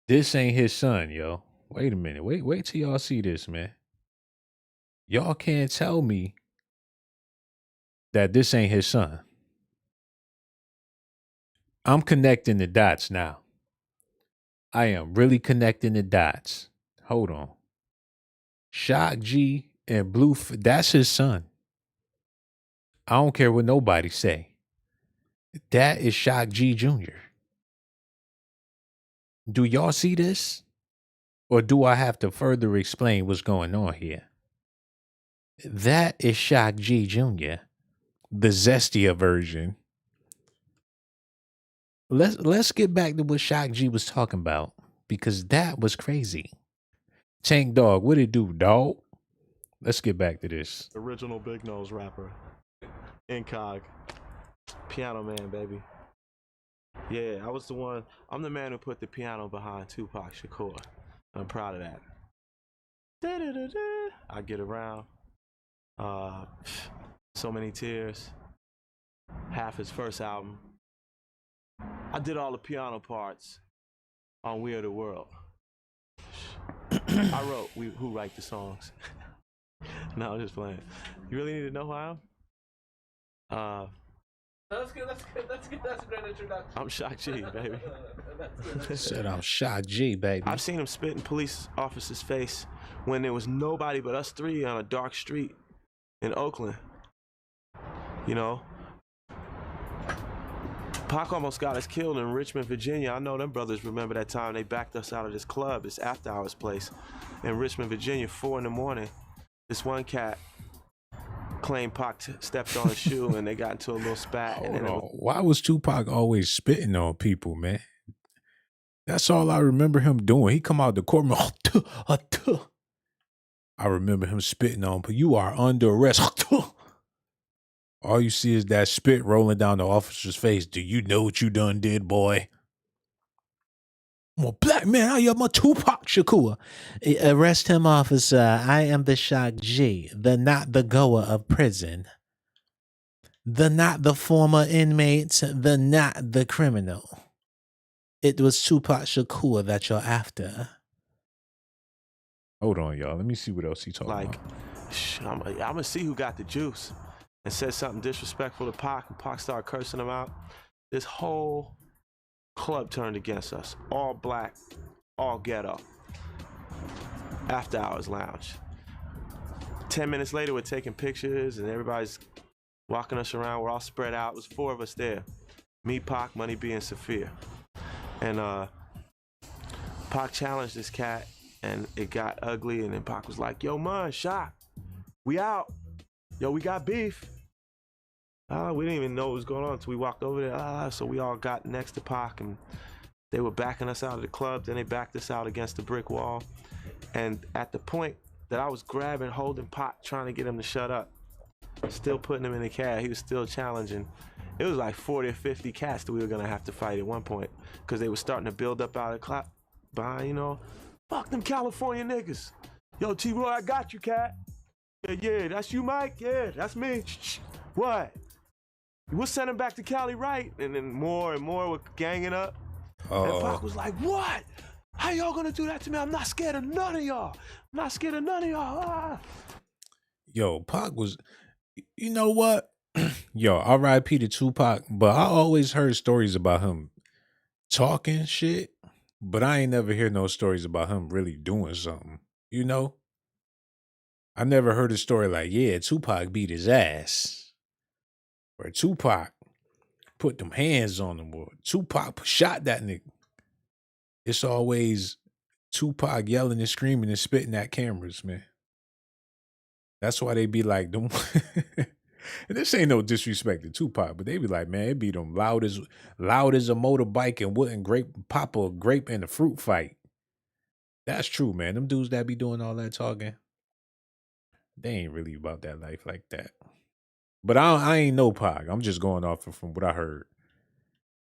this ain't his son, yo. Wait a minute. Wait till y'all see this, man. Y'all can't tell me that this ain't his son. I'm connecting the dots now. I am really connecting the dots. Hold on. Shock G and that's his son. I don't care what nobody say. That is Shock G Jr. Do y'all see this? Or do I have to further explain what's going on here? That is Shock G Jr., the zestier version. Let's get back to what Shock G was talking about, because that was crazy. Tank Dog, what it do, dog? Let's get back to this. Original Big Nose rapper. Incog. Piano man, baby. Yeah, I was the one. I'm the man who put the piano behind Tupac Shakur. I'm proud of that. I get around. So Many Tears. Half his first album. I did all the piano parts on We Are the World. I wrote who write the songs. No, I'm just playing. You really need to know who I am? That's good. That's a great introduction. I'm Shock G, baby. Said I'm Shock G, baby. I've seen him spit in police officer's face when there was nobody but us three on a dark street in Oakland. You know? Pac almost got us killed in Richmond, Virginia. I know them brothers remember that time they backed us out of this club, this after hours place in Richmond, Virginia, 4 a.m. This one cat claimed Pac stepped on his shoe and they got into a little spat. And then Why was Tupac always spitting on people, man? That's all I remember him doing. He come out the courtroom. I remember him spitting on people. You are under arrest. All you see is that spit rolling down the officer's face. Do you know what you done did, boy? I'm a black man. I am a Tupac Shakur. Arrest him, officer. I am the Shock G, the not the goer of prison. The not the former inmates, the not the criminal. It was Tupac Shakur that you're after. Hold on, y'all. Let me see what else he talking about. I'm going to see who got the juice. And said something disrespectful to Pac, and Pac started cursing him out. This whole club turned against us. All black, all ghetto. After Hours Lounge. 10 minutes later, we're taking pictures, and everybody's walking us around. We're all spread out. It was 4 of us there. Me, Pac, Money B, and Sophia. And Pac challenged this cat, and it got ugly, and then Pac was like, yo, man, Shock, we out. Yo, we got beef. We didn't even know what was going on until we walked over there. So we all got next to Pac, and they were backing us out of the club. Then they backed us out against the brick wall. And at the point that I was grabbing, holding Pac, trying to get him to shut up, still putting him in the cab, he was still challenging. It was like 40 or 50 cats that we were going to have to fight at one point because they were starting to build up out of the clock behind, you know. Fuck them California niggas. Yo, T-Roy, I got you, cat. Yeah, that's you, Mike? Yeah, that's me. What? We'll send him back to Cali, right? And then more and more were ganging up. And Pac was like, what? How y'all gonna do that to me? I'm not scared of none of y'all. I'm not scared of none of y'all. Yo, Pac was, you know what? Yo, R.I.P. to Tupac, but I always heard stories about him talking shit, but I ain't never hear no stories about him really doing something, you know? I never heard a story like, yeah, Tupac beat his ass. Or Tupac put them hands on him. Or Tupac shot that nigga. It's always Tupac yelling and screaming and spitting at cameras, man. That's why they be like, them. And this ain't no disrespect to Tupac, but they be like, man, it be them loud as a motorbike and wouldn't pop a grape in a fruit fight. That's true, man. Them dudes that be doing all that talking, they ain't really about that life like that. But I ain't no Pac. I'm just going off from what I heard.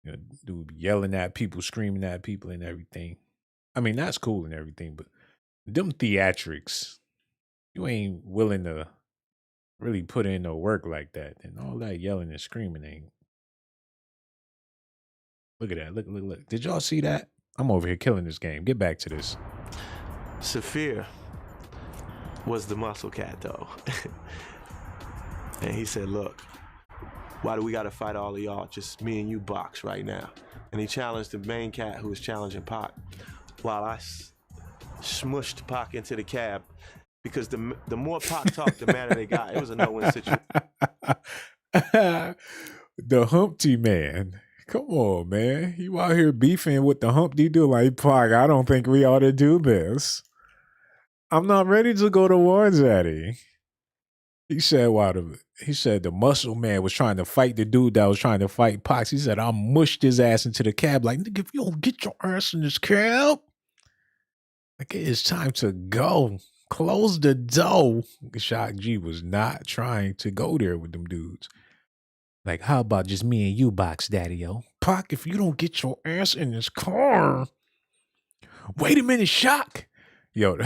You know, dude be yelling at people, screaming at people and everything. I mean, that's cool and everything, but them theatrics, you ain't willing to really put in no work like that. And all that yelling and screaming ain't. Look at that. Look. Did y'all see that? I'm over here killing this game. Get back to this. Saphir was the muscle cat, though. And he said, look, why do we got to fight all of y'all? Just me and you box right now. And he challenged the main cat who was challenging Pac while I smushed Pac into the cab because the more Pac talked, the madder they got. It was a no-win situation. The Humpty Man. Come on, man. You out here beefing with the Humpty do like, Pac, I don't think we ought to do this. I'm not ready to go to war, Daddy. He said, the muscle man was trying to fight the dude that was trying to fight Pac. He said, I mushed his ass into the cab. Like, nigga, if you don't get your ass in this cab, like, it's time to go. close the door. Shock G was not trying to go there with them dudes. Like, how about just me and you, Box Daddy-O? Pac, if you don't get your ass in this car. Wait a minute, Shock. Yo,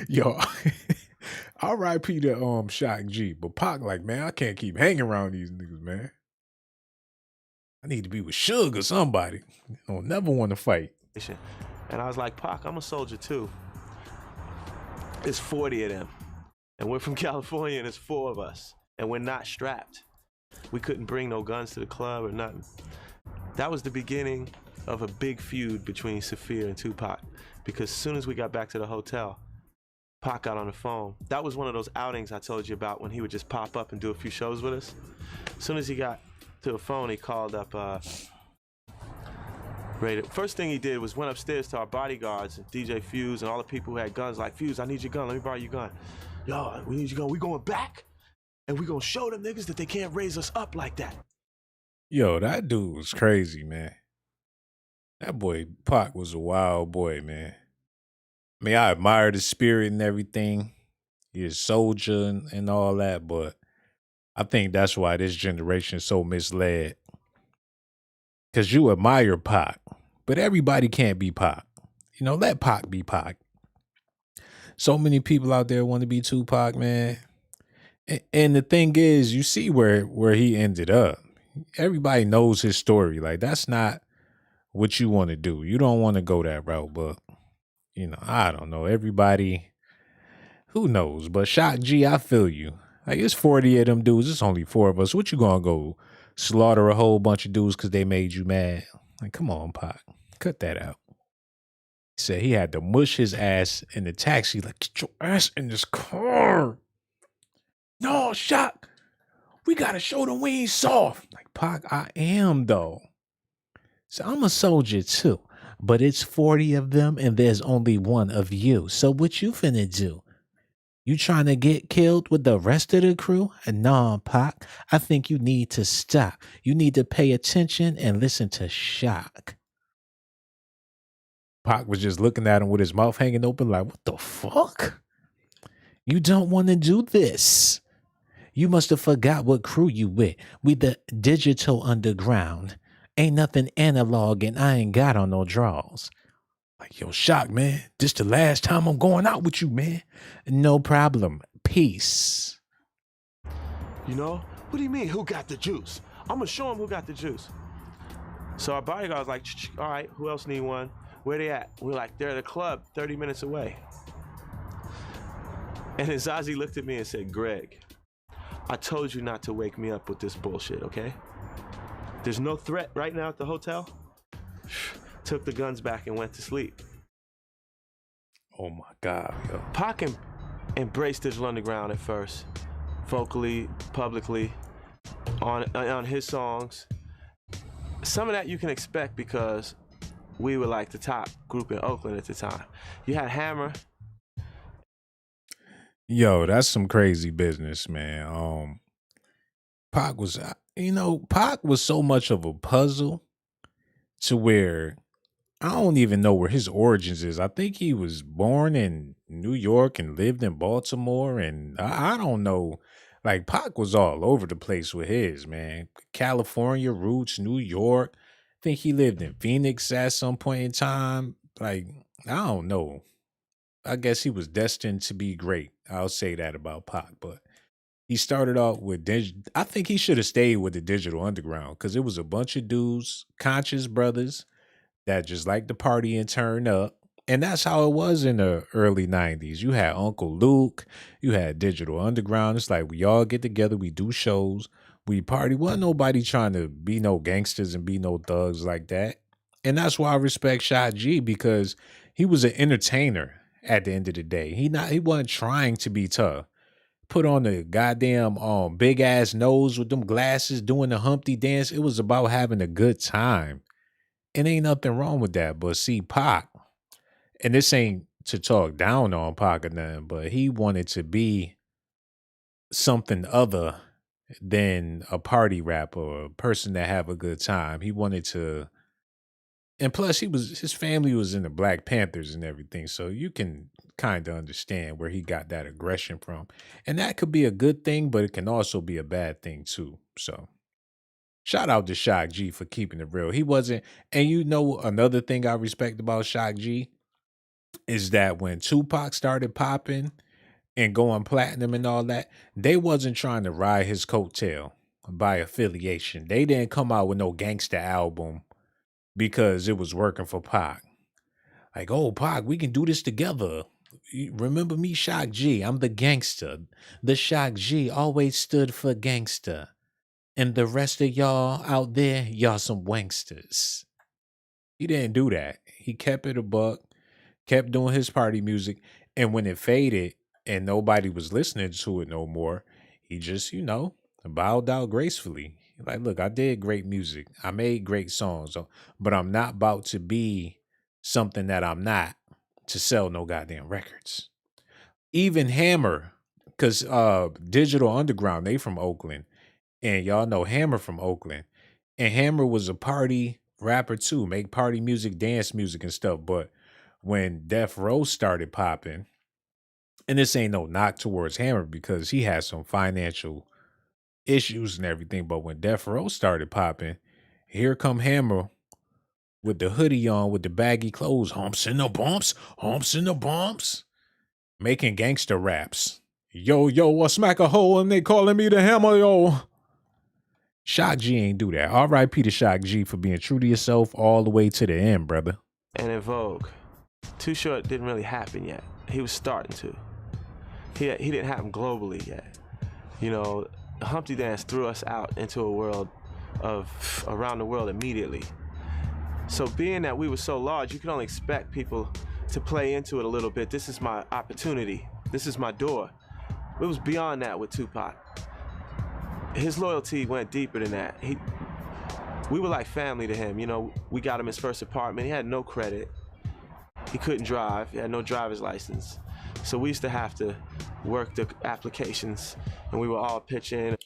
yo, R.I.P. to Shock G. But Pac like, man, I can't keep hanging around these niggas, man. I need to be with Suge or somebody. I don't never want to fight. And I was like, Pac, I'm a soldier too. There's 40 of them. And we're from California and there's 4 of us. And we're not strapped. We couldn't bring no guns to the club or nothing. That was the beginning of a big feud between Saafir and Tupac. Because as soon as we got back to the hotel, Pac got on the phone. That was one of those outings I told you about when he would just pop up and do a few shows with us. As soon as he got to the phone, he called up Rated. First thing he did was went upstairs to our bodyguards and DJ Fuse and all the people who had guns, like, Fuse, I need your gun, let me borrow your gun. Yo, we need your gun, we going back and we gonna show them niggas that they can't raise us up like that. Yo, that dude was crazy, man. That boy Pac was a wild boy, man. I mean, I admired his spirit and everything. He's a soldier and all that, but I think that's why this generation is so misled. Because you admire Pac, but everybody can't be Pac. You know, let Pac be Pac. So many people out there want to be Tupac, man. And the thing is, you see where he ended up. Everybody knows his story. Like, that's not what you want to do. You don't want to go that route, but, you know, I don't know. Everybody, who knows? But Shock G, I feel you. Like, it's 40 of them dudes. It's only 4 of us. What you gonna go slaughter a whole bunch of dudes because they made you mad? Like, come on, Pac. Cut that out. He said he had to mush his ass in the taxi. Like, get your ass in this car. No, Shock. We gotta show them we ain't soft. Like, Pac, I am, though. So I'm a soldier, too. But it's 40 of them, and there's only 1 of you. So what you finna do? You trying to get killed with the rest of the crew? Nah, Pac. I think you need to stop. You need to pay attention and listen to Shock. Pac was just looking at him with his mouth hanging open like, what the fuck? You don't want to do this. You must have forgot what crew you with. We the digital underground. Ain't nothing analog and I ain't got on no draws. Like, yo, Shock, man. This the last time I'm going out with you, man. No problem. Peace. You know? What do you mean, who got the juice? I'm gonna show him who got the juice. So our bodyguard was like, all right, who else need one? Where they at? We're like, they're at the club 30 minutes away. And then Zazie looked at me and said, Greg, I told you not to wake me up with this bullshit, okay? There's no threat right now at the hotel. Took the guns back and went to sleep. Oh my God, yo. Pac embraced Digital Underground at first, vocally, publicly, on his songs. Some of that you can expect because we were like the top group in Oakland at the time. You had Hammer. Yo, that's some crazy business, man. Pac was, Pac was so much of a puzzle to where I don't even know where his origins is. I think he was born in New York and lived in Baltimore, and I don't know. Like, Pac was all over the place with his, man. California roots, New York. I think he lived in Phoenix at some point in time. Like, I don't know. I guess he was destined to be great. I'll say that about Pac, but he started off with, I think he should have stayed with the Digital Underground because it was a bunch of dudes, conscious brothers, that just like to party and turn up. And that's how it was in the early 90s. You had Uncle Luke, you had Digital Underground. It's like we all get together, we do shows, we party. Wasn't nobody trying to be no gangsters and be no thugs like that. And that's why I respect Shock G, because he was an entertainer at the end of the day. He wasn't trying to be tough. Put on the goddamn big ass nose with them glasses, doing the Humpty dance. It was about having a good time. And ain't nothing wrong with that. But see, Pac, and this ain't to talk down on Pac or nothing, but he wanted to be something other than a party rapper or a person that have a good time. He wanted to And plus, his family was in the Black Panthers and everything, so you can kind of understand where he got that aggression from. And that could be a good thing, but it can also be a bad thing too. So shout out to Shock G for keeping it real. He wasn't, and you know another thing I respect about Shock G is that when Tupac started popping and going platinum and all that, they wasn't trying to ride his coattail by affiliation. They didn't come out with no gangsta album because it was working for Pac. Like, oh, Pac, we can do this together. Remember me, Shock G? I'm the gangster. The Shock G always stood for gangster. And the rest of y'all out there, y'all some wanksters. He didn't do that. He kept it a buck, kept doing his party music. And when it faded and nobody was listening to it no more, he just, bowed out gracefully. Like, look, I did great music. I made great songs, but I'm not about to be something that I'm not to sell no goddamn records. Even Hammer, because Digital Underground, they from Oakland. And y'all know Hammer from Oakland. And Hammer was a party rapper too, make party music, dance music and stuff. But when Death Row started popping, and this ain't no knock towards Hammer because he had some financial issues and everything. But when Death Row started popping, here come Hammer with the hoodie on, with the baggy clothes, humps in the bumps, making gangster raps. Yo, I smack a hole and they calling me the Hammer, yo. Shock G ain't do that. R.I.P. to Shock G for being true to yourself all the way to the end, brother. And in Vogue, Too Short didn't really happen yet. He was starting to. He didn't happen globally yet. Humpty Dance threw us out into a world of around the world immediately. So being that we were so large, you could only expect people to play into it a little bit. This is my opportunity. This is my door. It was beyond that with Tupac. His loyalty went deeper than that. We were like family to him. We got him his first apartment. He had no credit. He couldn't drive. He had no driver's license. So we used to have to work the applications, and we were all pitching.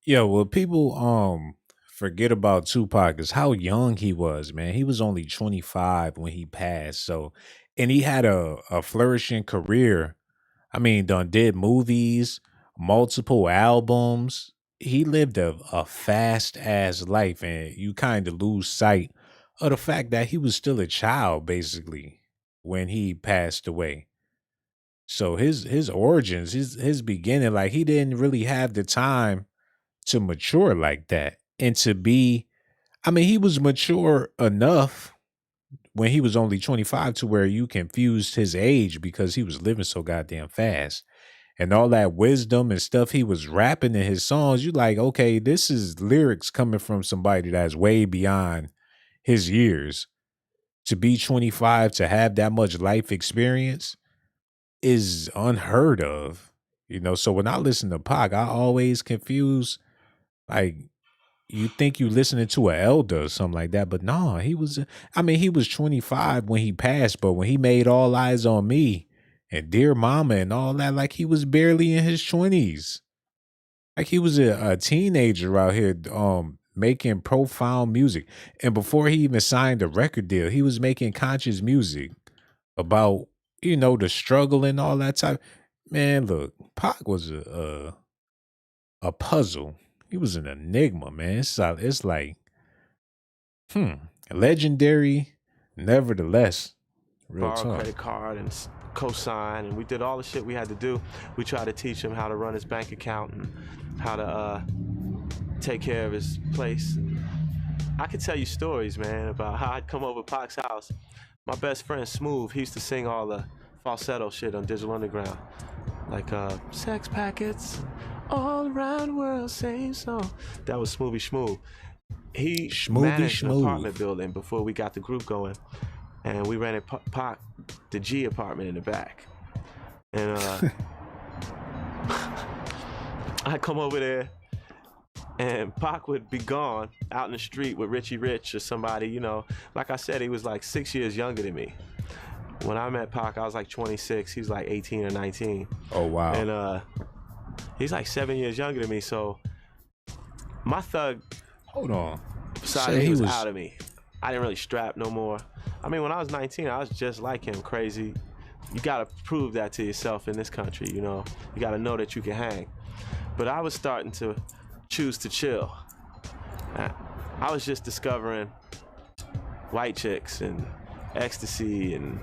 Yeah, well, people forget about Tupac is how young he was, man. He was only 25 when he passed. So, and he had a flourishing career. I mean, did movies, multiple albums. He lived a fast ass life, and you kind of lose sight of the fact that he was still a child basically when he passed away. So his origins, his beginning, like he didn't really have the time to mature like that. And to be, I mean, he was mature enough when he was only 25 to where you confused his age because he was living so goddamn fast. And all that wisdom and stuff he was rapping in his songs, you like, okay, this is lyrics coming from somebody that's way beyond his years. To be 25, to have that much life experience is unheard of. So when I listen to Pac, I always confuse, like, you think you listening to an elder or something like that, but no, he was 25 when he passed, but when he made All Eyes on Me and Dear Mama and all that, like he was barely in his 20s. Like he was a teenager out here making profound music. And before he even signed a record deal, he was making conscious music about, the struggle and all that type. Man, look, Pac was a puzzle. He was an enigma, man. It's like, legendary, nevertheless. Real Borrow talk. credit card and co-sign, and we did all the shit we had to do. We tried to teach him how to run his bank account and how to take care of his place. I could tell you stories, man, about how I'd come over Pac's house. My best friend Smooth, he used to sing all the falsetto shit on Digital Underground, like sex packets all around the world, same song. That was Smoothie Schmoo. He managed an apartment building before we got the group going, and we rented Pac the G apartment in the back. And I'd come over there, and Pac would be gone out in the street with Richie Rich or somebody, Like I said, he was like 6 years younger than me. When I met Pac, I was like 26. He was like 18 or 19. Oh, wow. And he's like 7 years younger than me, so my thug Hold on. side he was out of me. I didn't really strap no more. I mean, when I was 19, I was just like him, crazy. You gotta prove that to yourself in this country, you know? You gotta know that you can hang. But I was starting to choose to chill. I was just discovering white chicks and ecstasy and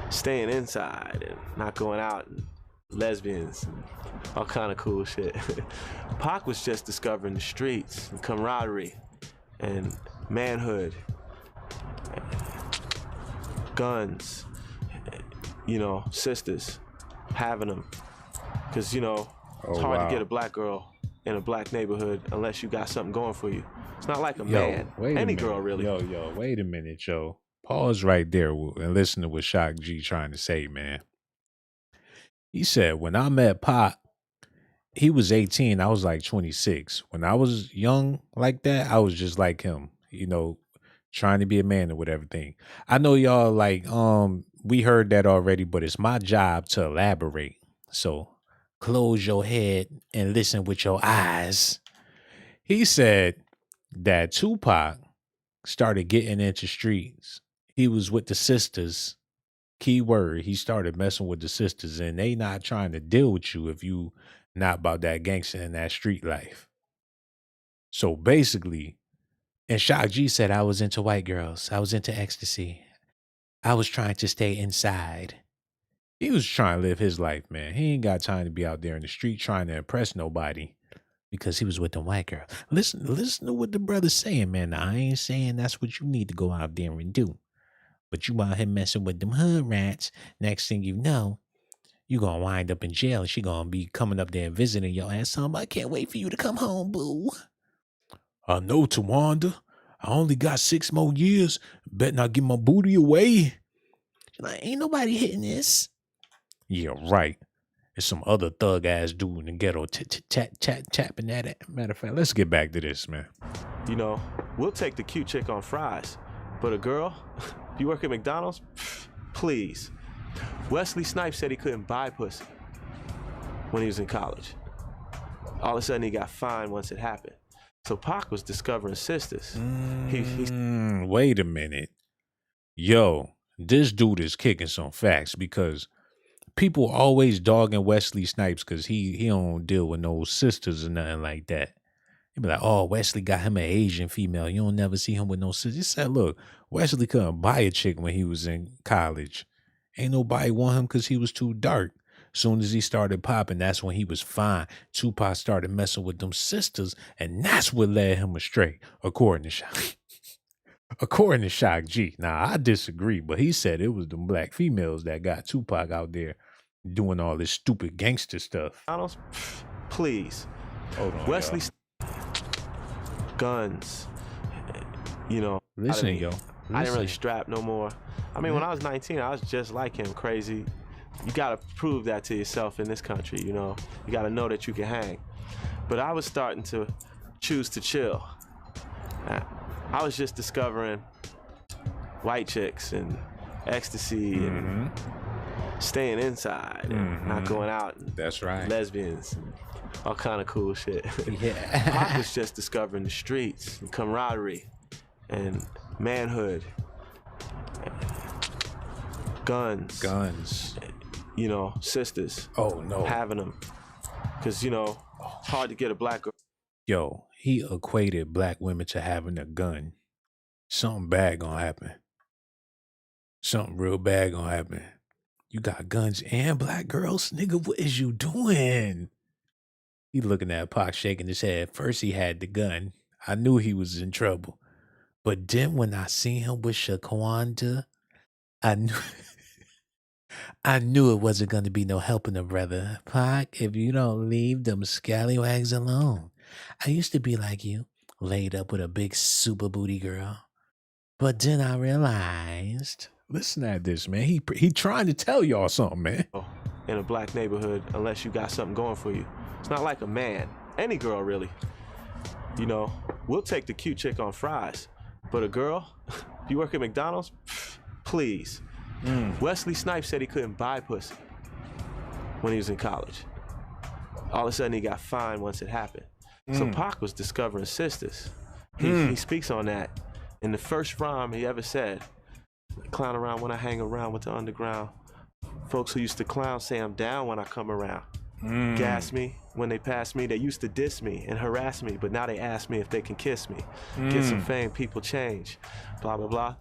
staying inside and not going out and lesbians and all kind of cool shit. Pac was just discovering the streets and camaraderie and manhood, and guns, you know, sisters, having them. Because, you know, it's hard to get a black girl in a black neighborhood unless you got something going for you. It's not like a man. Any girl, really. Wait a minute, yo. Pause right there and listen to what Shock G trying to say, man. He said, when I met Pac, he was 18. I was like 26. When I was young like that, I was just like him, you know, trying to be a man or whatever thing. I know y'all like, we heard that already, but it's my job to elaborate. So close your head and listen with your eyes. He said that Tupac started getting into streets. He was with the sisters. Key word, he started messing with the sisters, and they not trying to deal with you if you not about that gangster and that street life. So basically, and Shock G said, I was into white girls. I was into ecstasy. I was trying to stay inside. He was trying to live his life, man. He ain't got time to be out there in the street trying to impress nobody because he was with the white girl. Listen to what the brother's saying, man. Now, I ain't saying that's what you need to go out there and do. But you out here messing with them hood rats. Next thing you know, you gonna wind up in jail and she gonna be coming up there and visiting your ass. I can't wait for you to come home, boo. I know, Tawanda. I only got 6 more years. Bet not give my booty away. She's like, ain't nobody hitting this. Yeah, right. There's some other thug ass dude in the ghetto tapping that. Matter of fact, let's get back to this, man. You know, we'll take the cute chick on fries, but a girl, you work at McDonald's? Please. Wesley Snipes said he couldn't buy pussy when he was in college. All of a sudden, he got fined once it happened. So Pac was discovering sisters. Wait a minute. Yo, this dude is kicking some facts because people always dogging Wesley Snipes because he don't deal with no sisters or nothing like that. They be like, oh, Wesley got him an Asian female. You don't never see him with no sisters. He said, look, Wesley couldn't buy a chick when he was in college. Ain't nobody want him because he was too dark. Soon as he started popping, that's when he was fine. Tupac started messing with them sisters, and that's what led him astray, according to Shock G. Now, I disagree, but he said it was them black females that got Tupac out there doing all this stupid gangster stuff. Please. Hold on, Wesley guns. You know. Listen, yo. I didn't really strap no more. I mean, when I was 19, I was just like him, crazy. You gotta prove that to yourself in this country, you know. You gotta know that you can hang. But I was starting to choose to chill. I was just discovering white chicks and ecstasy and staying inside and not going out. And that's right. Lesbians and all kind of cool shit. Yeah. Pac was just discovering the streets and camaraderie and manhood, and guns, you know, sisters. Oh no, having them, because you know, it's hard to get a black girl. Yo, he equated black women to having a gun. Something bad gonna happen. Something real bad gonna happen. You got guns and black girls, nigga. What is you doing? He looking at Pac, shaking his head. First he had the gun. I knew he was in trouble. But then when I seen him with Shaquanda, I knew it wasn't going to be no helping him, brother. Pac, if you don't leave them scallywags alone. I used to be like you, laid up with a big super booty girl. But then I realized, listen at this, man. He trying to tell y'all something, man. In a black neighborhood, unless you got something going for you. It's not like a man. Any girl, really. You know, we'll take the cute chick on fries. But a girl, you work at McDonald's? Please. Wesley Snipes said he couldn't buy pussy when he was in college. All of a sudden, he got fined once it happened. So Pac was discovering sisters. He speaks on that And the first rhyme he ever said, clown around when I hang around with the underground. Folks who used to clown say I'm down when I come around. Gas me when they pass me. They used to diss me and harass me, but now they ask me if they can kiss me. Get some fame, people change, blah, blah, blah.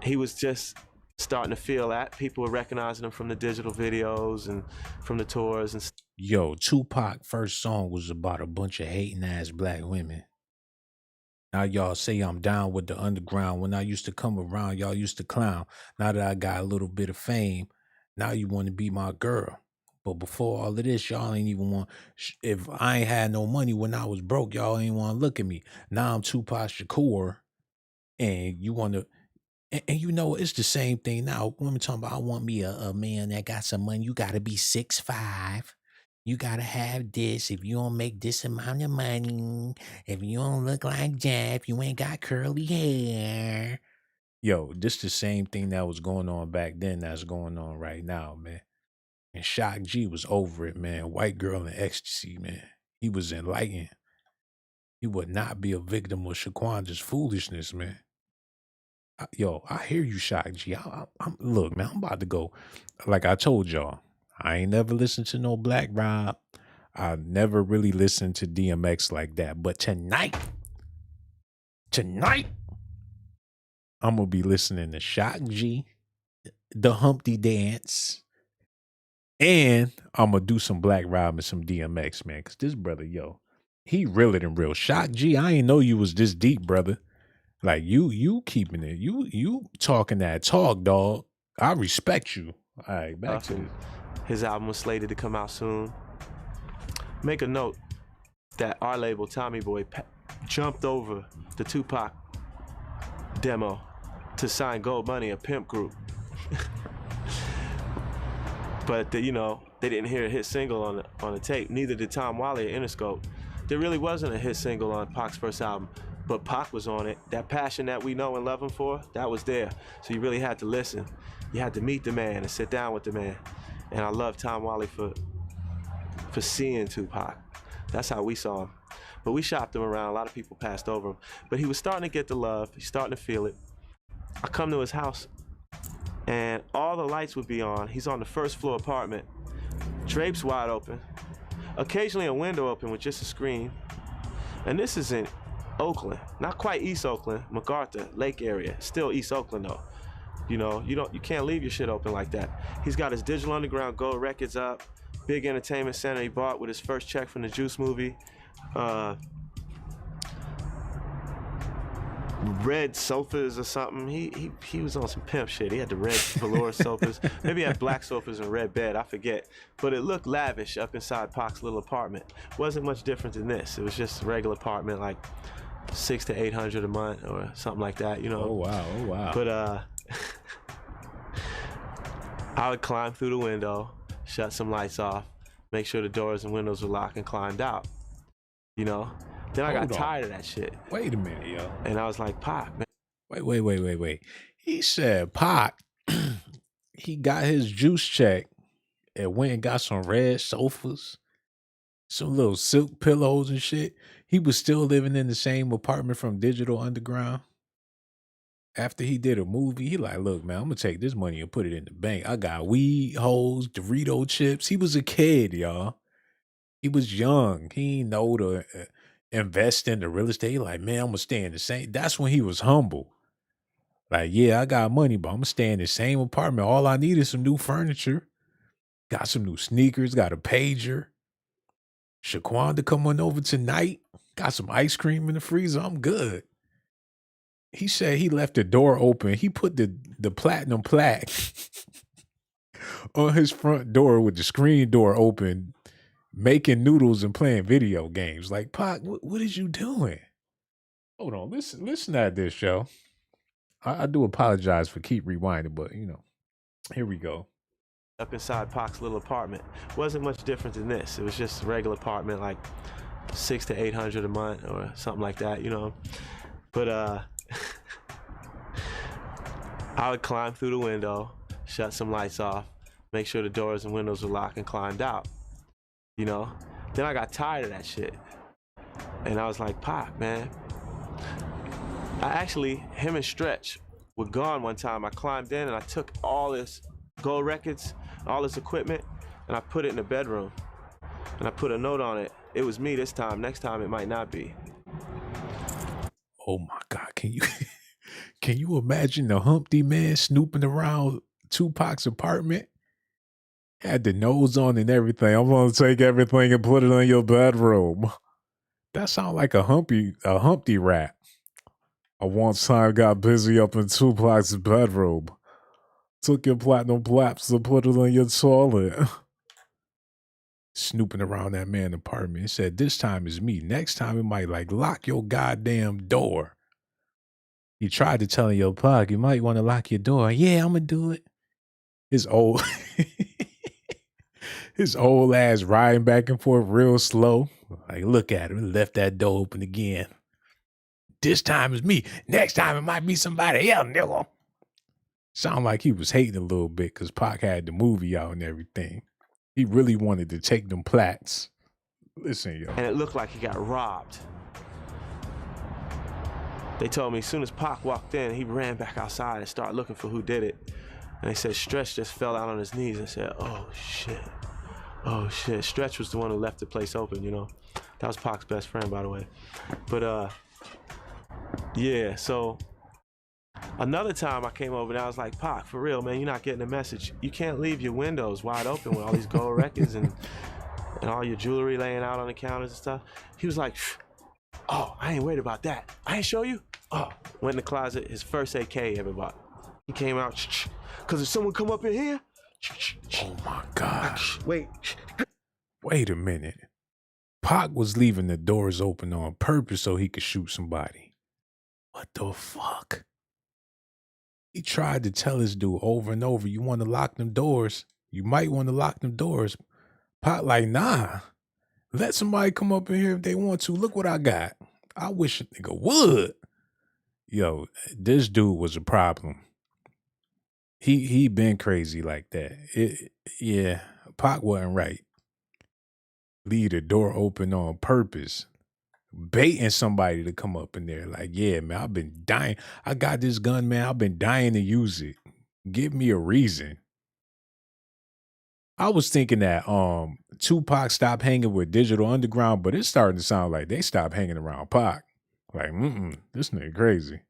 He was just starting to feel that. People were recognizing him from the digital videos and from the tours and stuff. Yo, Tupac first song was about a bunch of hating ass black women. Now y'all say I'm down with the underground. When I used to come around, y'all used to clown. Now that I got a little bit of fame, now you want to be my girl. But before all of this, y'all ain't even want, if I ain't had no money when I was broke, y'all ain't want to look at me. Now I'm Tupac Shakur, and you want to, and you know, it's the same thing now. Women talking about, I want me a man that got some money. You got to be 6'5". You got to have this. If you don't make this amount of money, if you don't look like that, if you ain't got curly hair. Yo, this the same thing that was going on back then that's going on right now, man. And Shock G was over it, man. White girl in ecstasy, man. He was enlightened. He would not be a victim of Shaquanda's foolishness, man. Yo, I hear you, Shock G. Look, man, I'm about to go. Like I told y'all, I ain't never listened to no Black Rob. I never really listened to DMX like that. But tonight, I'm going to be listening to Shock G, the Humpty Dance, and I'm going to do some Black Rob and some DMX, man. Because this brother, yo, he realer than real. Shock G, I ain't know you was this deep, brother. Like, you keeping it. You talking that talk, dog. I respect you. All right, back to this. His album was slated to come out soon. Make a note that our label, Tommy Boy, jumped over the Tupac demo to sign Gold Money, a pimp group. But they didn't hear a hit single on the tape. Neither did Tom Wally or Interscope. There really wasn't a hit single on Pac's first album, but Pac was on it. That passion that we know and love him for, that was there. So you really had to listen. You had to meet the man and sit down with the man. And I love Tom Wally for seeing Tupac. That's how we saw him. But we shopped him around. A lot of people passed over him. But he was starting to get the love. He's starting to feel it. I come to his house, and all the lights would be on. He's on the first floor apartment. Drapes wide open. Occasionally a window open with just a screen. And this is in Oakland. Not quite East Oakland, MacArthur, Lake area. Still East Oakland though. You can't leave your shit open like that. He's got his Digital Underground Gold records up. Big entertainment center he bought with his first check from the Juice movie. Red sofas or something. He was on some pimp shit. He had the red velour sofas. Maybe he had black sofas and red bed, I forget. But it looked lavish up inside Pac's little apartment. Wasn't much different than this. It was just a regular apartment, like $600 to $800 a month or something like that, Oh wow. But I would climb through the window, shut some lights off, make sure the doors and windows were locked, and climbed out. Then I got tired of that shit. Wait a minute, yo. And I was like, Pac, man. Wait. He said Pac, he got his juice check and went and got some red sofas, some little silk pillows and shit. He was still living in the same apartment from Digital Underground. After he did a movie, he like, look, man, I'm going to take this money and put it in the bank. I got weed, hoes, Dorito chips. He was a kid, y'all. He was young. He didn't know to invest in the real estate. He like, man, I'm going to stay in the same. That's when he was humble. Like, yeah, I got money, but I'm going to stay in the same apartment. All I need is some new furniture. Got some new sneakers, got a pager. Shaquanda come on over tonight. Got some ice cream in the freezer. I'm good. He said he left the door open. He put the platinum plaque on his front door with the screen door open, making noodles and playing video games. Like, Pac, what is you doing? Hold on, listen at this, yo. I do apologize for keep rewinding, but here we go. Up inside Pac's little apartment. Wasn't much different than this. It was just a regular apartment, like $600 to $800 a month or something like that, But I would climb through the window, shut some lights off, make sure the doors and windows were locked, and climbed out. Then I got tired of that shit. And I was like, Pac, man. him and Stretch were gone one time. I climbed in and I took all his gold records, all his equipment, and I put it in the bedroom. And I put a note on it. It was me this time. Next time it might not be. Oh my God. Can you imagine the Humpty man snooping around Tupac's apartment? Had the nose on and everything. I'm gonna take everything and put it in your bedroom. That sounds like a Humpty rap. I one time got busy up in Tupac's bedroom. Took your platinum plaques and put it in your toilet. Snooping around that man's apartment. He said, this time is me. Next time it might like lock your goddamn door. He tried to tell your Pac, you might want to lock your door. Yeah, I'm gonna do it. His old ass riding back and forth real slow. Like, look at him. Left that door open again. This time is me. Next time it might be somebody else, nigga. Sound like he was hating a little bit because Pac had the movie out and everything. He really wanted to take them plats. Listen, yo. And it looked like he got robbed. They told me as soon as Pac walked in, he ran back outside and started looking for who did it. And they said Stretch just fell out on his knees and said, oh shit. Oh shit. Stretch was the one who left the place open, you know. That was Pac's best friend, by the way. But yeah, so another time I came over and I was like, Pac, for real, man, you're not getting the message. You can't leave your windows wide open with all these gold records and all your jewelry laying out on the counters and stuff. He was like, oh, I ain't worried about that. I ain't show you. Oh, went in the closet, his first AK ever bought. He came out, because if someone come up in here. Oh my God. Wait a minute. Pac was leaving the doors open on purpose so he could shoot somebody. What the fuck? He tried to tell his dude over and over, you want to lock them doors? You might want to lock them doors. Pac like, nah. Let somebody come up in here if they want to. Look what I got. I wish a nigga would. Yo, this dude was a problem. He been crazy like that. Yeah, Pac wasn't right. Leave the door open on purpose. Baiting somebody to come up in there. Like, yeah, man, I've been dying. I got this gun, man. I've been dying to use it. Give me a reason. I was thinking that Tupac stopped hanging with Digital Underground, but it's starting to sound like they stopped hanging around Pac. Like, this nigga crazy.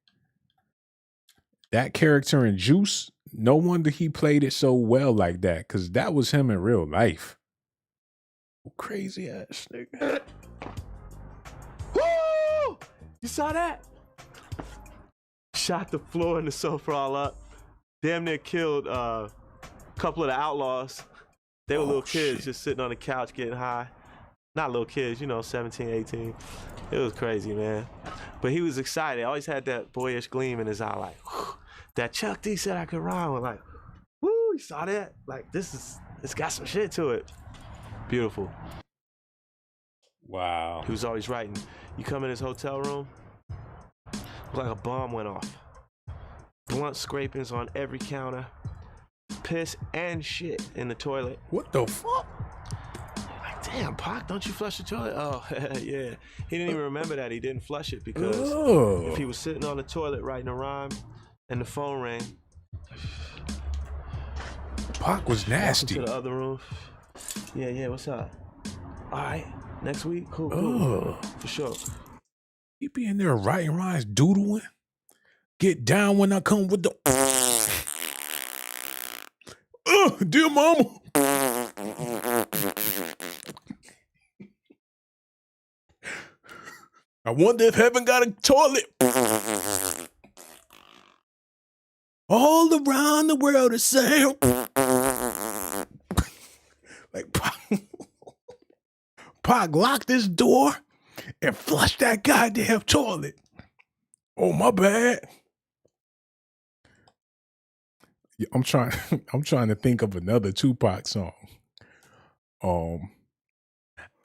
That character in Juice, no wonder he played it so well like that, because that was him in real life. Crazy ass nigga. Woo! You saw that? Shot the floor and the sofa all up. Damn near killed a couple of the outlaws. They were little kids just sitting on the couch getting high. Not little kids, 17, 18. It was crazy, man. But he was excited. Always had that boyish gleam in his eye, like, whew, that Chuck D said I could rhyme with, like, woo, you saw that? Like, it's got some shit to it. Beautiful. Wow. He was always writing. You come in his hotel room, like a bomb went off. Blunt scrapings on every counter. Piss and shit in the toilet. What the fuck? Like, damn, Pac, don't you flush the toilet? Oh, yeah. He didn't even remember that he didn't flush it because if he was sitting on the toilet writing a rhyme and the phone rang. Pac was nasty. To the other room. Yeah, what's up? All right, next week? Cool. For sure. He be in there writing rhymes, doodling. Get down when I come with the... dear mama. I wonder if heaven got a toilet. All around the world the same. Like, Pac locked this door and flushed that goddamn toilet. Oh, my bad. Yeah, I'm trying to think of another Tupac song.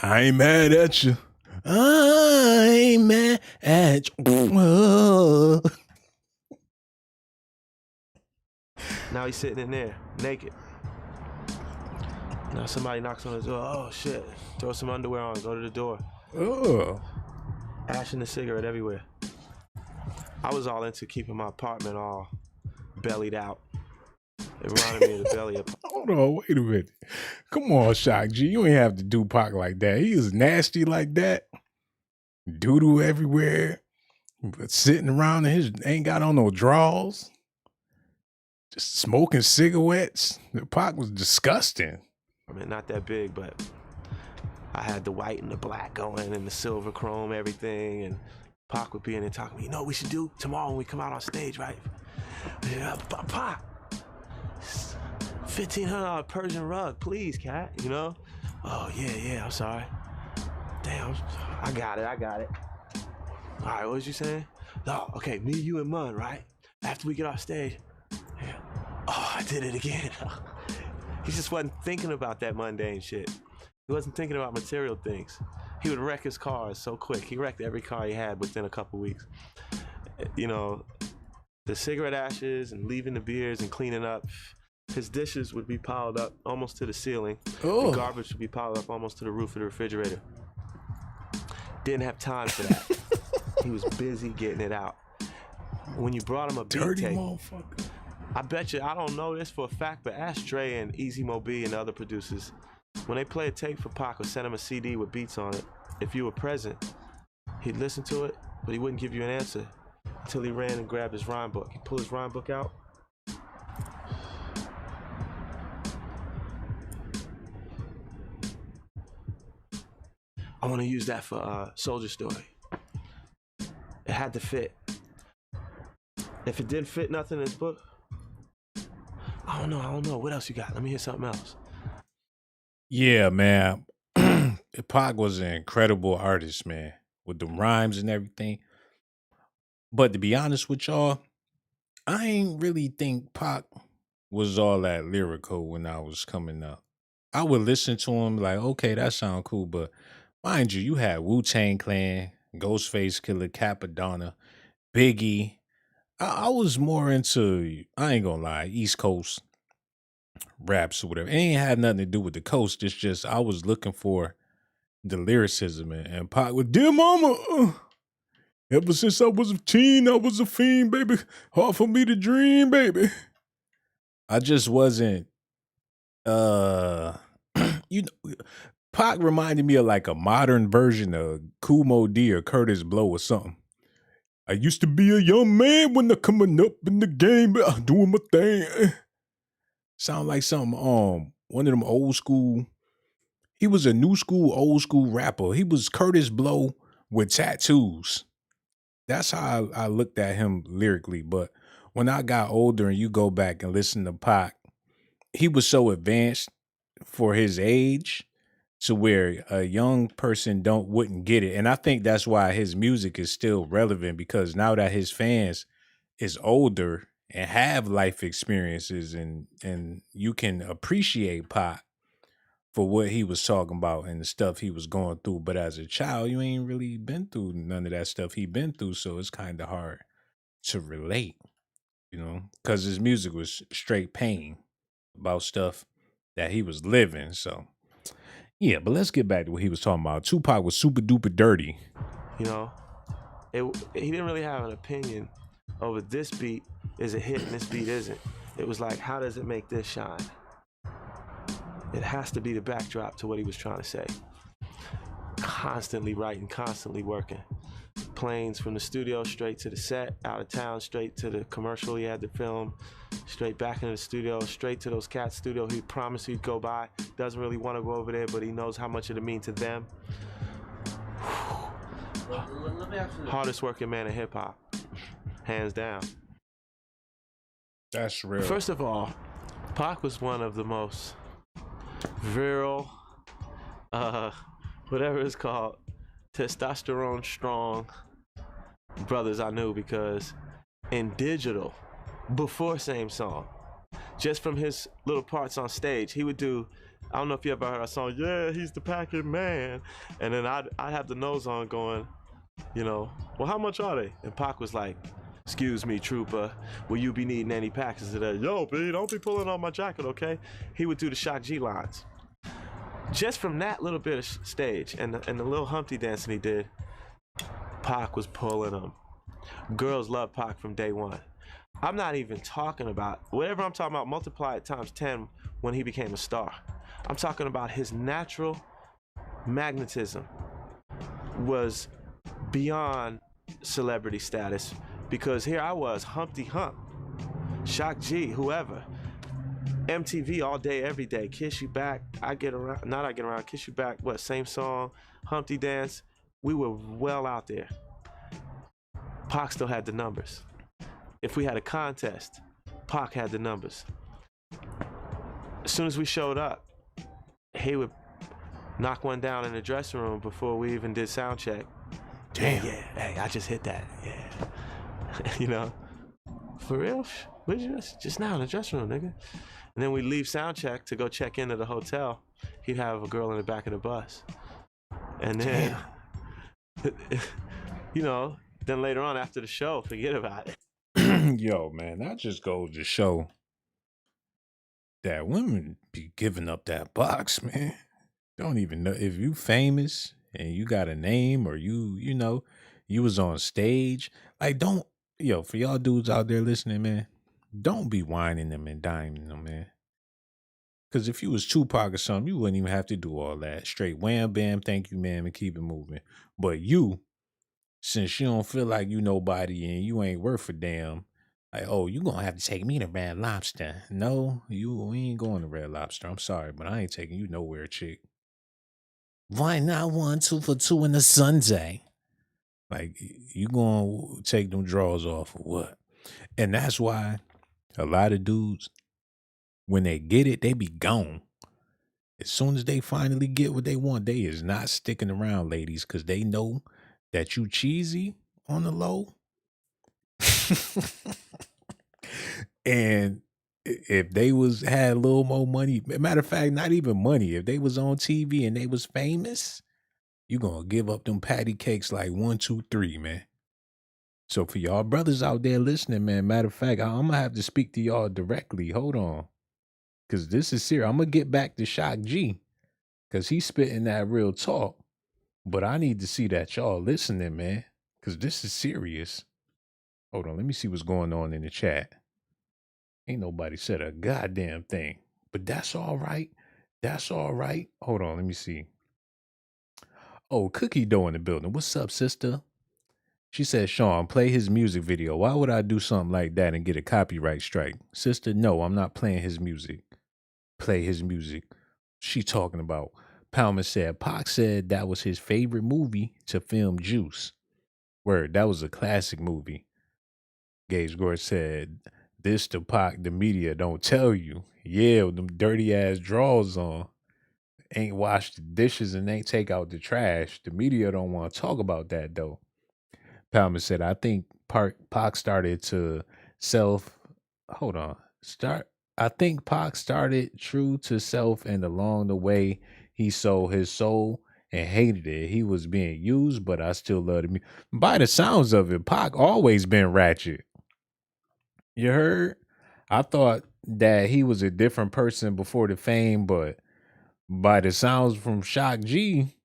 I ain't mad at you. I ain't mad at you. Now he's sitting in there, naked. Now somebody knocks on his door. Oh, shit. Throw some underwear on. Go to the door. Oh. Ash and a cigarette everywhere. I was all into keeping my apartment all bellied out. It reminded me of the belly of. Hold on, wait a minute. Come on, Shock G. You ain't have to do Pac like that. He was nasty like that. Doo-doo everywhere. But sitting around in his ain't got on no drawers. Just smoking cigarettes. The Pac was disgusting. I mean, not that big, but I had the white and the black going and the silver chrome, everything. And Pac would be in there talking to me, you know what we should do tomorrow when we come out on stage, right? Yeah, Pac, $1,500 Persian rug, please, cat, you know? Oh, yeah, I'm sorry. Damn, I got it. All right, what was you saying? No, okay, me, you, and Mun, right? After we get off stage. Yeah. Oh, I did it again. He just wasn't thinking about that mundane shit. He wasn't thinking about material things. He would wreck his cars so quick. He wrecked every car he had within a couple weeks. You know, the cigarette ashes and leaving the beers and cleaning up. His dishes would be piled up almost to the ceiling. The garbage would be piled up almost to the roof of the refrigerator. Didn't have time for that. He was busy getting it out. When you brought him a beat Dirty tape, motherfucker. I bet you, I don't know this for a fact, but ask Dre and Easy Mo B and the other producers, when they play a tape for Pac or send him a CD with beats on it, if you were present, he'd listen to it, but he wouldn't give you an answer until he ran and grabbed his rhyme book. He'd pull his rhyme book out. I want to use that for Soldier Story. It had to fit. If it didn't fit nothing in his book, I don't know. What else you got? Let me hear something else. Yeah, man. Pac was an incredible artist, man, with the rhymes and everything. But to be honest with y'all, I ain't really think Pac was all that lyrical when I was coming up. I would listen to him like, okay, that sound cool, but mind you, you had Wu-Tang Clan, Ghostface Killer, Capadonna, Biggie. I was more into, I ain't gonna lie, East Coast raps or whatever. It ain't had nothing to do with the coast. It's just I was looking for the lyricism and Pac with Dear Mama. Ever since I was a teen, I was a fiend, baby. Hard for me to dream, baby. I just wasn't you know, Pac reminded me of like a modern version of Kumo D or Curtis Blow or something. I used to be a young man when I coming up in the game, doing my thing. Sound like something, one of them old school. He was a new school, old school rapper. He was Curtis Blow with tattoos. That's how I looked at him lyrically. But when I got older and you go back and listen to Pac, he was so advanced for his age to where a young person wouldn't get it. And I think that's why his music is still relevant, because now that his fans is older and have life experiences and you can appreciate Pac for what he was talking about and the stuff he was going through. But as a child, you ain't really been through none of that stuff he been through, so it's kind of hard to relate, you know, because his music was straight pain about stuff that he was living. So yeah, but let's get back to what he was talking about. Tupac was super duper dirty. You know, he didn't really have an opinion over this beat is a hit and this beat isn't. It was like, how does it make this shine? It has to be the backdrop to what he was trying to say. Constantly writing, constantly working. Planes from the studio straight to the set, out of town straight to the commercial he had to film, straight back into the studio, straight to those cats' studio he promised he'd go by. Doesn't really want to go over there, but he knows how much it'll mean to them. Hardest working man in hip hop, hands down. That's real. First of all, Pac was one of the most virile, whatever it's called, testosterone strong brothers I knew, because in digital, before Same Song, just from his little parts on stage, he would do, I don't know if you ever heard a song, yeah, he's the packing man, and then I'd have the nose on going, you know, well, how much are they? And Pac was like, excuse me, trooper, will you be needing any packets today? Yo, B, don't be pulling on my jacket, okay? He would do the Shock G lines. Just from that little bit of stage and the little Humpty dancing he did, Pac was pulling them. Girls love Pac from day one. I'm not even talking about, whatever I'm talking about, multiply it times 10 when he became a star. I'm talking about his natural magnetism was beyond celebrity status, because here I was, Humpty Hump, Shock G, whoever, MTV all day, every day, Kiss You Back, Kiss You Back, what, same song, Humpty Dance. We were well out there. Pac still had the numbers. If we had a contest, Pac had the numbers. As soon as we showed up, he would knock one down in the dressing room before we even did sound check. Damn. Yeah, hey, I just hit that. Yeah. You know, for real? Where'd you just now in the dressing room, nigga? And then we leave sound check to go check into the hotel. He'd have a girl in the back of the bus. And then, you know, then later on after the show, forget about it. Yo, man, that just goes to show that women be giving up that box, man. Don't even know if you famous and you got a name, or you know, you was on stage. Like, for y'all dudes out there listening, man, don't be whining them and diming them, man. Because if you was Tupac or something, you wouldn't even have to do all that. Straight wham, bam, thank you, ma'am, and keep it moving. But you, since you don't feel like you nobody and you ain't worth a damn, like, oh, you gonna have to take me to Red Lobster. No, we ain't going to Red Lobster. I'm sorry, but I ain't taking you nowhere, chick. Why not 1, 2 for 2 in a Sunday? Like, you gonna take them drawers off or what? And that's why a lot of dudes, when they get it, they be gone. As soon as they finally get what they want, they is not sticking around, ladies, because they know that you cheesy on the low. And if they had a little more money, matter of fact, not even money, if they was on TV and they was famous, you gonna give up them patty cakes like 1, 2, 3, man. So for y'all brothers out there listening, man, matter of fact, I'm gonna have to speak to y'all directly. Hold on. Cause this is serious. I'm gonna get back to Shock G. Cause he's spitting that real talk. But I need to see that y'all listening, man. Cause this is serious. Hold on, let me see what's going on in the chat. Ain't nobody said a goddamn thing. But that's all right. That's all right. Hold on, let me see. Oh, Cookie Dough in the building. What's up, sister? She said, Sean, play his music video. Why would I do something like that and get a copyright strike? Sister, no, I'm not playing his music. Play his music. She talking about. Palmer said, Pac said that was his favorite movie to film Juice. Word, that was a classic movie. Gage Gore said, this the Pac, the media don't tell you. Yeah, with them dirty ass drawers on. Ain't washed the dishes and ain't take out the trash. The media don't want to talk about that though. Palmer said, I think Pac started to I think Pac started true to self, and along the way, he sold his soul and hated it. He was being used, but I still loved him. By the sounds of it, Pac always been ratchet. You heard? I thought that he was a different person before the fame, but by the sounds from Shock G,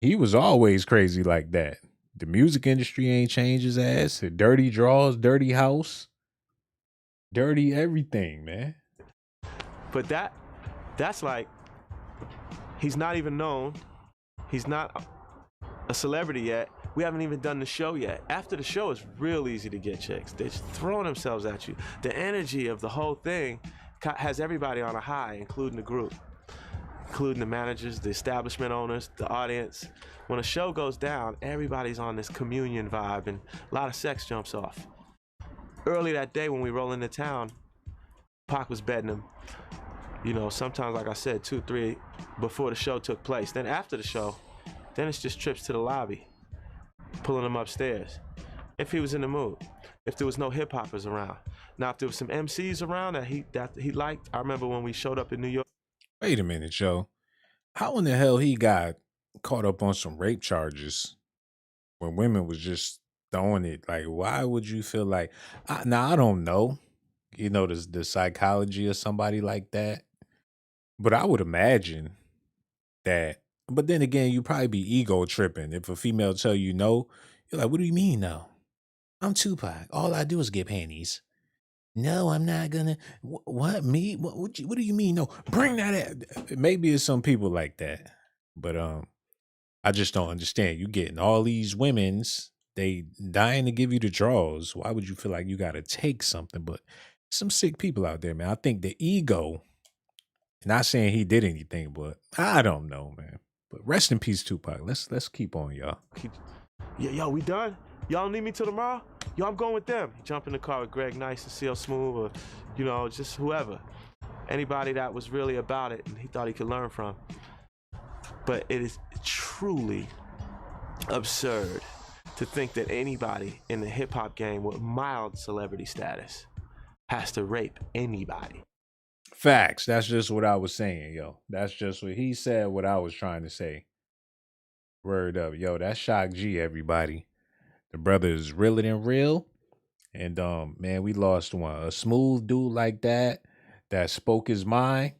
he was always crazy like that. The music industry ain't changed his ass. Dirty draws, dirty house, dirty everything, man. But that's like, he's not even known. He's not a celebrity yet. We haven't even done the show yet. After the show, it's real easy to get chicks. They're just throwing themselves at you. The energy of the whole thing has everybody on a high, including the group, including the managers, the establishment owners, the audience. When a show goes down, everybody's on this communion vibe, and a lot of sex jumps off. Early that day when we roll into town, Pac was betting them, you know, sometimes, like I said, 2, 3 before the show took place. Then after the show, then it's just trips to the lobby, pulling them upstairs. If he was in the mood, if there was no hip hoppers around. Now, if there was some MCs around that he liked, I remember when we showed up in New York. Wait a minute, Joe. How in the hell he got caught up on some rape charges when women was just throwing it? Like, why would you feel like? Now I don't know, you know, the psychology of somebody like that, but I would imagine that. But then again, you probably be ego tripping if a female tell you no. You're like, what do you mean no? I'm Tupac. All I do is get panties. No, I'm not gonna. What me? What do you mean? No, bring that at. Maybe it's some people like that, but I just don't understand. You getting all these women's, they dying to give you the draws. Why would you feel like you got to take something? But some sick people out there, man. I think the ego. Not saying he did anything, but I don't know, man. But rest in peace, Tupac. Let's keep on, y'all. Yeah, yo, we done? Y'all need me till tomorrow? Yo, I'm going with them. Jump in the car with Greg Nice and CL Smooth, or, you know, just whoever. Anybody that was really about it and he thought he could learn from. But it is truly absurd to think that anybody in the hip hop game with mild celebrity status has to rape anybody. Facts. That's just what I was saying, yo. That's just what he said, what I was trying to say. Word up. Yo, that's Shock G, everybody. The brother is realer than real. And man, we lost one. A smooth dude like that spoke his mind.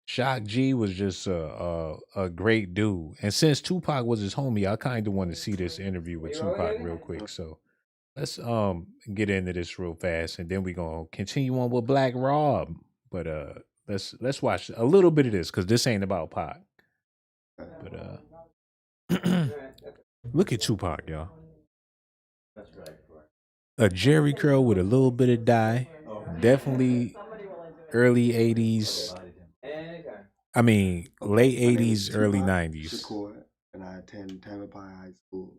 Shock G was just a great dude. And since Tupac was his homie, I kind of want to see this interview with Tupac real quick. So let's get into this real fast, and then we're gonna continue on with Black Rob. But let's watch a little bit of this, because this ain't about Pac. But look at Tupac, y'all. A Jerry curl with a little bit of dye. Definitely early 80s. I mean, late 80s, early 90s. Shakur, and I attend Tamalpais High School,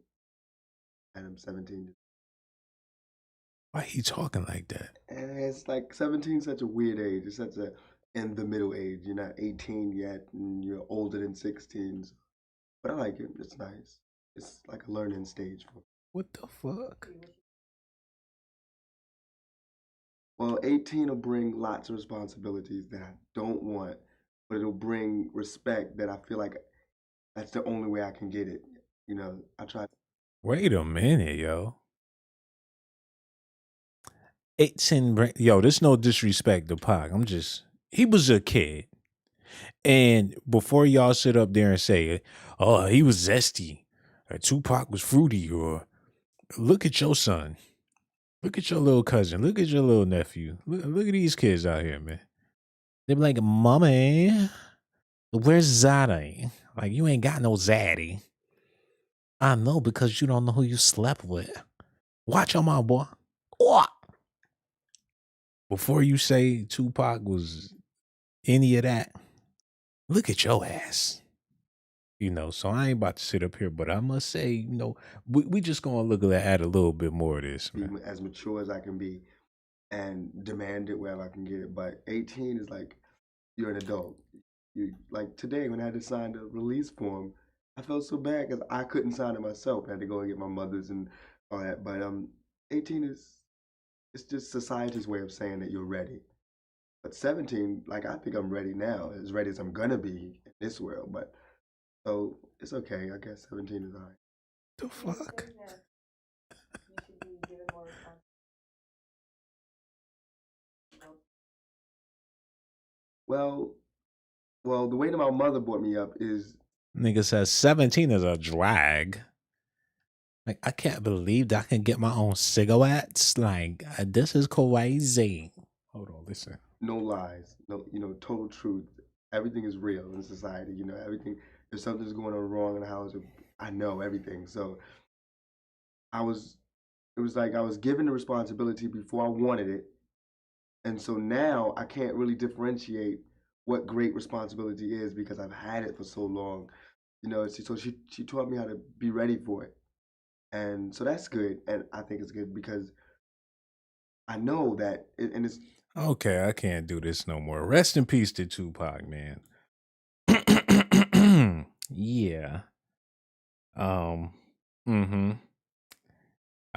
and I'm 17. Why he talking like that? And it's like 17 is such a weird age. It's such a in the middle age. You're not 18 yet, and you're older than 16. But I like it. It's nice. It's like a learning stage for me. What the fuck? Well, 18 will bring lots of responsibilities that I don't want, but it'll bring respect that I feel like that's the only way I can get it. You know, I try. Wait a minute, yo. 18, yo, there's no disrespect to Pac. He was a kid. And before y'all sit up there and say, oh, he was zesty, or Tupac was fruity, or look at your son. Look at your little cousin. Look at your little nephew. Look at these kids out here, man. They be like, Mommy, where's Zaddy? Like, you ain't got no Zaddy. I know, because you don't know who you slept with. Watch your mouth, boy. What? Before you say Tupac was any of that, look at your ass. You know, so I ain't about to sit up here, but I must say, you know, we just gonna look at a little bit more of this, man. Be as mature as I can be and demand it wherever I can get it. But 18 is like, you're an adult. You like today when I had to sign the release form, I felt so bad because I couldn't sign it myself. I had to go and get my mother's and all that. But 18 it's just society's way of saying that you're ready. But 17, like I think I'm ready now, as ready as I'm gonna be in this world. But so it's okay. I guess 17 is all right. The fuck? Well, the way that my mother brought me up is Nigga says 17 is a drag. Like, I can't believe that I can get my own cigarettes. Like, this is crazy. Hold on, listen. No lies, no, total truth. Everything is real in society. You know, everything. If something's going on wrong in the house, I know everything. So it was like I was given the responsibility before I wanted it, and so now I can't really differentiate what great responsibility is because I've had it for so long. You know, so she taught me how to be ready for it, and so that's good. And I think it's good because I know that, and it's Okay, I can't do this no more. Rest in peace to Tupac, man. Yeah. I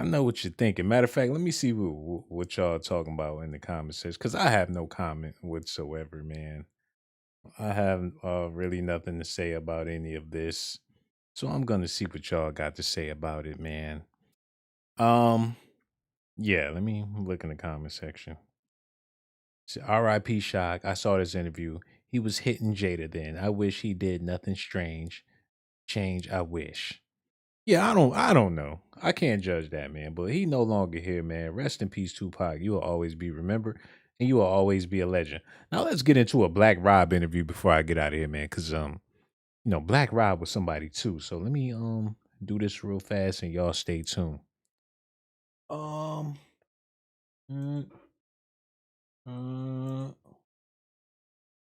know what you're thinking. Matter of fact, let me see what y'all talking about in the comment section, because I have no comment whatsoever, man. I have really nothing to say about any of this. So I'm gonna see what y'all got to say about it, man. Yeah, let me look in the comment section. So, R.I.P. Shock. I saw this interview. He was hitting Jada then. I wish he did nothing strange. Change, I wish. Yeah, I don't know. I can't judge that, man. But he no longer here, man. Rest in peace, Tupac. You will always be remembered, and you will always be a legend. Now let's get into a Black Rob interview before I get out of here, man. Because Black Rob was somebody too. So let me do this real fast, and y'all stay tuned. Um, mm, mm,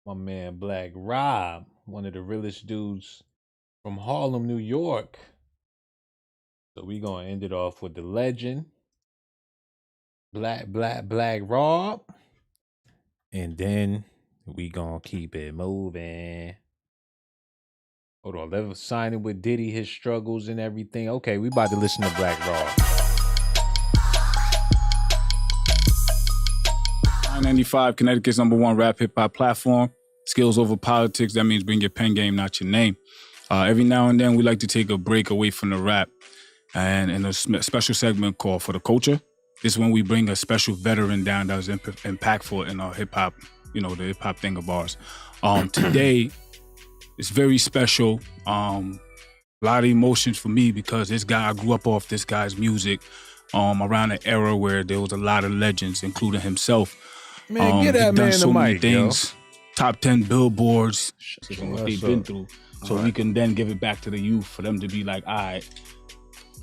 my man Black Rob, one of the realest dudes from Harlem, New York. So we gonna end it off with the legend, Black Rob, and then we gonna keep it moving. Hold on, let's sign it with Diddy, his struggles and everything. Okay, we about to listen to Black Rob. 995, Connecticut's #1 rap hip hop platform. Skills over politics. That means bring your pen game, not your name. Every now and then we like to take a break away from the rap, and in a special segment called For the Culture. This is when we bring a special veteran down that was impactful in our hip hop, the hip hop thing of ours. Today, it's very special. A lot of emotions for me because I grew up off this guy's music around an era where there was a lot of legends, including himself. Man, get that man so the many mic, things, top 10 billboards, what they've been up? through. So we can then give it back to the youth for them to be like, all right,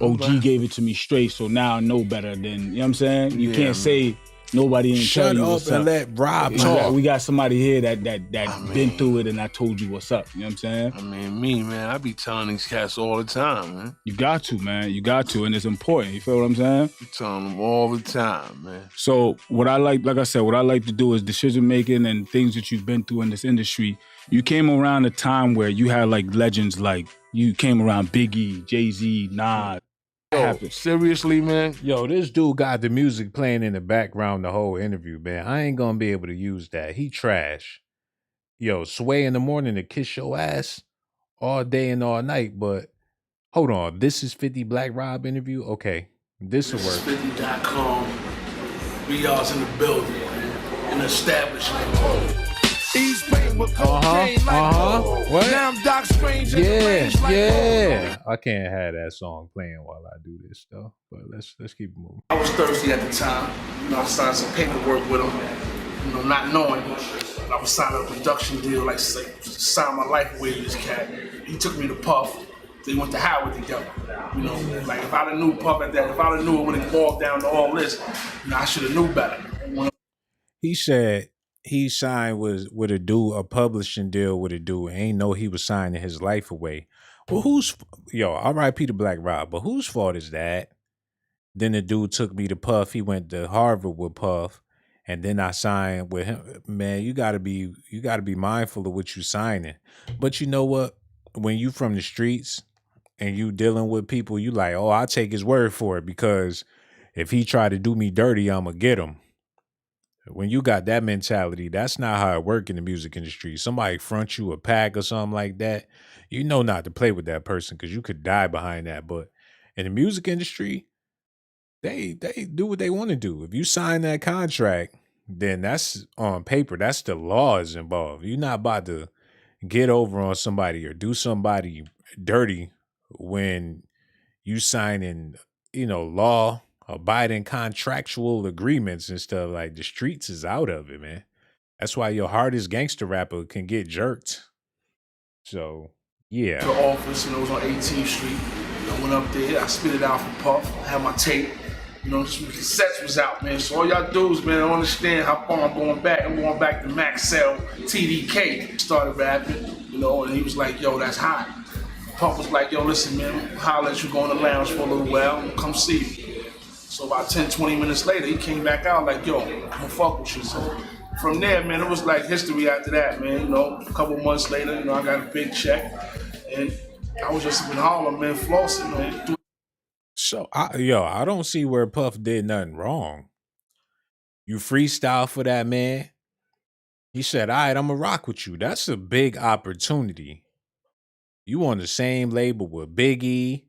OG gave it to me straight, so now I know better than, you know what I'm saying? You can't say nobody ain't Shut tell you up what's and up. let Rob We talk. got somebody here that been through it and I told you what's up, you know what I'm saying? I mean, man, I be telling these cats all the time, man. You got to, man. You got to, and it's important. You feel what I'm saying? I'm telling them all the time, man. So what I like I said, what I like to do is decision making and things that you've been through in this industry. You came around a time where you had like legends, like you came around Biggie, Jay-Z, Nas. Yo, seriously, man? Yo, this dude got the music playing in the background the whole interview, man. I ain't gonna be able to use that. He trash. Yo, Sway in the morning to kiss your ass all day and all night. But hold on, this is 50 Black Rob interview? Okay, this will work. 50.com. We y'all's in the building, in the establishment. East Bay with cocaine What? Now I'm Doc Strange in the range like Yeah. I can't have that song playing while I do this though. But let's keep it moving. I was thirsty at the time. I signed some paperwork with him. Not knowing. I was signing a production deal, like sign my life away with this cat. He took me to Puff. They went to Howard together. Like if I'd have knew Puff at that, if I'd have knew it would have boiled down to all this, I should have knew better. He said he signed with a dude, a publishing deal with a dude. Ain't know he was signing his life away. Well, R.I.P. to Black Rob, but whose fault is that? Then the dude took me to Puff. He went to Harvard with Puff, and then I signed with him. Man, you gotta be mindful of what you signing. But you know what? When you from the streets and you dealing with people, you like, oh, I'll take his word for it because if he try to do me dirty, I'ma get him. When you got that mentality, that's not how it work in the music industry. Somebody front you a pack or something like that, you know not to play with that person because you could die behind that. But in the music industry, they do what they want to do. If you sign that contract, then that's on paper. That's the laws involved. You're not about to get over on somebody or do somebody dirty when you signing, law abiding contractual agreements and stuff. Like the streets is out of it, man. That's why your hardest gangster rapper can get jerked. So yeah. To the office, it was on 18th Street. I went up there, I spit it out for Puff, I had my tape. The cassettes was out, man. So all y'all dudes, man, don't understand how far I'm going back. I'm going back to Max Cell, TDK. Started rapping, and he was like, yo, that's hot. Puff was like, yo, listen, man, holler at you, go in the lounge for a little while, come see me. So about 10, 20 minutes later, he came back out like, yo, I'm gonna fuck with you. So from there, man, it was like history after that, man. A couple months later, I got a big check. And I was just in Harlem, man, flossing, man. So, I don't see where Puff did nothing wrong. You freestyle for that man. He said, all right, I'm going to rock with you. That's a big opportunity. You on the same label with Biggie,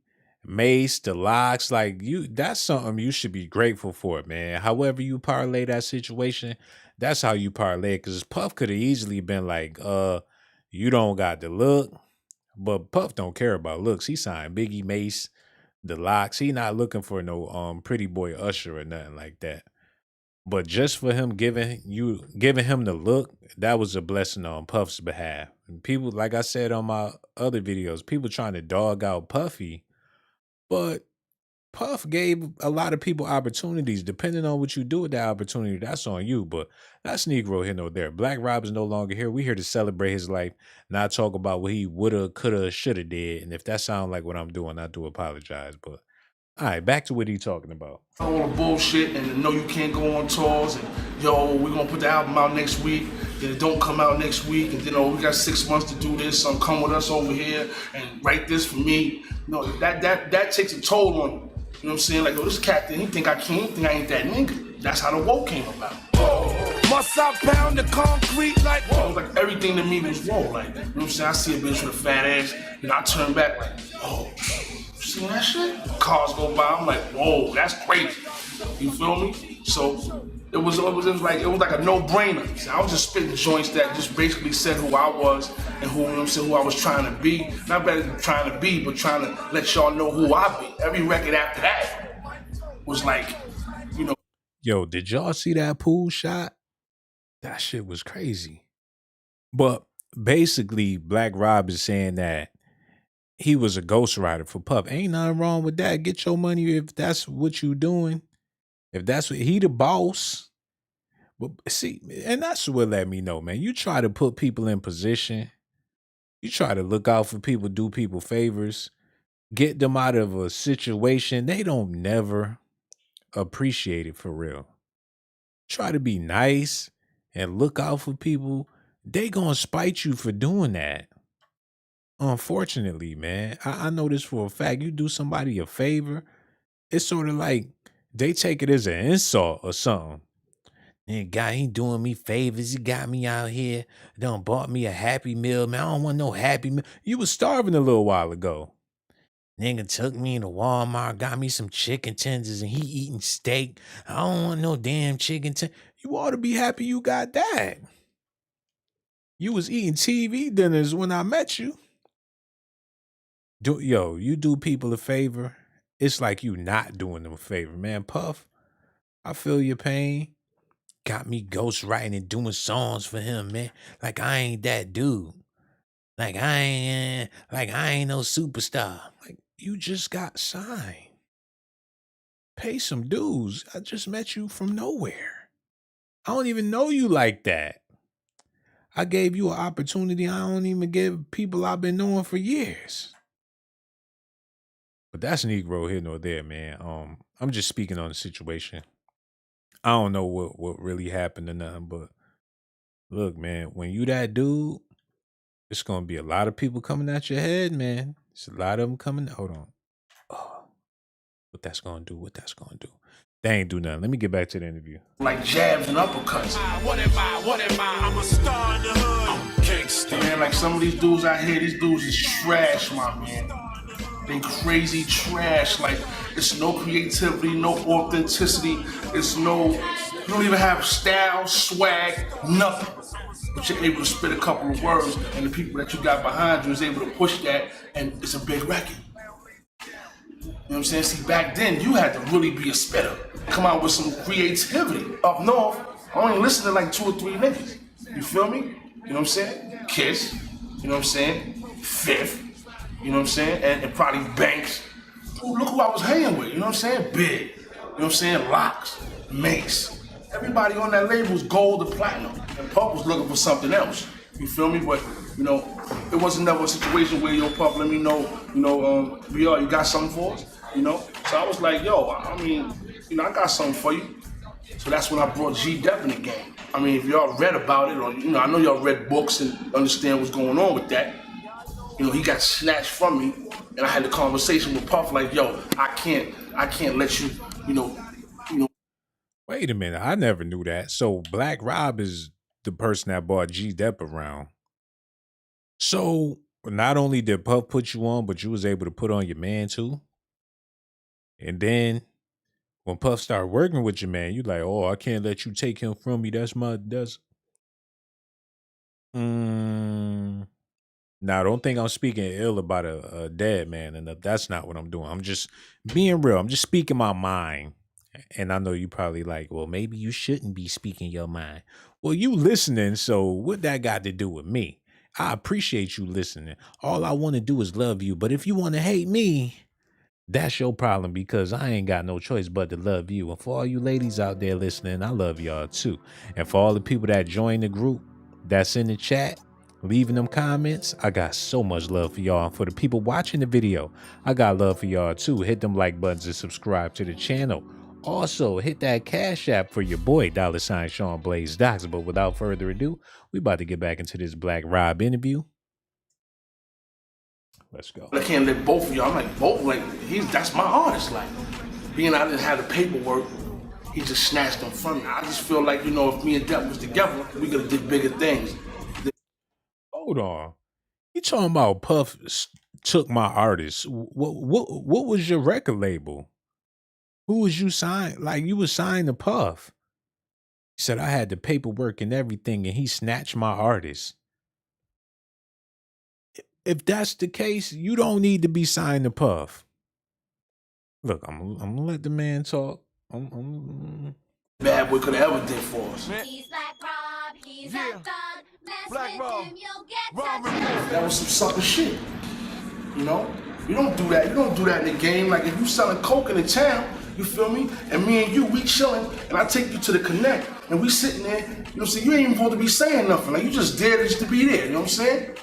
Mace, the Locks. That's something you should be grateful for, man. However you parlay that situation, that's how you parlay it. Because Puff could have easily been like, you don't got the look. But Puff don't care about looks. He signed Biggie, Mace, the locks. He not looking for no pretty boy Usher or nothing like that. But just for him giving him the look, that was a blessing on Puff's behalf. And people, like I said on my other videos, people trying to dog out Puffy, but Puff gave a lot of people opportunities. Depending on what you do with that opportunity, that's on you. But that's Negro here nor there. Black Rob is no longer here. We here to celebrate his life, not talk about what he woulda, coulda, shoulda did. And if that sounds like what I'm doing, I do apologize. But all right, back to what he talking about. All the bullshit and know you can't go on tours and yo, we're gonna put the album out next week, then it don't come out next week, and then we got 6 months to do this, so come with us over here and write this for me. No, that takes a toll on you. You know what I'm saying? Like, yo, this cat he think I can't, think I ain't that nigga. That's how the woke came about. Must I pound the concrete like whoa? Like everything to me was whoa. Like, you know what I'm saying? I see a bitch with a fat ass, and I turn back like, whoa. See that shit? Cars go by, I'm like, whoa, that's crazy. You feel me? So it was like a no-brainer. So I was just spitting joints that just basically said who I was and who, you know what I'm saying, who I was trying to be. Not better than trying to be, but trying to let y'all know who I be. Every record after that was like, you know. Yo, did y'all see that pool shot? That shit was crazy. But basically, Black Rob is saying that he was a ghostwriter for Puff. Ain't nothing wrong with that. Get your money if that's what you doing. If that's what he the boss. But see, and that's what let me know, man. You try to put people in position. You try to look out for people, do people favors, get them out of a situation. They don't never appreciate it for real. Try to be nice and look out for people. They gonna spite you for doing that. Unfortunately, man, I know this for a fact. You do somebody a favor, it's sort of like they take it as an insult or something. And guy, he doing me favors. He got me out here. Done bought me a Happy Meal, man. I don't want no Happy Meal. You was starving a little while ago. Nigga took me to Walmart, got me some chicken tenders, and he eating steak. I don't want no damn chicken tenders. You ought to be happy you got that. You was eating TV dinners when I met you. You do people a favor, it's like you not doing them a favor, man. Puff, I feel your pain. Got me ghostwriting and doing songs for him, man. Like I ain't that dude. Like I ain't no superstar. Like you just got signed. Pay some dues. I just met you from nowhere. I don't even know you like that. I gave you an opportunity I don't even give people I've been knowing for years. But that's Negro here nor there, man. I'm just speaking on the situation. I don't know what really happened or nothing, but look, man, when you that dude, it's gonna be a lot of people coming at your head, man. It's a lot of them coming. Hold on. Oh, what that's gonna do? They ain't do nothing. Let me get back to the interview. Like jabs and uppercuts. What am I? I'm a star in the hood. I'm gangster. Man, like some of these dudes out here, these dudes is trash, my man. They crazy trash. Like, it's no creativity, no authenticity. It's no, you don't even have style, swag, nothing. But you're able to spit a couple of words, and the people that you got behind you is able to push that, and it's a big record. You know what I'm saying? See, back then, you had to really be a spitter. Come out with some creativity. Up north, I only listen to like 2 or 3 niggas. You feel me? You know what I'm saying? Kiss. You know what I'm saying? Fifth. You know what I'm saying? And probably Banks. Ooh, look who I was hanging with. You know what I'm saying? Big. You know what I'm saying? Locks. Mace. Everybody on that label was gold or platinum. And Puff was looking for something else. You feel me? But, you know, it wasn't never a situation where, yo, Puff, let me know, you got something for us? You know? So I was like, yo, I mean, I got something for you. So that's when I brought G-Dep in the game. I mean, if y'all read about it, or, I know y'all read books and understand what's going on with that. He got snatched from me, and I had a conversation with Puff like, yo, I can't let you, Wait a minute, I never knew that. So Black Rob is the person that brought G-Dep around. So not only did Puff put you on, but you was able to put on your man too? And then when Puff started working with your man, you like, oh, I can't let you take him from me. That's Now, don't think I'm speaking ill about a dead man, and that's not what I'm doing. I'm just being real. I'm just speaking my mind. And I know you probably like, well, maybe you shouldn't be speaking your mind. Well, you listening, so what that got to do with me? I appreciate you listening. All I want to do is love you. But if you want to hate me, that's your problem because I ain't got no choice but to love you. And for all you ladies out there listening, I love y'all too. And for all the people that join the group, that's in the chat, leaving them comments, I got so much love for y'all. And for the people watching the video, I got love for y'all too. Hit them like buttons and subscribe to the channel. Also, hit that Cash App for your boy, $ Sean Blaze Docs. But without further ado, we about to get back into this Black Rob interview. Let's go. I can't let both of y'all. I'm like, both, like, that's my artist. Like, being I didn't have the paperwork, he just snatched them from me. I just feel like, if me and Depp was together, we could have did bigger things. Hold on. You talking about Puff took my artist. What was your record label? Who was you signed? Like, you was signed to Puff. He said I had the paperwork and everything, and he snatched my artist. If that's the case, you don't need to be signed to Puff. Look, I'm gonna let the man talk. Bad boy could have ever did for us. He's Black Rob, he's a thug. Mess with him, you'll get touched. That was some sucker shit. You don't do that. You don't do that in the game. Like, if you selling coke in the town, you feel me? And me and you, we chilling, and I take you to the Connect, and we sitting there, you know what I'm saying? You ain't even supposed to be saying nothing. Like, you just there just to be there, you know what I'm saying?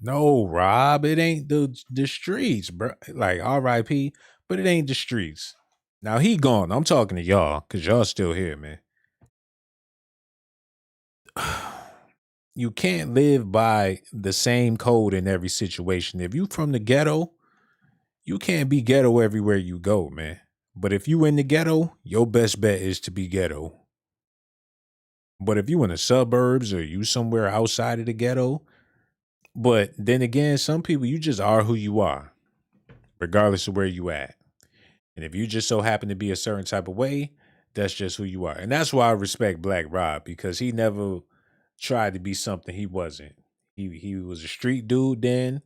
No, Rob, it ain't the streets, bro. Like, R.I.P., but it ain't the streets. Now, he gone. I'm talking to y'all, because y'all still here, man. You can't live by the same code in every situation. If you from the ghetto, you can't be ghetto everywhere you go, man. But if you in the ghetto, your best bet is to be ghetto. But if you in the suburbs or you somewhere outside of the ghetto, but then again, some people, you just are who you are, regardless of where you at. And if you just so happen to be a certain type of way, that's just who you are. And that's why I respect Black Rob, because he never tried to be something he wasn't. He was a street dude then.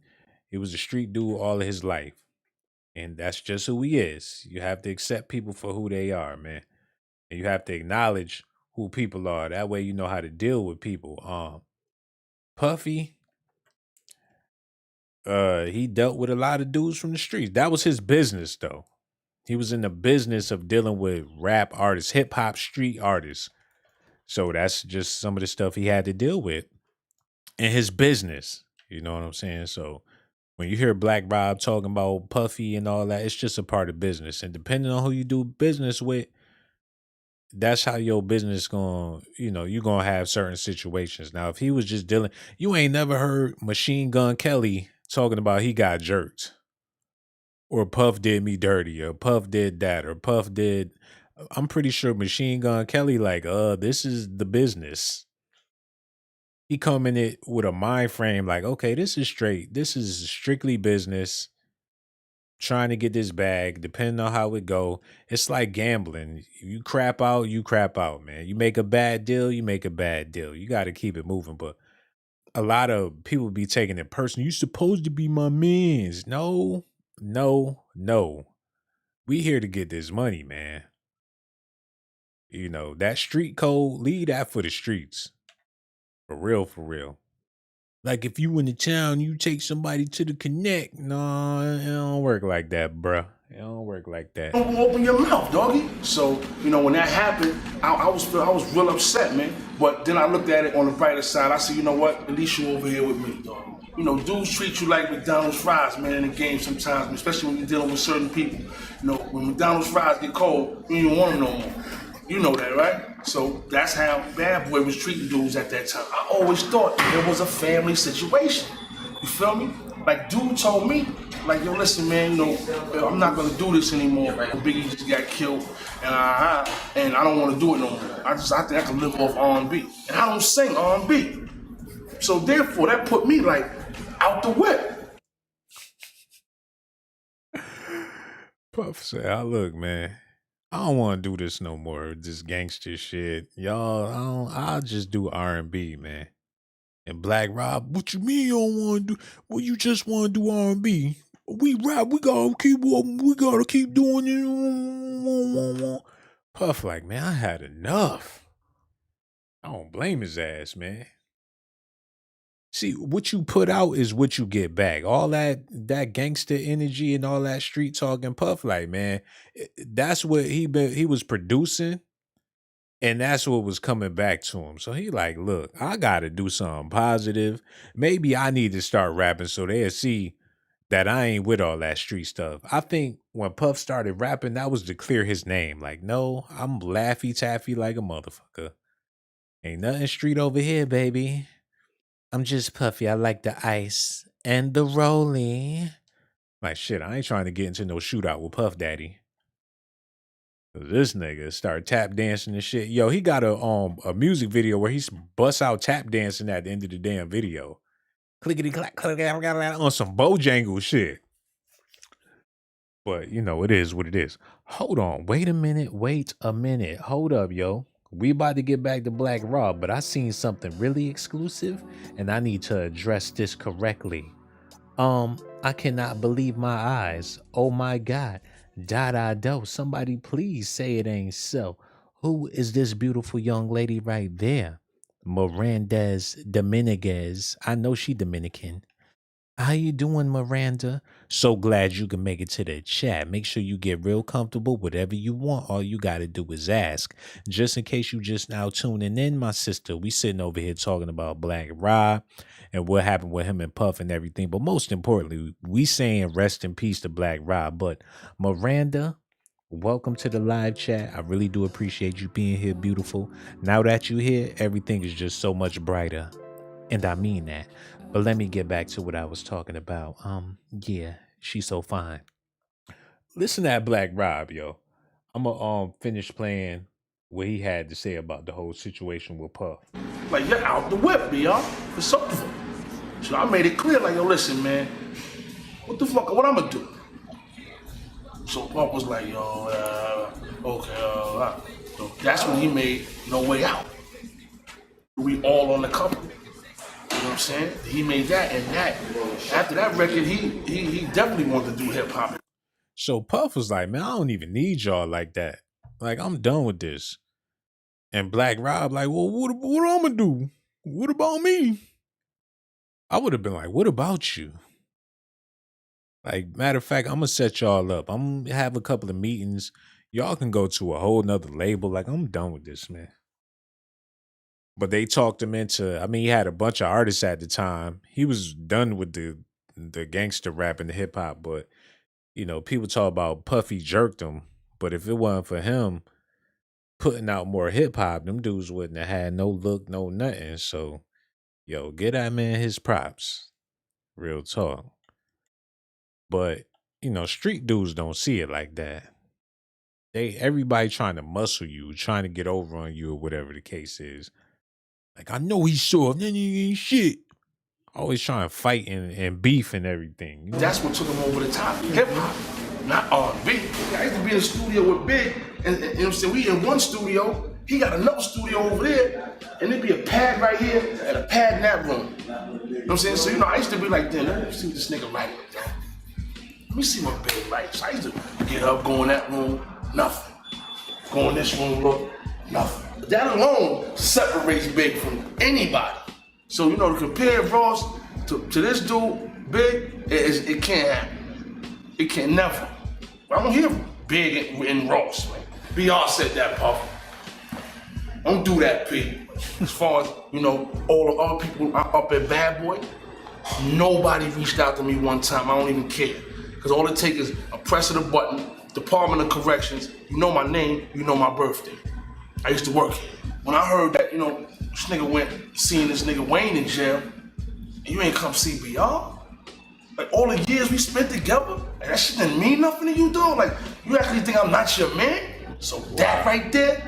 He was a street dude all of his life. And that's just who he is. You have to accept people for who they are, man. And you have to acknowledge who people are. That way you know how to deal with people. Puffy, he dealt with a lot of dudes from the streets. That was his business, though. He was in the business of dealing with rap artists, hip hop street artists. So that's just some of the stuff he had to deal with in his business. You know what I'm saying? So when you hear Black Rob talking about Puffy and all that, it's just a part of business. And depending on who you do business with, that's how your business going, you're going to have certain situations. Now, if he was just dealing, you ain't never heard Machine Gun Kelly talking about he got jerked, or Puff did me dirty, or Puff did that, or Puff did. I'm pretty sure Machine Gun Kelly like, this is the business. He come in it with a mind frame like, okay, this is straight. This is strictly business. Trying to get this bag, depending on how it go. It's like gambling. You crap out, man. You make a bad deal, you make a bad deal. You got to keep it moving. But a lot of people be taking it personal. You supposed to be my mans. No. We here to get this money, man. That street code, leave that for the streets. For real. Like, if you in the town, you take somebody to the Connect. No, it don't work like that, bruh. It don't work like that. Don't open your mouth, doggy. So, when that happened, I was real upset, man. But then I looked at it on the brighter side. I said, you know what? At least you over here with me, dog. Dudes treat you like McDonald's fries, man, in the game sometimes, especially when you're dealing with certain people. When McDonald's fries get cold, you don't want them no more. You know that, right? So that's how Bad Boy was treating dudes at that time. I always thought it was a family situation. You feel me? Like, dude told me, like, yo, listen, man, I'm not gonna do this anymore. Biggie just got killed, and I don't want to do it no more. I think I can live off R&B, and I don't sing R&B. So therefore, that put me like out the whip. Puff said, look, man, I don't want to do this no more. This gangster shit. Y'all, I'll just do R&B, man. And Black Rob, what you mean you don't want to do? Well, you just want to do R&B. We rap. We gotta keep doing it. Puff like, man, I had enough. I don't blame his ass, man. See, what you put out is what you get back. All that gangster energy and all that street talking. Puff like, man, that's what he was producing. And that's what was coming back to him. So he like, look, I got to do something positive. Maybe I need to start rapping so they'll see that I ain't with all that street stuff. I think when Puff started rapping, that was to clear his name. Like, no, I'm Laffy Taffy like a motherfucker. Ain't nothing street over here, baby. I'm just Puffy. I like the ice and the rolling. Like, shit, I ain't trying to get into no shootout with Puff Daddy. This nigga started tap dancing and shit. Yo, he got a music video where he busts out tap dancing at the end of the damn video. Clickety clack, on some Bojangle shit. But, you know, it is what it is. Hold on. Wait a minute. Hold up, yo. We about to get back to Black Rob, but I seen something really exclusive, and I need to address this correctly. I cannot believe my eyes. Oh my God. Do. Somebody please say it ain't so. Who is this beautiful young lady right there? Miranda's Dominguez. I know she Dominican. How you doing, Miranda? So glad you can make it to the chat. Make sure you get real comfortable. Whatever you want, all you got to do is ask. Just in case you just now tuning in, my sister, we sitting over here talking about Black Rob and what happened with him and Puff and everything. But most importantly, we saying rest in peace to Black Rob. But Miranda, welcome to the live chat. I really do appreciate you being here, beautiful. Now that you're here, everything is just so much brighter. And I mean that. But let me get back to what I was talking about. Yeah, she's so fine. Listen to that Black Rob, yo. I'm gonna finish playing what he had to say about the whole situation with Puff. Like, you're out the whip, y'all, for something. So I made it clear, like, yo, listen, man, what I'm gonna do? So Puff was like, yo, okay, so that's when he made No Way Out. We all on the cover. You know what I'm saying? He made that, and that after that record, he definitely wanted to do hip hop. So Puff was like, man, I don't even need y'all like that. Like, I'm done with this. And Black Rob like, well, what I'm gonna do? What about me? I would have been like, what about you? Like, matter of fact, I'm gonna set y'all up. I'm gonna have a couple of meetings. Y'all can go to a whole nother label. Like, I'm done with this, man. But they talked him into, I mean, he had a bunch of artists at the time. He was done with the gangster rap and the hip hop. But, you know, people talk about Puffy jerked him. But if it wasn't for him putting out more hip hop, them dudes wouldn't have had no look, no nothing. So, yo, get that man his props. Real talk. But, you know, street dudes don't see it like that. Everybody trying to muscle you, trying to get over on you or whatever the case is. Like, I know he's soft, then he ain't shit. Always trying to fight and beef and everything. You know? That's what took him over the top. Hip hop, not R&B. I used to be in the studio with Big, and you know what I'm saying? We in one studio, he got another studio over there, and there'd be a pad right here and a pad in that room. You know what I'm saying? So, you know, I used to be like, damn, let me see what this nigga writing. Let me see what Big writes. So I used to get up, go in that room, nothing. Go in this room, look, nothing. That alone separates Big from anybody. So, you know, to compare Ross to this dude, Big, it can't happen. It can never. I don't hear Big in Ross, man. BR said that, Puff. Don't do that, P. As far as, you know, all the other people up at Bad Boy, nobody reached out to me one time. I don't even care. Because all it takes is a press of the button, Department of Corrections, you know my name, you know my birthday. I used to work here. When I heard that, you know, this nigga went seeing this nigga Wayne in jail, and you ain't come see BR? Like, all the years we spent together, like, that shit didn't mean nothing to you, dog? Like, you actually think I'm not your man? So that right there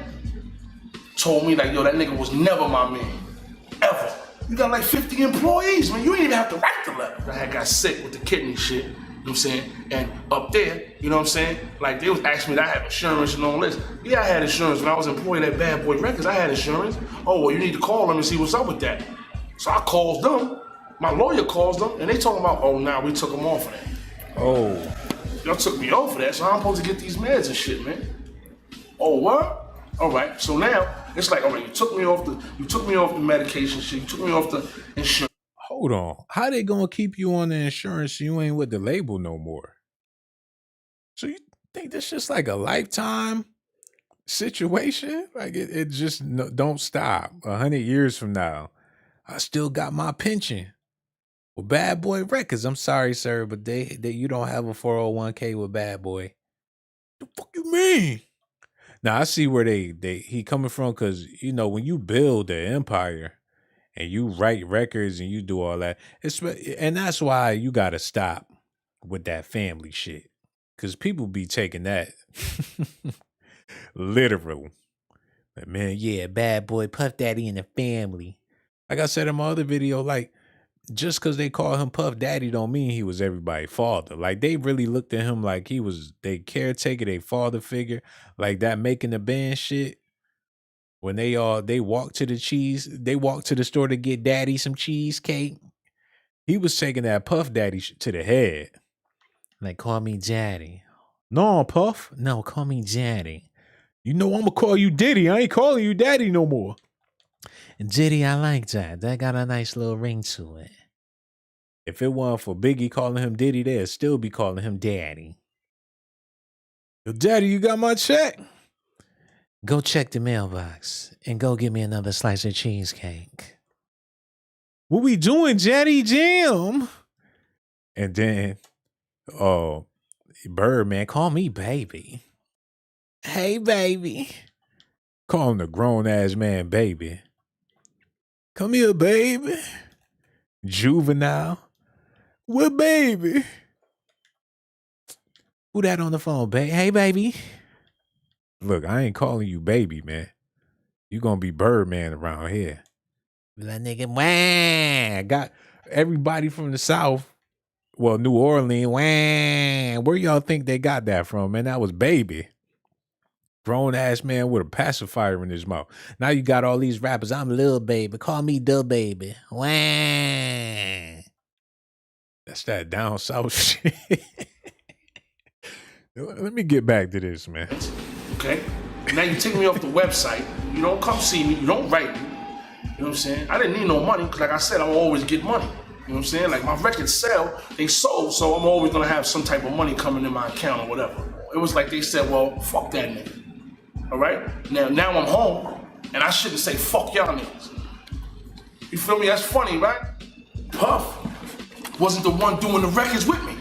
told me, like, yo, that nigga was never my man, ever. You got like 50 employees, man. You ain't even have to write the letter. I had got sick with the kidney shit. You know what I'm saying? And up there, you know what I'm saying? Like, they was asking me that I have insurance and all this. Yeah, I had insurance. When I was employed at Bad Boy Records, I had insurance. Oh, well, you need to call them and see what's up with that. So I calls them. My lawyer calls them, and they talking about, oh, now we took them off of that. Oh. Y'all took me off of that, so I'm supposed to get these meds and shit, man. Oh, what? All right. So now it's like, all right, you took me off the medication shit. You took me off the insurance. Hold on. How they gonna keep you on the insurance? You ain't with the label no more. So you think this just like a lifetime situation? Like it just don't stop. 100 years from now, I still got my pension. Well, Bad Boy Records, I'm sorry, sir, but they you don't have a 401k with Bad Boy. The fuck you mean? Now I see where he coming from, because you know when you build an empire and you write records and you do all that, and that's why you gotta stop with that family shit, because people be taking that literal. Like, man, yeah, Bad Boy, Puff Daddy, and the family. Like I said in my other video, like, just because they call him Puff Daddy don't mean he was everybody's father. Like, they really looked at him like he was their caretaker, their father figure. Like that Making the Band shit. When they walked to the store to get Daddy some cheesecake. He was taking that Puff Daddy to the head. Like, call me Daddy. No, Puff. No, call me Daddy. You know I'm gonna call you Diddy. I ain't calling you Daddy no more. And Diddy, I like that. That got a nice little ring to it. If it weren't for Biggie calling him Diddy, they'd still be calling him Daddy. Yo, Daddy, you got my check? Go check the mailbox and go get me another slice of cheesecake. What we doing, Daddy Jim? And then, Birdman, call me baby. Hey, baby. Call him the grown-ass man baby. Come here, baby. Juvenile. What baby? Who that on the phone, babe? Hey, baby. Look, I ain't calling you baby, man. You gonna be Birdman around here. That nigga, wah. Got everybody from the South. Well, New Orleans, wah. Where y'all think they got that from, man? That was baby. Grown ass man with a pacifier in his mouth. Now you got all these rappers. I'm Lil Baby. Call me Da Baby. Wah. That's that down south shit. Let me get back to this, man. Okay? Now you take me off the website. You don't come see me. You don't write me. You know what I'm saying? I didn't need no money because, like I said, I'm always get money. You know what I'm saying? Like, my records sell, they sold, so I'm always going to have some type of money coming in my account or whatever. It was like they said, well, fuck that nigga. All right? Now I'm home, and I shouldn't say fuck y'all niggas. You feel me? That's funny, right? Puff wasn't the one doing the records with me. You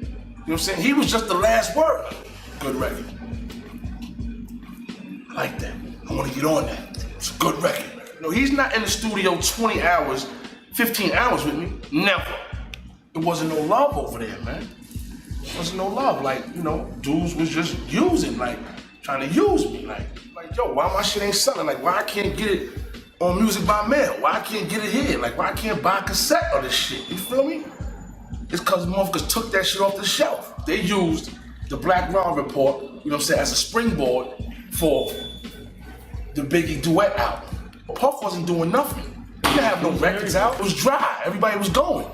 know what I'm saying? He was just the last word. Good record. I like that. I want to get on that. It's a good record. No, he's not in the studio 20 hours, 15 hours with me. Never. There wasn't no love over there, man. There wasn't no love. Like, you know, dudes was just using, like, trying to use me. Like, yo, why my shit ain't selling? Like, why I can't get it on Music by Mail? Why I can't get it here? Like, why I can't buy a cassette of this shit? You feel me? It's because motherfuckers took that shit off the shelf. They used the Black Rob report, you know what I'm saying, as a springboard for the Biggie duet album. Puff wasn't doing nothing. He didn't have no records out. It was dry. Everybody was going.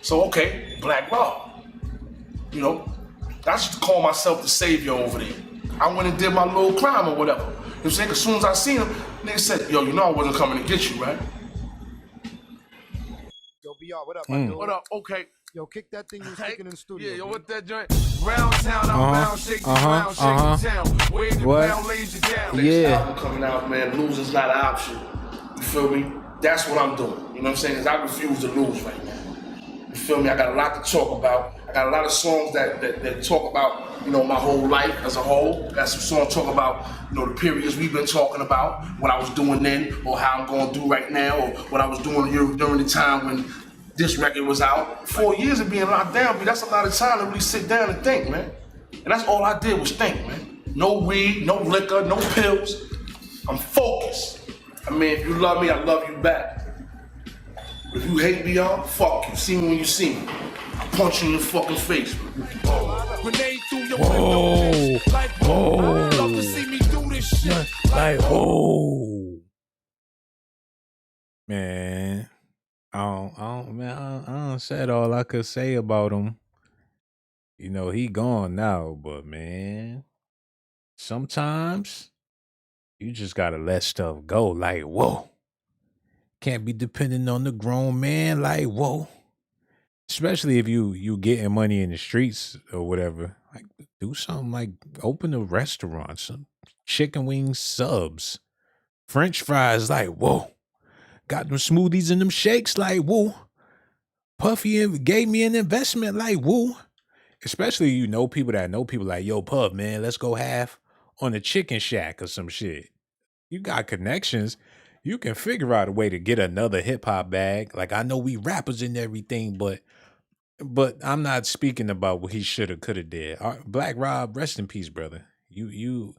So, okay, Black Rob. You know, I used to call myself the savior over there. I went and did my little crime or whatever. You know what I'm saying? As soon as I seen him, nigga said, yo, you know I wasn't coming to get you, right? Yo, BR, what up, my dude? What up? Okay. Yo, kick that thing you was kicking in the studio. Yeah, yo, what that joint? Round town, I'm round, shake the ground, shake the town. Wave the ground, lays you down. Next album coming out, man, losing's not an option. You feel me? That's what I'm doing. You know what I'm saying? Because I refuse to lose right now. You feel me? I got a lot to talk about. I got a lot of songs that talk about, you know, my whole life as a whole. I got some songs talk about, you know, the periods we've been talking about, what I was doing then, or how I'm going to do right now, or what I was doing during the time when this record was out. 4 years of being locked down, but that's a lot of time to really sit down and think, man. And that's all I did was think, man. No weed, no liquor, no pills. I'm focused. I mean, if you love me, I love you back. If you hate me, y'all, fuck you. See me when you see me. I punch you in your fucking face. Grenade through your Whoa. window. Like, Whoa. love to see me do this shit. Like, oh. Man, I don't said all I could say about him. You know, he gone now, but man, sometimes you just gotta let stuff go. Like, whoa. Can't be depending on the grown man. Like, whoa. Especially if you getting money in the streets or whatever. Like, do something like open a restaurant, some chicken wing subs, French fries. Like, whoa. Got them smoothies and them shakes. Like, whoa. Puffy gave me an investment. Like, whoa. Especially you know people that know people like, yo, Puff, man, let's go half on a chicken shack or some shit. You got connections. You can figure out a way to get another hip hop bag. Like, I know we rappers and everything, but I'm not speaking about what he should have, could have did. Black Rob, rest in peace, brother. You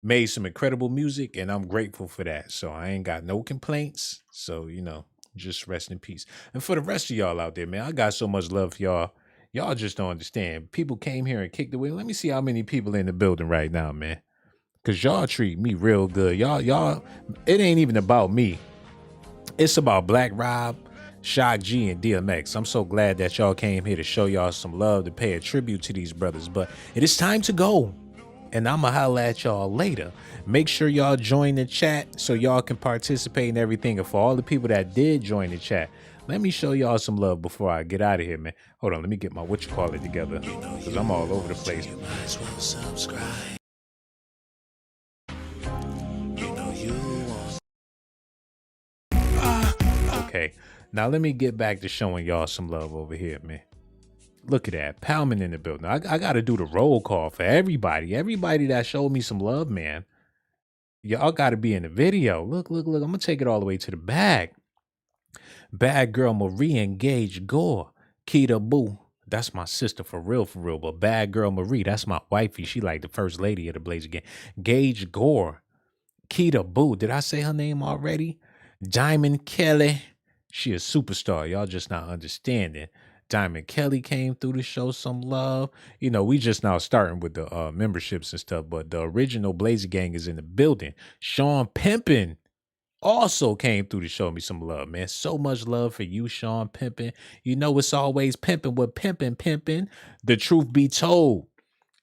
made some incredible music, and I'm grateful for that. So I ain't got no complaints. So, you know, just rest in peace. And for the rest of y'all out there, man, I got so much love for y'all. Y'all just don't understand. People came here and kicked away. Let me see how many people in the building right now, man. Cause y'all treat me real good. Y'all, it ain't even about me. It's about Black Rob, Shock G, and DMX. I'm so glad that y'all came here to show y'all some love, to pay a tribute to these brothers. But it is time to go. And I'ma holla at y'all later. Make sure y'all join the chat so y'all can participate in everything. And for all the people that did join the chat, let me show y'all some love before I get out of here, man. Hold on, let me get my whatchamacallit together. Cause I'm all over the place. You might as well subscribe. Okay, now let me get back to showing y'all some love over here, man. Look at that, Palman in the building. I got to do the roll call for everybody. Everybody that showed me some love, man. Y'all got to be in the video. Look. I'm going to take it all the way to the back. Bad Girl Marie and Gage Gore. Keita Boo. That's my sister for real. But Bad Girl Marie, that's my wifey. She like the first lady of the Blazer Gang. Gage Gore. Keita Boo. Did I say her name already? Diamond Kelly. She a superstar. Y'all just not understanding. Diamond Kelly came through to show some love. You know, we just now starting with the memberships and stuff, but the original Blazer Gang is in the building. Sean Pimpin also came through to show me some love, man. So much love for you, Sean Pimpin. You know it's always pimping with pimping. The Truth Be Told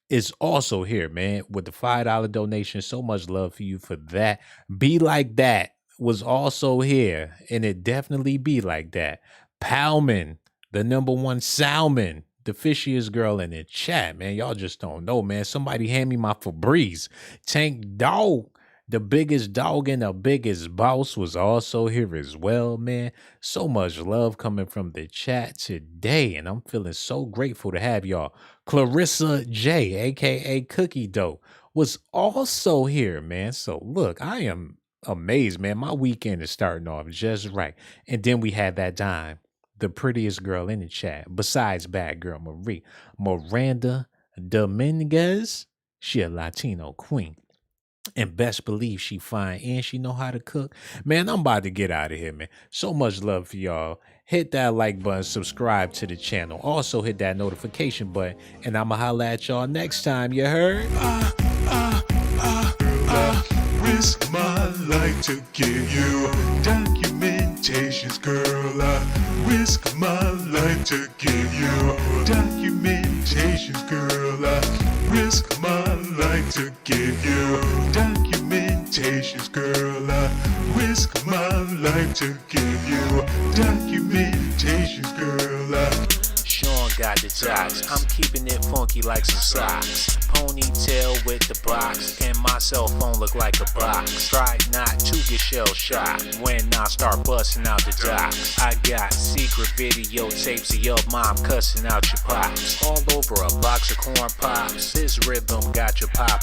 is also here, man, with the $5 donation. So much love for you for that. Be Like That was also here, and it definitely be like that. Palman, the #1 Salmon, the fishiest girl in the chat, man. Y'all just don't know, man. Somebody hand me my Febreze. Tank Dog, the biggest dog and the biggest boss, was also here as well, man. So much love coming from the chat today, and I'm feeling so grateful to have y'all. Clarissa J, aka Cookie Dough, was also here, man. So look, I am amazed, man. My weekend is starting off just right. And then we had that dime, the prettiest girl in the chat, besides Bad Girl Marie, Miranda Dominguez. She a Latino queen. And best believe she fine and she know how to cook. Man, I'm about to get out of here, man. So much love for y'all. Hit that like button, subscribe to the channel. Also hit that notification button. And I'ma holla at y'all next time, you heard? Risk my life to give you documentations, girl. I risk my life to give you documentations, girl. I risk my life to give you documentations, girl. I risk my life to give you documentations, girl. Sean got the jocks. I'm keeping it funky like some socks. Ponytail with the box, and my cell phone look like a box. Try not to get shell shocked when I start busting out the docs. I got secret videotapes of your mom cussing out your pops. All over a box of corn pops. This rhythm got your pop.